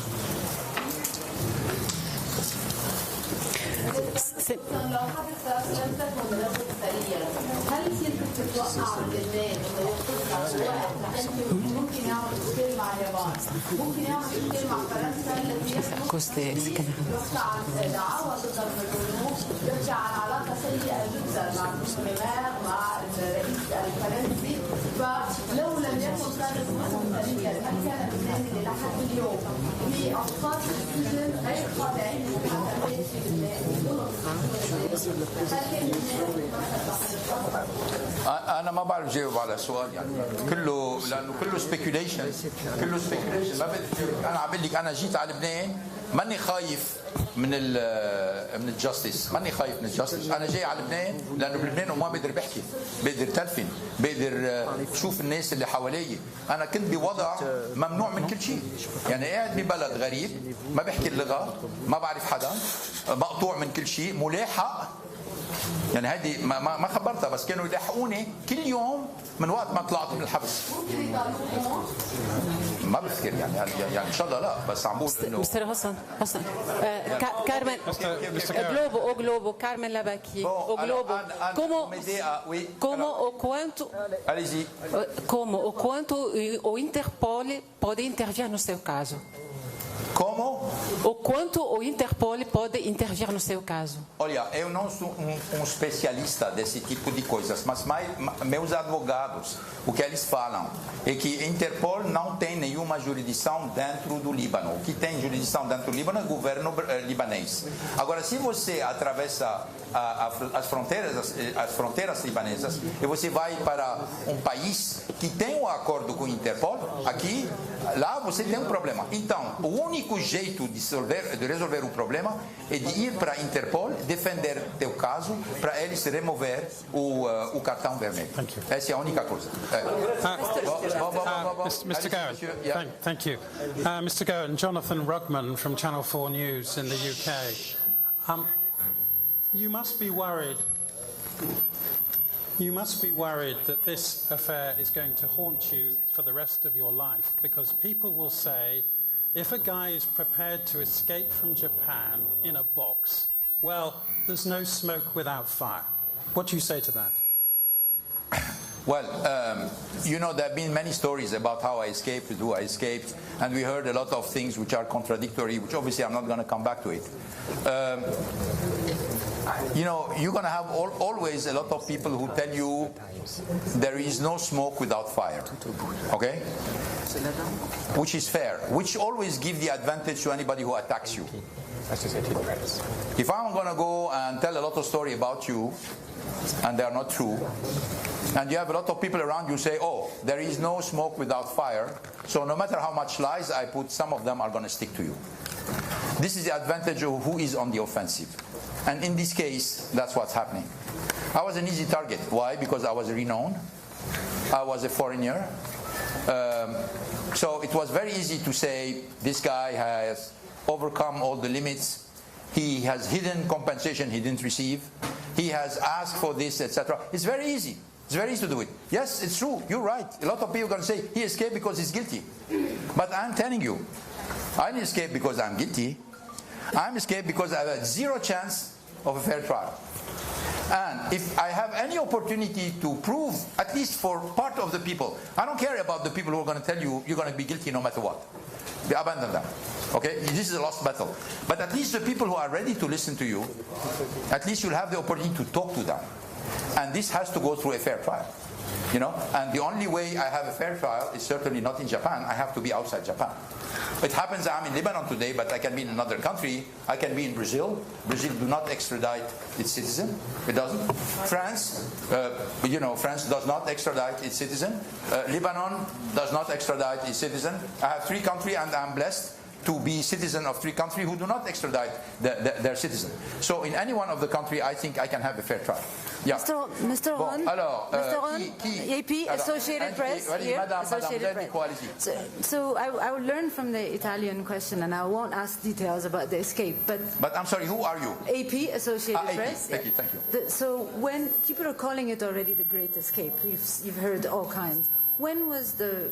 Speaker 2: أنا ما بعرف جاوب على السؤال يعني لأنه كله speculation ما بدي أنا عم لك أنا جيت على لبنان ماني خايف من الجاستس ماني خايف من الجاستس أنا جاي على لبنان لأنه بلبنان وما بقدر بحكي بقدر تلفن بقدر شوف الناس اللي حوالي أنا كنت بوضع ممنوع من كل شيء يعني قاعد ببلد غريب ما بحكي اللغة ما بعرف حدا مقطوع من كل شيء ملاحق يعني هذه ما خبرتها بس كانوا يلاحقوني كل يوم من وقت ما طلعت من الحبس ما بفكر يعني ان شاء الله لا بس عم بقول انه
Speaker 21: مستر حسن Carmen o globo Carmen Labacchi o globo como o quanto o Interpol pode intervir no seu caso.
Speaker 2: Como?
Speaker 21: O quanto o Interpol pode intervir no seu caso?
Speaker 2: Olha, eu não sou especialista desse tipo de coisas, mas meus advogados, o que eles falam é que Interpol não tem nenhuma jurisdição dentro do Líbano. O que tem jurisdição dentro do Líbano é o governo libanês. Agora, se você atravessa as fronteiras libanesas e você vai para um país que tem um acordo com o Interpol, lá você tem um problema. Então, o único jeito de resolver o problema é de ir para a Interpol, defender teu caso, para eles remover o cartão vermelho. Essa é a única coisa.
Speaker 5: Mr. Ghosn, thank you. Mr. Ghosn, Jonathan Rugman from Channel 4 News in the UK. You must be worried. You must be worried that this affair is going to haunt you for the rest of your life, because people will say, if a guy is prepared to escape from Japan in a box, well, there's no smoke without fire. What do you say to that?
Speaker 2: Well, you know, there have been many stories about how I escaped, who I escaped, and we heard a lot of things which are contradictory, which obviously I'm not going to come back to it. You know, you're going to have always a lot of people who tell you there is no smoke without fire, okay? Which is fair, which always give the advantage to anybody who attacks you. If I'm going to go and tell a lot of stories about you, and they are not true, and you have a lot of people around you say, oh, there is no smoke without fire, so no matter how much lies I put, some of them are going to stick to you. This is the advantage of who is on the offensive. And in this case, that's what's happening. I was an easy target. Why? Because I was renowned. I was a foreigner. So it was very easy to say, this guy has overcome all the limits. He has hidden compensation he didn't receive. He has asked for this, etc. It's very easy. It's very easy to do it. Yes, it's true. You're right. A lot of people are going to say, he escaped because he's guilty. But I'm telling you, I didn't escape because I'm guilty. I'm escaped because I had zero chance of a fair trial. And if I have any opportunity to prove, at least for part of the people, I don't care about the people who are going to tell you you're going to be guilty no matter what. They abandon them. Okay, this is a lost battle. But at least the people who are ready to listen to you, at least you'll have the opportunity to talk to them. And this has to go through a fair trial. You know, and the only way I have a fair trial is certainly not in Japan. I have to be outside Japan. It happens I'm in Lebanon today, but I can be in another country. I can be in Brazil. Brazil do not extradite its citizen. It doesn't. France, France does not extradite its citizen. Lebanon does not extradite its citizen. I have 3 countries, and I'm blessed to be citizen of 3 countries who do not extradite their citizen. So in any one of the country, I think I can have a fair trial. Yeah.
Speaker 7: Mr. Ron, AP, Associated Press, here, Associated Press. So I will learn from the Italian question, and I won't ask details about the escape.
Speaker 2: But I'm sorry, who are you?
Speaker 7: AP, Associated Press.
Speaker 2: Thank you.
Speaker 7: So when people are calling it already the Great Escape, you've heard all kinds. When was the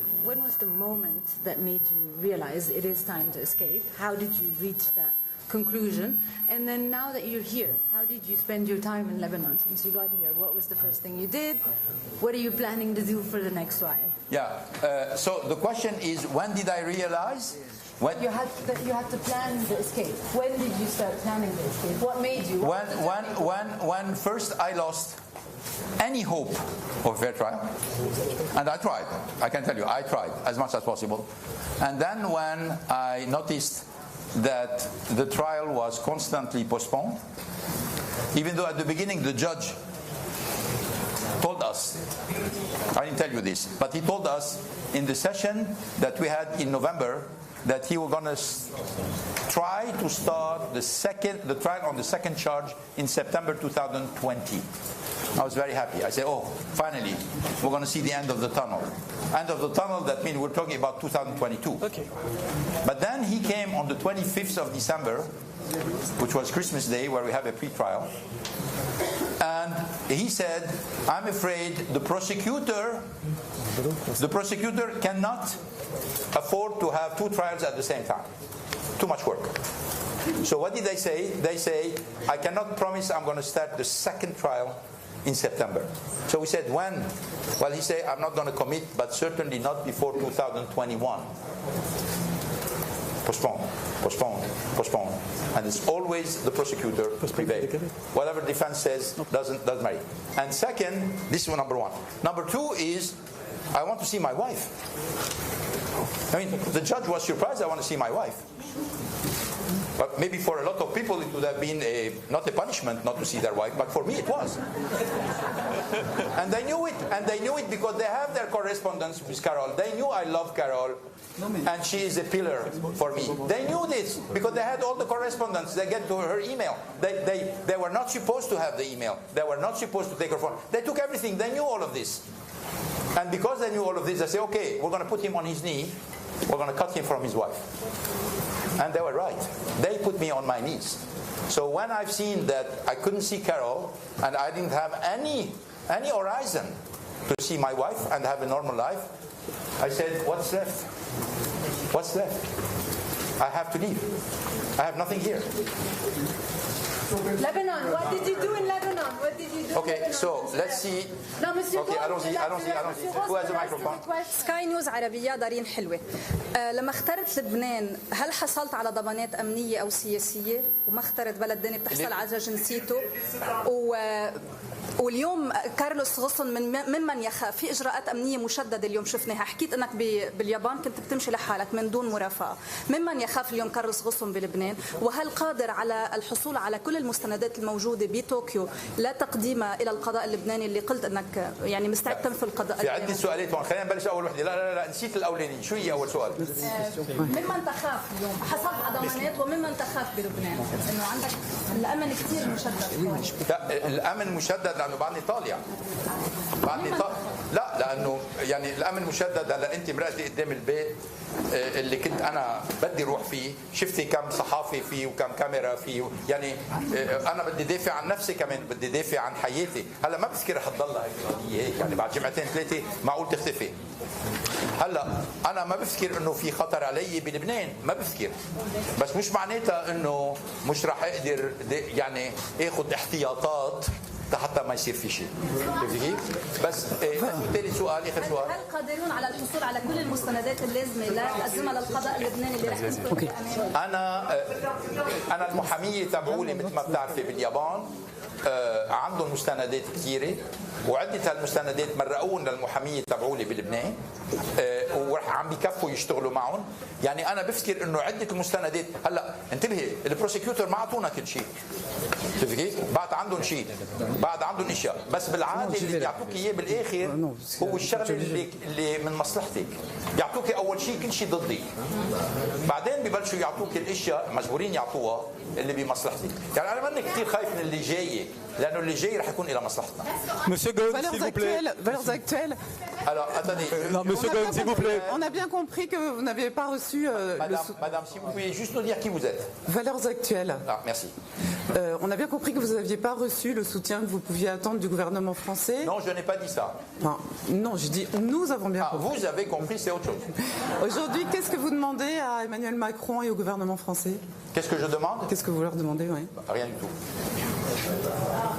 Speaker 7: moment that made you realize it is time to escape? How did you reach that conclusion? And then now that you're here, how did you spend your time in Lebanon since you got here? What was the first thing you did? What are you planning to do for the next while?
Speaker 2: Yeah. So the question is, when did I realize? When
Speaker 7: you had to plan the escape. When did you start planning the escape? What made you?
Speaker 2: When first I lost any hope of fair trial, and I tried. I can tell you, I tried as much as possible. And then when I noticed that the trial was constantly postponed, even though at the beginning the judge told us, I didn't tell you this, but he told us in the session that we had in November that he was going to try to start the trial on the second charge in September 2020. I was very happy. I said, oh, finally, we're going to see the end of the tunnel. End of the tunnel, that means we're talking about 2022. Okay. But then he came on the 25th of December, which was Christmas Day, where we have a pre-trial. And he said, I'm afraid the prosecutor cannot afford to have 2 trials at the same time. Too much work. So what did they say? They say, I cannot promise I'm going to start the second trial in September. So we said, when? Well, he said, I'm not going to commit, but certainly not before 2021. Postpone. And it's always the prosecutor prevail. Whatever defense says doesn't matter. And second, this is number 1. Number 2 is, I want to see my wife. I mean, the judge was surprised I want to see my wife. But maybe for a lot of people it would have been not a punishment not to see their wife, but for me it was. And they knew it. And they knew it because they have their correspondence with Carol. They knew I love Carol, and she is a pillar for me. They knew this because they had all the correspondence. They get to her email. They were not supposed to have the email. They were not supposed to take her phone. They took everything. They knew all of this. And because they knew all of this, they say, okay, we're going to put him on his knee. We're going to cut him from his wife. And they were right. They put me on my knees. So when I've seen that I couldn't see Carol, and I didn't have any horizon to see my wife and have a normal life, I said, what's left? What's left? I have to leave. I have nothing here.
Speaker 7: Lebanon, what did you do in Lebanon? What did you do?
Speaker 2: Okay, so let's see.
Speaker 7: No, Monsieur.
Speaker 2: Okay, I don't see. Who has the microphone?
Speaker 8: سكاي نيوز عربية دارين حلوة. لما اخترت لبنان هل حصلت على ضمانات أمنية أو سياسية؟ وما اخترت بلد داني بتحصل على جنسيته. واليوم كارلوس غصن ممن يخاف في إجراءات أمنية مشددة اليوم شفناها. حكيت أنك باليابان كنت بتمشي لحالك من دون مرافقة. ممن يخاف اليوم كارلوس غصن بلبنان؟ وهل قادر على الحصول على كل المستندات الموجودة بطوكيو لا تقديمها إلى القضاء اللبناني اللي قلت أنك يعني مستعد تنفي القضاء؟
Speaker 2: في عندي سؤالين، خلينا نبلش أول وحدة. لا نسيت الأولاني. شو هي أول سؤال؟
Speaker 8: ممن تخاف اليوم؟ حصلت على ضمانات وممن تخاف بلبنان؟ إنه عندك الأمن كثير مشدد.
Speaker 2: لا الأمن مشدد لأنه بعدني طالع. لا لأنه يعني الأمن مشدد. هلا أنت مرقتي قدام البيت اللي كنت أنا بدي روح فيه، شفتي كم صحافي فيه وكم كاميرا فيه، يعني أنا بدي دافع عن نفسي كمان، بدي دافع عن حياتي. هلا ما بفكر رح تضلها هيك يعني بعد جمعتين 3 معقول تختفي. هلا أنا ما بفكر إنه في خطر علي بلبنان، ما بفكر، بس مش معناتها إنه مش رح أقدر يعني آخذ احتياطات حتى ما يصير في شيء. بس ثالث سؤال اخر سؤال.
Speaker 8: هل قادرون على الحصول على كل المستندات اللازمه لتقدمها للقضاء اللبناني اللي رح تكون
Speaker 2: انا المحاميه تبعولي مثل ما بتعرفي باليابان عندهم مستندات كثيره وعده هالمستندات مرقوهم للمحاميه تبعولي بلبنان ورح عم بيكفوا يشتغلوا معهم. يعني انا بفكر انه عده المستندات هلا انتبهي البروسيكيوتور ما اعطونا كل شيء كيف بعد عندهم شيء بعد عندهم اشياء بس بالعاده اللي بيعطوك اياه بالاخر هو الشغله اللي من مصلحتك. يعطوك اول شيء كل شيء ضدك بعدين ببلشوا يعطوك الاشياء مجبورين يعطوها اللي بمصلحتك. يعني انا ماني كثير خايف من اللي جاي لانه اللي جاي رح يكون الى مصلحتنا.
Speaker 21: Monsieur Ghosn, s'il vous plaît. Valeurs actuelles.
Speaker 2: Alors, attendez.
Speaker 21: Non, Monsieur Ghosn, s'il vous plaît. On a bien compris que vous n'aviez pas reçu.
Speaker 2: Madame, si vous pouvez juste nous dire qui vous êtes.
Speaker 21: Valeurs actuelles.
Speaker 2: Ah, merci.
Speaker 21: On a bien compris que vous n'aviez pas reçu le soutien que vous pouviez attendre du gouvernement français.
Speaker 2: Non, je n'ai pas dit ça.
Speaker 21: Enfin, non, je dis nous avons bien compris.
Speaker 2: Vous avez compris, c'est autre chose.
Speaker 21: Aujourd'hui, qu'est-ce que vous demandez à Emmanuel Macron et au gouvernement français?
Speaker 2: Qu'est-ce que je demande?
Speaker 21: Qu'est-ce que vous leur demandez, oui.
Speaker 2: Rien du tout.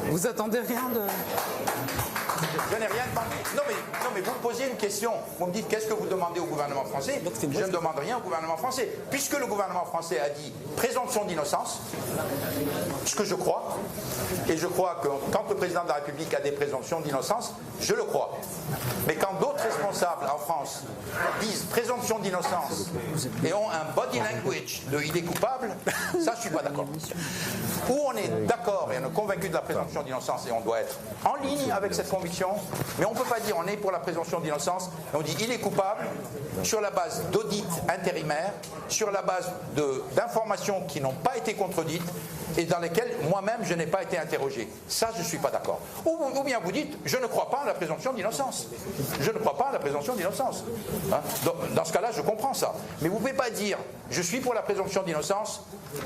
Speaker 21: Vous attendez rien de...
Speaker 2: Je n'ai rien demandé. Non mais vous me posez une question. Vous me dites qu'est-ce que vous demandez au gouvernement français? Je ne demande rien au gouvernement français. Puisque le gouvernement français a dit présomption d'innocence, ce que je crois, et je crois que quand le président de la République a des présomptions d'innocence, je le crois. Mais quand d'autres responsables en France disent présomption d'innocence et ont un body language de il est coupable, ça je suis pas d'accord. Ou on est d'accord et on est convaincu de la présomption d'innocence et on doit être en ligne avec cette conviction, mais on ne peut pas dire on est pour la présomption d'innocence et on dit il est coupable sur la base d'audits intérimaires, sur la base d'informations qui n'ont pas été contredites et dans lesquelles moi-même je n'ai pas été interrogé. Ça je ne suis pas d'accord. Ou bien vous dites je ne crois pas à la présomption d'innocence. Je ne crois pas à la présomption d'innocence. Hein? Dans ce cas-là je comprends ça. Mais vous ne pouvez pas dire je suis pour la présomption d'innocence,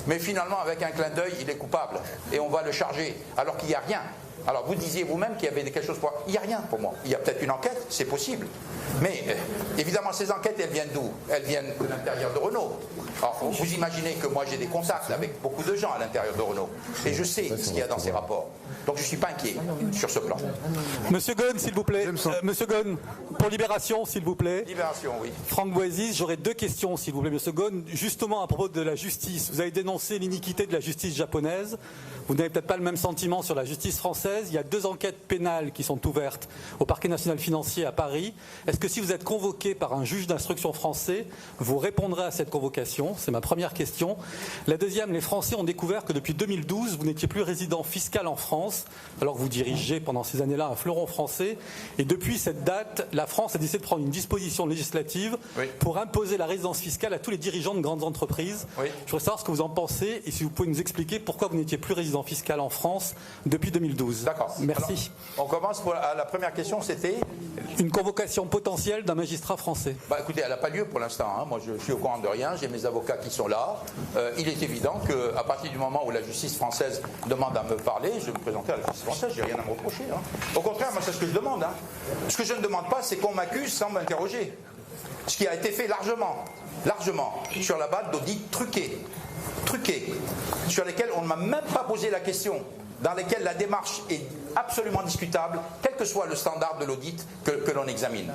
Speaker 2: mais finalement avec un clin d'œil il est coupable et on va le charger alors qu'il n'y a rien. Alors vous disiez vous-même qu'il y avait quelque chose pour... Il n'y a rien pour moi. Il y a peut-être une enquête, c'est possible. Mais évidemment ces enquêtes elles viennent d'où? Elles viennent de l'intérieur de Renault. Alors vous imaginez que moi j'ai des contacts avec beaucoup de gens à l'intérieur de Renault. Et je sais ce qu'il y a dans ces rapports. Donc je ne suis pas inquiet sur ce plan.
Speaker 21: Monsieur Ghosn, s'il vous plaît. Monsieur Ghosn, pour Libération, s'il vous plaît.
Speaker 2: Libération, oui.
Speaker 21: Franck Boisis, j'aurais deux questions, s'il vous plaît, Monsieur Ghosn. Justement à propos de la justice. Vous avez dénoncé l'iniquité de la justice japonaise. Vous n'avez peut-être pas le même sentiment sur la justice française. Il y a deux enquêtes pénales qui sont ouvertes au parquet national financier à Paris. Est-ce que si vous êtes convoqué par un juge d'instruction français, vous répondrez à cette convocation? C'est ma première question. La deuxième, les Français ont découvert que depuis 2012, vous n'étiez plus résident fiscal en France, alors que vous dirigez pendant ces années-là un fleuron français. Et depuis cette date, la France a décidé de prendre une disposition législative pour imposer la résidence fiscale à tous les dirigeants de grandes entreprises. Je voudrais savoir ce que vous en pensez et si vous pouvez nous expliquer pourquoi vous n'étiez plus résident fiscal en France depuis 2012.
Speaker 2: D'accord.
Speaker 21: Merci.
Speaker 2: Alors, on commence pour la première question, c'était
Speaker 21: une convocation potentielle d'un magistrat français.
Speaker 2: Bah écoutez, elle n'a pas lieu pour l'instant. Hein. Moi, je suis au courant de rien. J'ai mes avocats qui sont là. Il est évident qu'à partir du moment où la justice française demande à me parler, je vais me présenter à la justice française. J'ai rien à me reprocher. Hein. Au contraire, moi, c'est ce que je demande. Hein. Ce que je ne demande pas, c'est qu'on m'accuse sans m'interroger. Ce qui a été fait largement, sur la base d'audits truqués, sur lesquels on ne m'a même pas posé la question, dans lesquels la démarche est absolument discutable, quel que soit le standard de l'audit que l'on examine.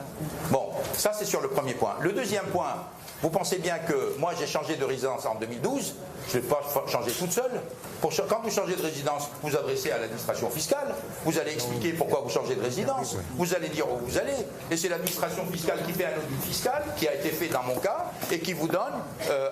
Speaker 2: Bon, ça c'est sur le premier point. Le deuxième point, vous pensez bien que moi j'ai changé de résidence en 2012, je ne vais pas changer toute seule. Quand vous changez de résidence, vous adressez à l'administration fiscale, vous allez expliquer pourquoi vous changez de résidence, vous allez dire où vous allez, et c'est l'administration fiscale qui fait un audit fiscal, qui a été fait dans mon cas, et qui vous donne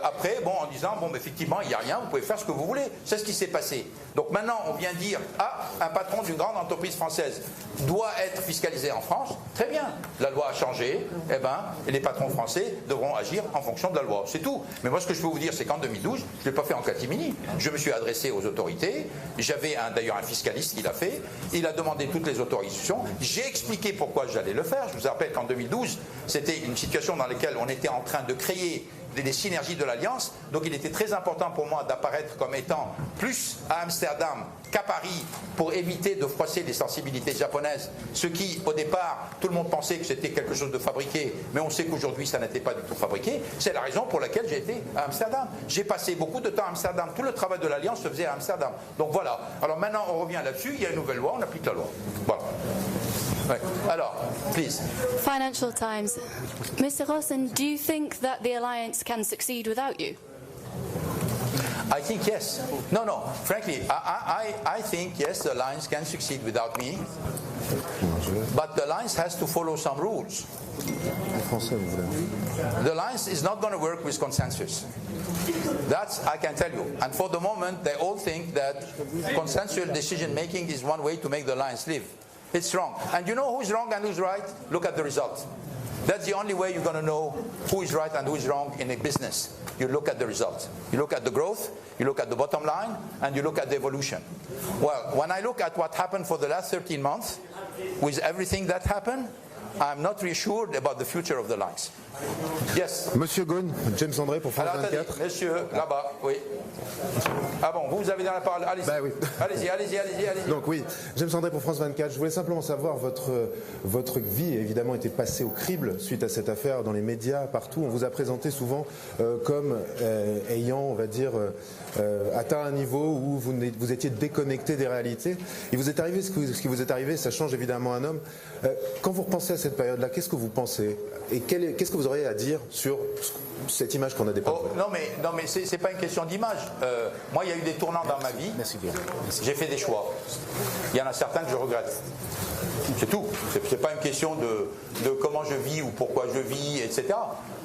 Speaker 2: après, bon, en disant, bon, effectivement, il n'y a rien, vous pouvez faire ce que vous voulez. C'est ce qui s'est passé. Donc maintenant, on vient dire, ah, un patron d'une grande entreprise française doit être fiscalisé en France. Très bien, la loi a changé, eh ben, et les patrons français devront agir en fonction de la loi. C'est tout. Mais moi, ce que je peux vous dire, c'est qu'en 2012, je ne l'ai pas fait en catimini. Je me suis adressé aux autorités. J'avais d'ailleurs un fiscaliste qui l'a fait. Il a demandé toutes les autorisations. J'ai expliqué pourquoi j'allais le faire. Je vous rappelle qu'en 2012, c'était une situation dans laquelle on était en train de créer des synergies de l'Alliance. Donc il était très important pour moi d'apparaître comme étant plus à Amsterdam qu'à Paris pour éviter de froisser les sensibilités japonaises. Ce qui, au départ, tout le monde pensait que c'était quelque chose de fabriqué, mais on sait qu'aujourd'hui ça n'était pas du tout fabriqué. C'est la raison pour laquelle j'ai été à Amsterdam. J'ai passé beaucoup de temps à Amsterdam. Tout le travail de l'Alliance se faisait à Amsterdam. Donc voilà. Alors maintenant on revient là-dessus, il y a une nouvelle loi, on applique la loi. Voilà. Ouais. Alors, please.
Speaker 4: Financial Times. Mr. Ghosn, do you think that the alliance can succeed without you?
Speaker 2: I think yes. No. Frankly, I think yes, the alliance can succeed without me. But the alliance has to follow some rules. The alliance is not going to work with consensus. That's, I can tell you. And for the moment, they all think that consensual decision making is one way to make the alliance live. It's wrong. And you know who's wrong and who's right? Look at the result. That's the only way you're going to know who is right and who is wrong in a business. You look at the result. You look at the growth, you look at the bottom line, and you look at the evolution. Well, when I look at what happened for the last 13 months, with everything that happened, I'm not reassured about the future of the lines. Yes.
Speaker 9: Monsieur Ghosn, James André pour France 24.
Speaker 2: Attendez, monsieur, là-bas, oui. Ah bon, vous avez dans la parole, allez-y.
Speaker 9: Oui.
Speaker 2: Allez-y.
Speaker 9: Donc oui, James André pour France 24. Je voulais simplement savoir, votre vie évidemment était passée au crible suite à cette affaire dans les médias, partout. On vous a présenté souvent comme ayant, on va dire, atteint un niveau où vous étiez déconnecté des réalités. Il vous est arrivé ce qui vous est arrivé, ça change évidemment un homme. Quand vous repensez à cette période-là, qu'est-ce que vous pensez? Et qu'est-ce que vous auriez à dire sur cette image qu'on a dépeinte?
Speaker 2: Non mais c'est pas une question d'image. Moi, il y a eu des tournants dans ma vie.
Speaker 9: Merci bien.
Speaker 2: J'ai fait des choix. Il y en a certains que je regrette. C'est tout. C'est pas une question de comment je vis ou pourquoi je vis, etc.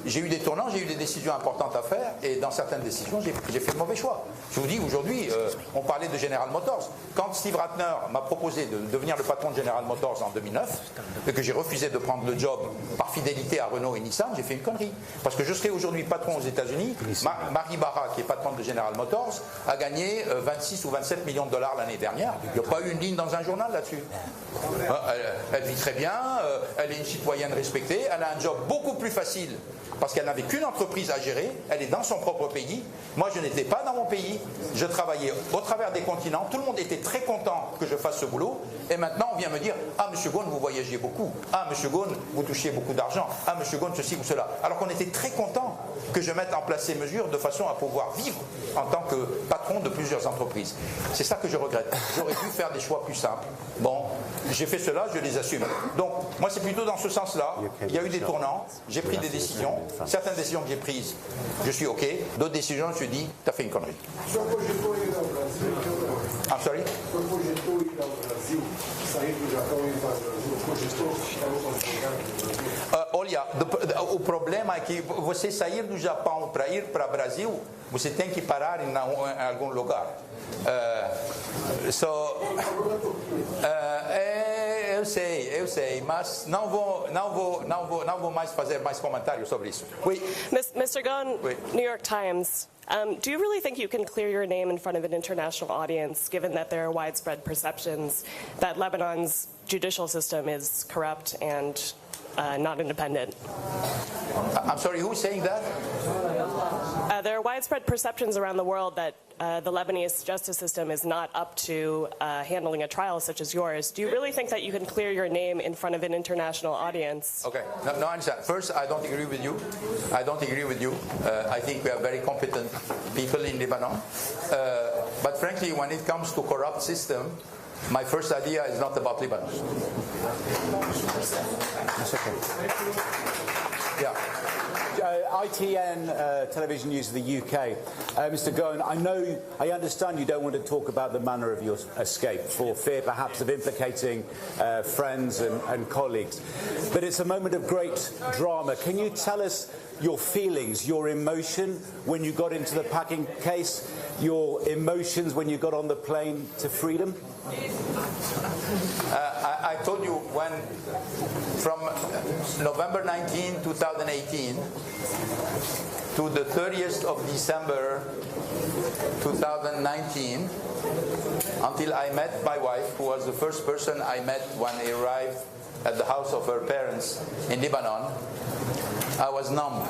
Speaker 2: J'ai eu des tournants, j'ai eu des décisions importantes à faire, et dans certaines décisions, j'ai fait le mauvais choix. Je vous dis, aujourd'hui, on parlait de General Motors. Quand Steve Ratner m'a proposé de devenir le patron de General Motors en 2009, et que j'ai refusé de prendre le job par fidélité à Renault et Nissan, j'ai fait une connerie. Parce que je serai aujourd'hui patron aux États-Unis. Marie Barra, qui est patronne de General Motors, a gagné 26 ou 27 millions de dollars l'année dernière. Il n'y a pas eu une ligne dans un journal là-dessus. Elle vit très bien, elle est une citoyenne respectée, elle a un job beaucoup plus facile parce qu'elle n'avait qu'une entreprise à gérer, elle est dans son propre pays. Moi, je n'étais pas dans mon pays, je travaillais au travers des continents, tout le monde était très content que je fasse ce boulot, et maintenant on vient me dire « Ah, monsieur Ghosn, vous voyagez beaucoup. Ah, monsieur Ghosn, vous touchiez beaucoup d'argent. Ah, monsieur Ghosn, ceci ou cela. » Alors qu'on était très content que je mette en place ces mesures de façon à pouvoir vivre en tant que patron de plusieurs entreprises. C'est ça que je regrette. J'aurais dû faire des choix plus simples. Bon, j'ai fait cela, je les assume. Donc, moi, c'est plutôt dans ce sens-là. Il y a eu des tournants, j'ai pris des décisions. Certaines décisions que j'ai prises, je suis OK. D'autres décisions, je me suis dit, t'as fait une connerie. I'm sorry? Olha, o problema é que você sair do Japão para ir para o Brasil, você tem que parar em algum lugar. Eu sei, mas não vou mais fazer mais comentários sobre isso. Oui.
Speaker 10: Mr. Ghosn,
Speaker 2: oui.
Speaker 10: New York Times. Do you really think you can clear your name in front of an international audience, given that there are widespread perceptions that Lebanon's judicial system is corrupt and not independent?
Speaker 2: I'm sorry, who's saying that?
Speaker 10: There are widespread perceptions around the world that the Lebanese justice system is not up to handling a trial such as yours. Do you really think that you can clear your name in front of an international audience?
Speaker 2: Okay, no, I understand. First, I don't agree with you. I think we are very competent people in Lebanon. But frankly, when it comes to corrupt system, my first idea is not about Lebanon. Yeah.
Speaker 11: ITN television news of the UK. Mr. Ghosn, I understand you don't want to talk about the manner of your escape for fear perhaps of implicating friends and colleagues. But it's a moment of great drama. Can you tell us your feelings, your emotion when you got into the packing case, your emotions when you got on the plane to freedom?
Speaker 2: I told you when, from November 19, 2018 to the 30th of December 2019, until I met my wife, who was the first person I met when I arrived at the house of her parents in Lebanon, I was numb.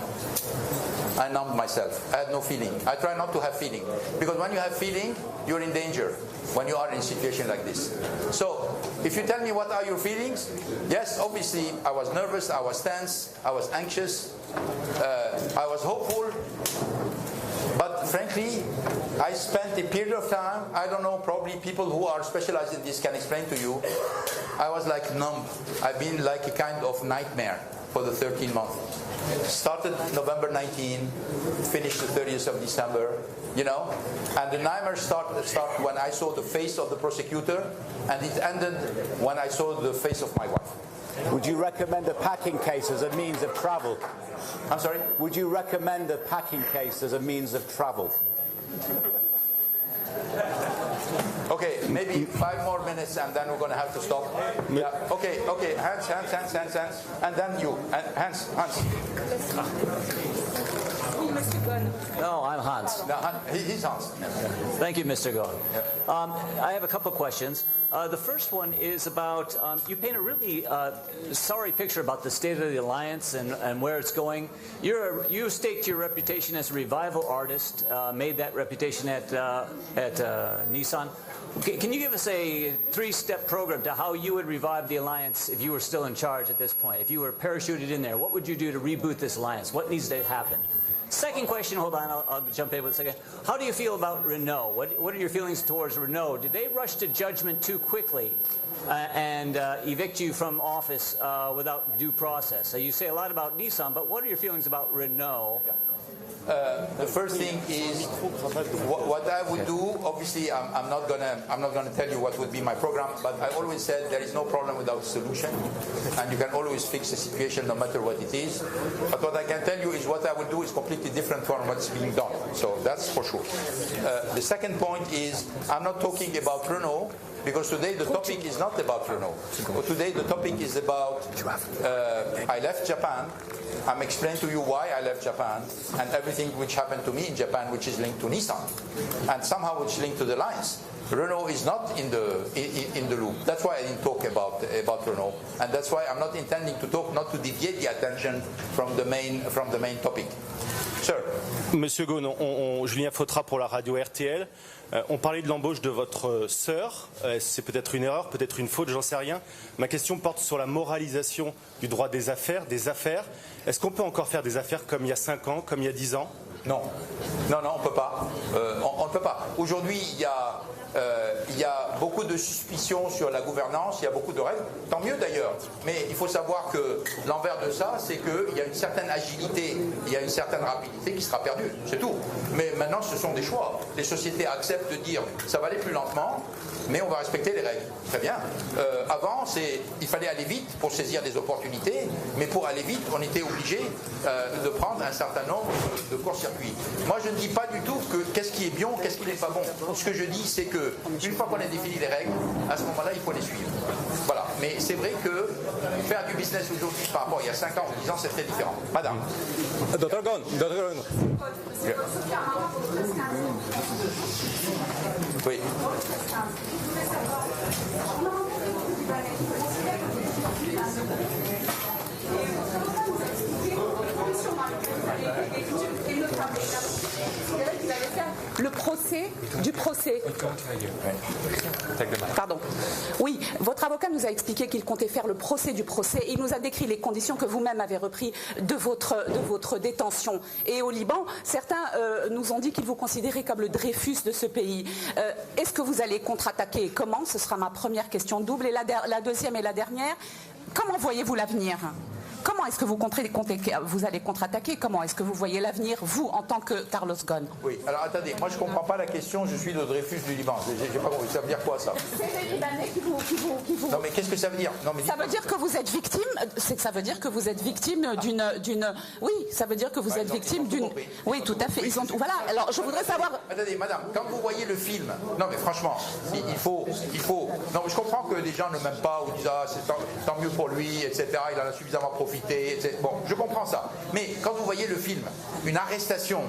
Speaker 2: I numbed myself. I had no feeling. I try not to have feeling. Because when you have feeling, you're in danger when you are in a situation like this. So, if you tell me what are your feelings, yes, obviously, I was nervous, I was tense, I was anxious, I was hopeful. But frankly, I spent a period of time, I don't know, probably people who are specialized in this can explain to you, I was like numb. I've been like a kind of nightmare for the 13 months. Started November 19, finished the 30th of December, you know, and the nightmare started when I saw the face of the prosecutor, and it ended when I saw the face of my wife.
Speaker 11: Would you recommend a packing case as a means of travel?
Speaker 2: I'm sorry?
Speaker 11: Would you recommend a packing case as a means of travel?
Speaker 2: Okay, maybe 5 more minutes and then we're going to have to stop. Yeah. Okay, hands. And then you. Hands.
Speaker 12: Mr. Ghosn. No, I'm Hans.
Speaker 2: No, he's Hans.
Speaker 12: Thank you, Mr. Ghosn. I have a couple of questions. The first one is about, you paint a really sorry picture about the state of the alliance and where it's going. You staked your reputation as a revival artist, made that reputation at Nissan. Can you give us a 3-step program to how you would revive the alliance if you were still in charge at this point? If you were parachuted in there, what would you do to reboot this alliance? What needs to happen? Second question, hold on, I'll jump in with a second. How do you feel about Renault? What are your feelings towards Renault? Did they rush to judgment too quickly and evict you from office without due process? So you say a lot about Nissan, but what are your feelings about Renault?
Speaker 2: The first thing is what I would do. Obviously, I'm not gonna tell you what would be my program, but I always said there is no problem without a solution, and you can always fix a situation no matter what it is. But what I can tell you is what I would do is completely different from what's being done. So that's for sure. The second point is I'm not talking about Renault. Because today the topic is not about Renault. Today the topic is about I left Japan. I'm explaining to you why I left Japan and everything which happened to me in Japan, which is linked to Nissan and somehow which is linked to the alliance. Renault is not in the loop. That's why I didn't talk about Renault, and that's why I'm not intending to talk, not to deviate the attention from the main topic. Sir.
Speaker 13: Monsieur Ghosn, Julien Fautra pour la radio RTL. On parlait de l'embauche de votre sœur. C'est peut-être une erreur, peut-être une faute, j'en sais rien. Ma question porte sur la moralisation du droit des affaires. Est-ce qu'on peut encore faire des affaires comme il y a 5 ans, comme il y a 10 ans?
Speaker 2: Non, on ne peut pas. On ne peut pas. Aujourd'hui, il y a beaucoup de suspicions sur la gouvernance, il y a beaucoup de règles, tant mieux d'ailleurs. Mais il faut savoir que l'envers de ça, c'est qu'il y a une certaine agilité, il y a une certaine rapidité qui sera perdue, c'est tout. Mais maintenant, ce sont des choix. Les sociétés acceptent de dire ça va aller plus lentement, mais on va respecter les règles. Très bien. Avant, il fallait aller vite pour saisir des opportunités, mais pour aller vite, on était obligé de prendre un certain nombre de court-circuits. Moi, je ne dis pas du tout que qu'est-ce qui est bien, qu'est-ce qui n'est pas bon. Ce que je dis, c'est que une fois qu'on a défini les règles, à ce moment-là, il faut les suivre. Voilà. Mais c'est vrai que faire du business aujourd'hui par rapport à il y a 5 ans ou 10 ans, c'est très différent. Madame.
Speaker 13: Dr. Ghosn.
Speaker 2: Oui.
Speaker 14: Le procès du procès. Pardon. Oui, votre avocat nous a expliqué qu'il comptait faire le procès du procès. Il nous a décrit les conditions que vous-même avez reprises de votre détention. Et au Liban, certains nous ont dit qu'ils vous considéraient comme le Dreyfus de ce pays. Est-ce que vous allez contre-attaquer? Comment? Ce sera ma première question double. Et la deuxième et la dernière, comment voyez-vous l'avenir? Comment est-ce que vous allez contre-attaquer? Comment est-ce que vous voyez l'avenir, vous, en tant que Carlos Ghosn?
Speaker 2: Oui, alors attendez, moi je ne comprends pas la question, je suis le Dreyfus du Liban. J'ai pas compris, ça veut dire quoi ça?
Speaker 14: C'est les Libanais qui vous...
Speaker 2: Non mais qu'est-ce que ça veut dire? Non, mais
Speaker 14: ça veut dire que vous êtes victime, ça veut dire que vous êtes victime d'une... Oui, ça veut dire que vous êtes victime d'une... Oui, tout à fait. Ils ont... Voilà, alors je voudrais savoir...
Speaker 2: Attendez, madame, quand vous voyez le film... Non mais franchement, il faut... Non, je comprends que les gens ne m'aiment pas ou disent ah, c'est tant mieux pour lui, etc. Il en a suffisamment profité. Bon, je comprends ça. Mais quand vous voyez le film, une arrestation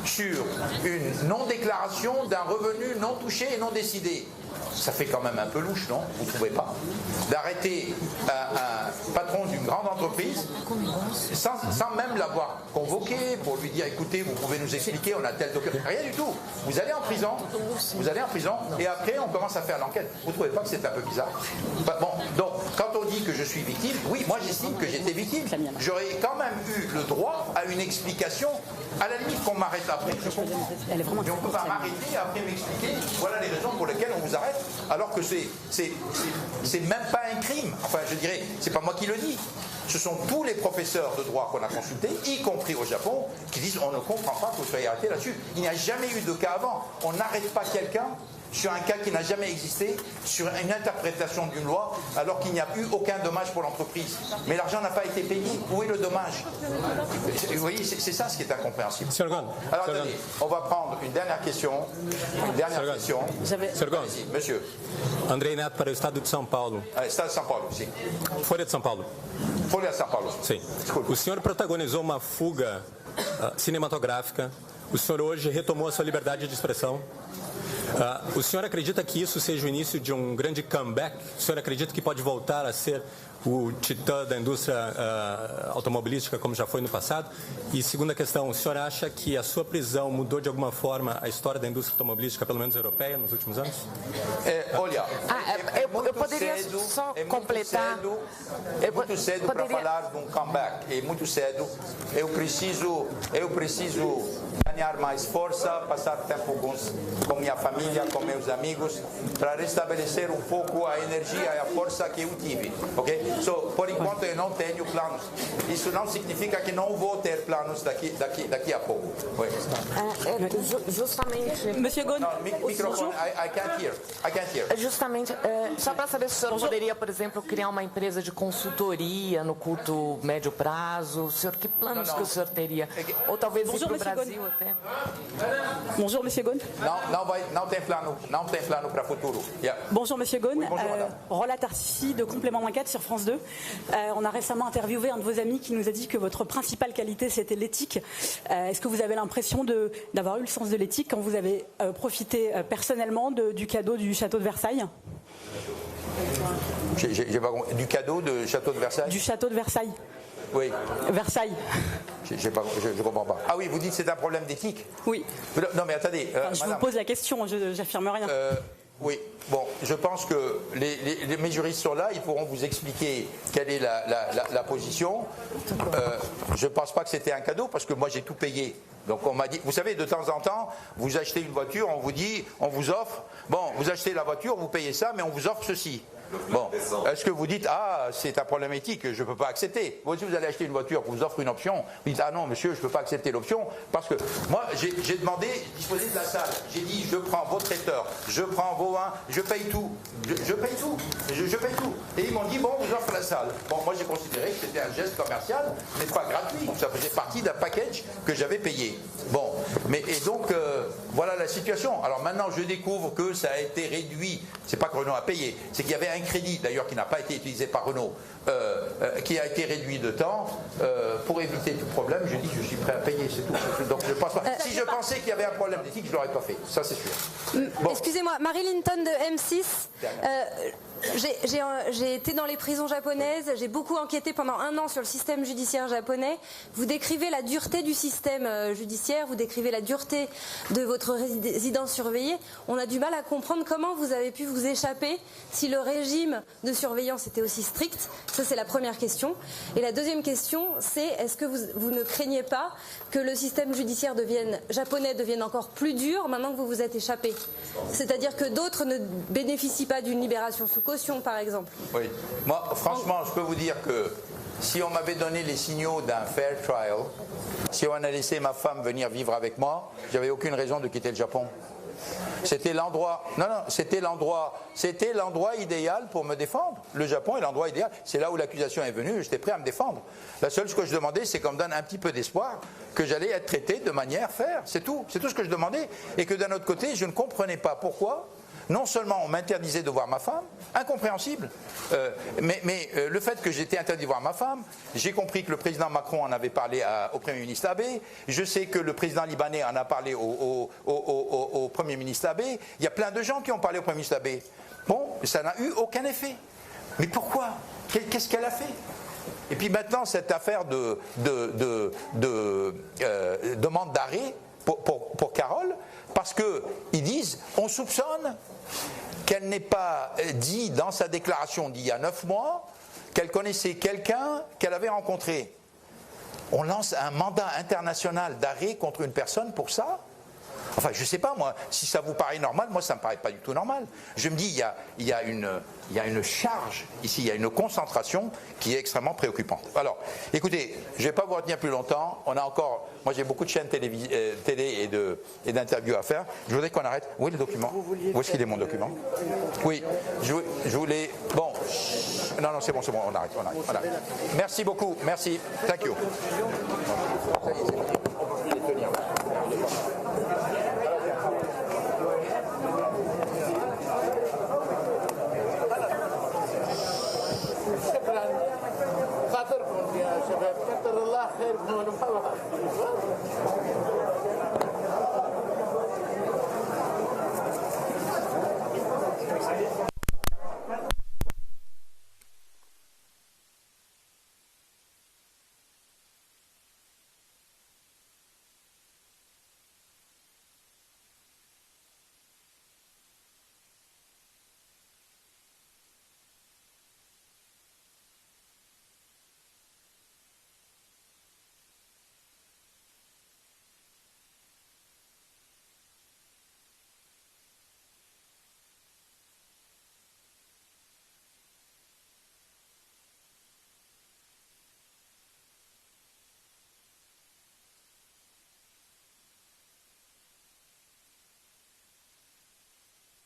Speaker 2: sur une non-déclaration d'un revenu non touché et non décidé. Ça fait quand même un peu louche, non? Vous ne trouvez pas? D'arrêter un patron d'une grande entreprise sans même l'avoir convoqué pour lui dire écoutez, vous pouvez nous expliquer, on a tel document. Rien du tout. Vous allez en prison, et après on commence à faire l'enquête. Vous ne trouvez pas que c'est un peu bizarre? Bon, donc quand on dit que je suis victime, oui, moi j'estime que j'étais victime. J'aurais quand même eu le droit à une explication. À la limite qu'on m'arrête après, je comprends. Mais on ne peut pas m'arrêter et après m'expliquer voilà les raisons pour lesquelles on vous arrête, alors que c'est même pas un crime. Enfin, je dirais, c'est pas moi qui le dis. Ce sont tous les professeurs de droit qu'on a consultés, y compris au Japon, qui disent on ne comprend pas que vous soyez arrêté là-dessus. Il n'y a jamais eu de cas avant. On n'arrête pas quelqu'un sur un cas qui n'a jamais existé, sur une interprétation d'une loi, alors qu'il n'y a eu aucun dommage pour l'entreprise. Mais l'argent n'a pas été payé. Où est le dommage? Vous voyez, c'est ça ce qui est incompréhensible. Alors attendez, on va prendre une dernière question. Allez-y, monsieur.
Speaker 15: Andrei Neto para o Estado de São Paulo.
Speaker 2: Estado de São Paulo, sim.
Speaker 15: Folha de São Paulo.
Speaker 2: Folha de São Paulo.
Speaker 15: Sim. O senhor protagonizou uma fuga cinematográfica. O senhor hoje retomou a sua liberdade de expressão. O senhor acredita que isso seja o início de um grande comeback? O senhor acredita que pode voltar a ser o titã da indústria automobilística como já foi no passado? E segunda questão, o senhor acha que a sua prisão mudou de alguma forma a história da indústria automobilística, pelo menos europeia, nos últimos anos?
Speaker 2: Olha,
Speaker 17: eu poderia só completar.
Speaker 2: É muito cedo para falar de um comeback. É muito cedo. Eu preciso ganhar mais força, passar tempo com minha família, com meus amigos, para restabelecer um pouco a energia e a força que eu tive, ok? So, por enquanto eu não tenho planos. Isso não significa que não vou ter planos daqui a pouco. Oui.
Speaker 17: Justamente.
Speaker 2: Monsieur Ghosn, microfone. I can't hear.
Speaker 17: Justamente, só para saber se o senhor poderia, por exemplo, criar uma empresa de consultoria no curto, médio prazo. O senhor, que planos que o senhor teria? Ou talvez ir para o Brasil até?
Speaker 18: Bonjour, Monsieur Ghosn.
Speaker 2: Não tem plano para o futuro. Yeah.
Speaker 18: Bonjour, Monsieur Ghosn.
Speaker 2: Oui, bonjour,
Speaker 18: relateur ici de Complément d'enquête sur France 2. On a récemment interviewé un de vos amis qui nous a dit que votre principale qualité, c'était l'éthique. Est-ce que vous avez l'impression d'avoir eu le sens de l'éthique quand vous avez profité personnellement du cadeau du château de Versailles?
Speaker 2: J'ai pas compris. Du cadeau du château de Versailles?
Speaker 18: Du château de Versailles.
Speaker 2: Oui.
Speaker 18: Versailles.
Speaker 2: Je ne comprends pas. Ah oui, vous dites que c'est un problème d'éthique?
Speaker 18: Oui.
Speaker 2: Non, mais attendez.
Speaker 18: Je vous pose la question, j'affirme rien.
Speaker 2: Oui, bon, je pense que mes juristes sont là, ils pourront vous expliquer quelle est la position. Je ne pense pas que c'était un cadeau parce que moi j'ai tout payé. Donc on m'a dit, vous savez, de temps en temps, vous achetez une voiture, on vous dit, on vous offre, bon, vous achetez la voiture, vous payez ça, mais on vous offre ceci. Bon, est-ce que vous dites, ah, c'est un problème éthique, je ne peux pas accepter? Vous, si vous allez acheter une voiture, on vous offre une option, vous dites, ah non, monsieur, je ne peux pas accepter l'option, parce que moi, j'ai demandé, disposer de la salle, j'ai dit, je prends vos traiteurs, je prends vos vins, je paye tout, je paye tout, je paye tout. Et ils m'ont dit, bon, on vous offre la salle. Bon, moi, j'ai considéré que c'était un geste commercial, mais pas gratuit, ça faisait partie d'un package que j'avais payé. Bon, et donc, voilà la situation. Alors maintenant, je découvre que ça a été réduit, c'est pas que Renault a payé, c'est qu'il y avait un crédit d'ailleurs qui n'a pas été utilisé par Renault, qui a été réduit de temps pour éviter tout problème. Je dis que je suis prêt à payer, c'est tout. Donc je pense pas. Si je pensais qu'il y avait un problème d'éthique, je l'aurais pas fait. Ça c'est sûr.
Speaker 19: Bon. Excusez-moi, Marie Linton de M6. J'ai été dans les prisons japonaises, j'ai beaucoup enquêté pendant 1 an sur le système judiciaire japonais. Vous décrivez la dureté du système judiciaire, vous décrivez la dureté de votre résidence surveillée. On a du mal à comprendre comment vous avez pu vous échapper si le régime de surveillance était aussi strict. Ça, c'est la première question. Et la deuxième question, c'est est-ce que vous ne craignez pas que le système judiciaire japonais devienne encore plus dur maintenant que vous vous êtes échappé? C'est-à-dire que d'autres ne bénéficient pas d'une libération sous caution, par exemple.
Speaker 2: Oui. Moi, franchement, je peux vous dire que si on m'avait donné les signaux d'un fair trial, si on a laissé ma femme venir vivre avec moi, j'avais aucune raison de quitter le Japon. C'était l'endroit, c'était l'endroit idéal pour me défendre. Le Japon est l'endroit idéal. C'est là où l'accusation est venue. J'étais prêt à me défendre. La seule chose que je demandais, c'est qu'on me donne un petit peu d'espoir que j'allais être traité de manière fair. C'est tout. C'est tout ce que je demandais. Et que d'un autre côté, je ne comprenais pas pourquoi non seulement on m'interdisait de voir ma femme, incompréhensible, mais le fait que j'étais interdit de voir ma femme, j'ai compris que le président Macron en avait parlé au Premier ministre Abbé, je sais que le président libanais en a parlé au Premier ministre Abbé, il y a plein de gens qui ont parlé au Premier ministre Abbé. Bon, ça n'a eu aucun effet. Mais pourquoi? Qu'est-ce qu'elle a fait? Et puis maintenant, cette affaire de demande d'arrêt pour Carole, parce qu'ils disent, on soupçonne qu'elle n'ait pas dit dans sa déclaration d'il y a 9 mois qu'elle connaissait quelqu'un qu'elle avait rencontré. On lance un mandat international d'arrêt contre une personne pour ça? Enfin, je ne sais pas, moi, si ça vous paraît normal, moi, ça ne me paraît pas du tout normal. Je me dis, il y a une charge, ici, il y a une concentration qui est extrêmement préoccupante. Alors, écoutez, je ne vais pas vous retenir plus longtemps. On a encore, moi, j'ai beaucoup de chaînes télé et d'interviews à faire. Je voudrais qu'on arrête. Où est le document? Où est-ce qu'il est, mon document? Oui, je voulais... Bon, non, c'est bon, on arrête. Merci beaucoup, merci. Thank you. Ça y est, c'est fini.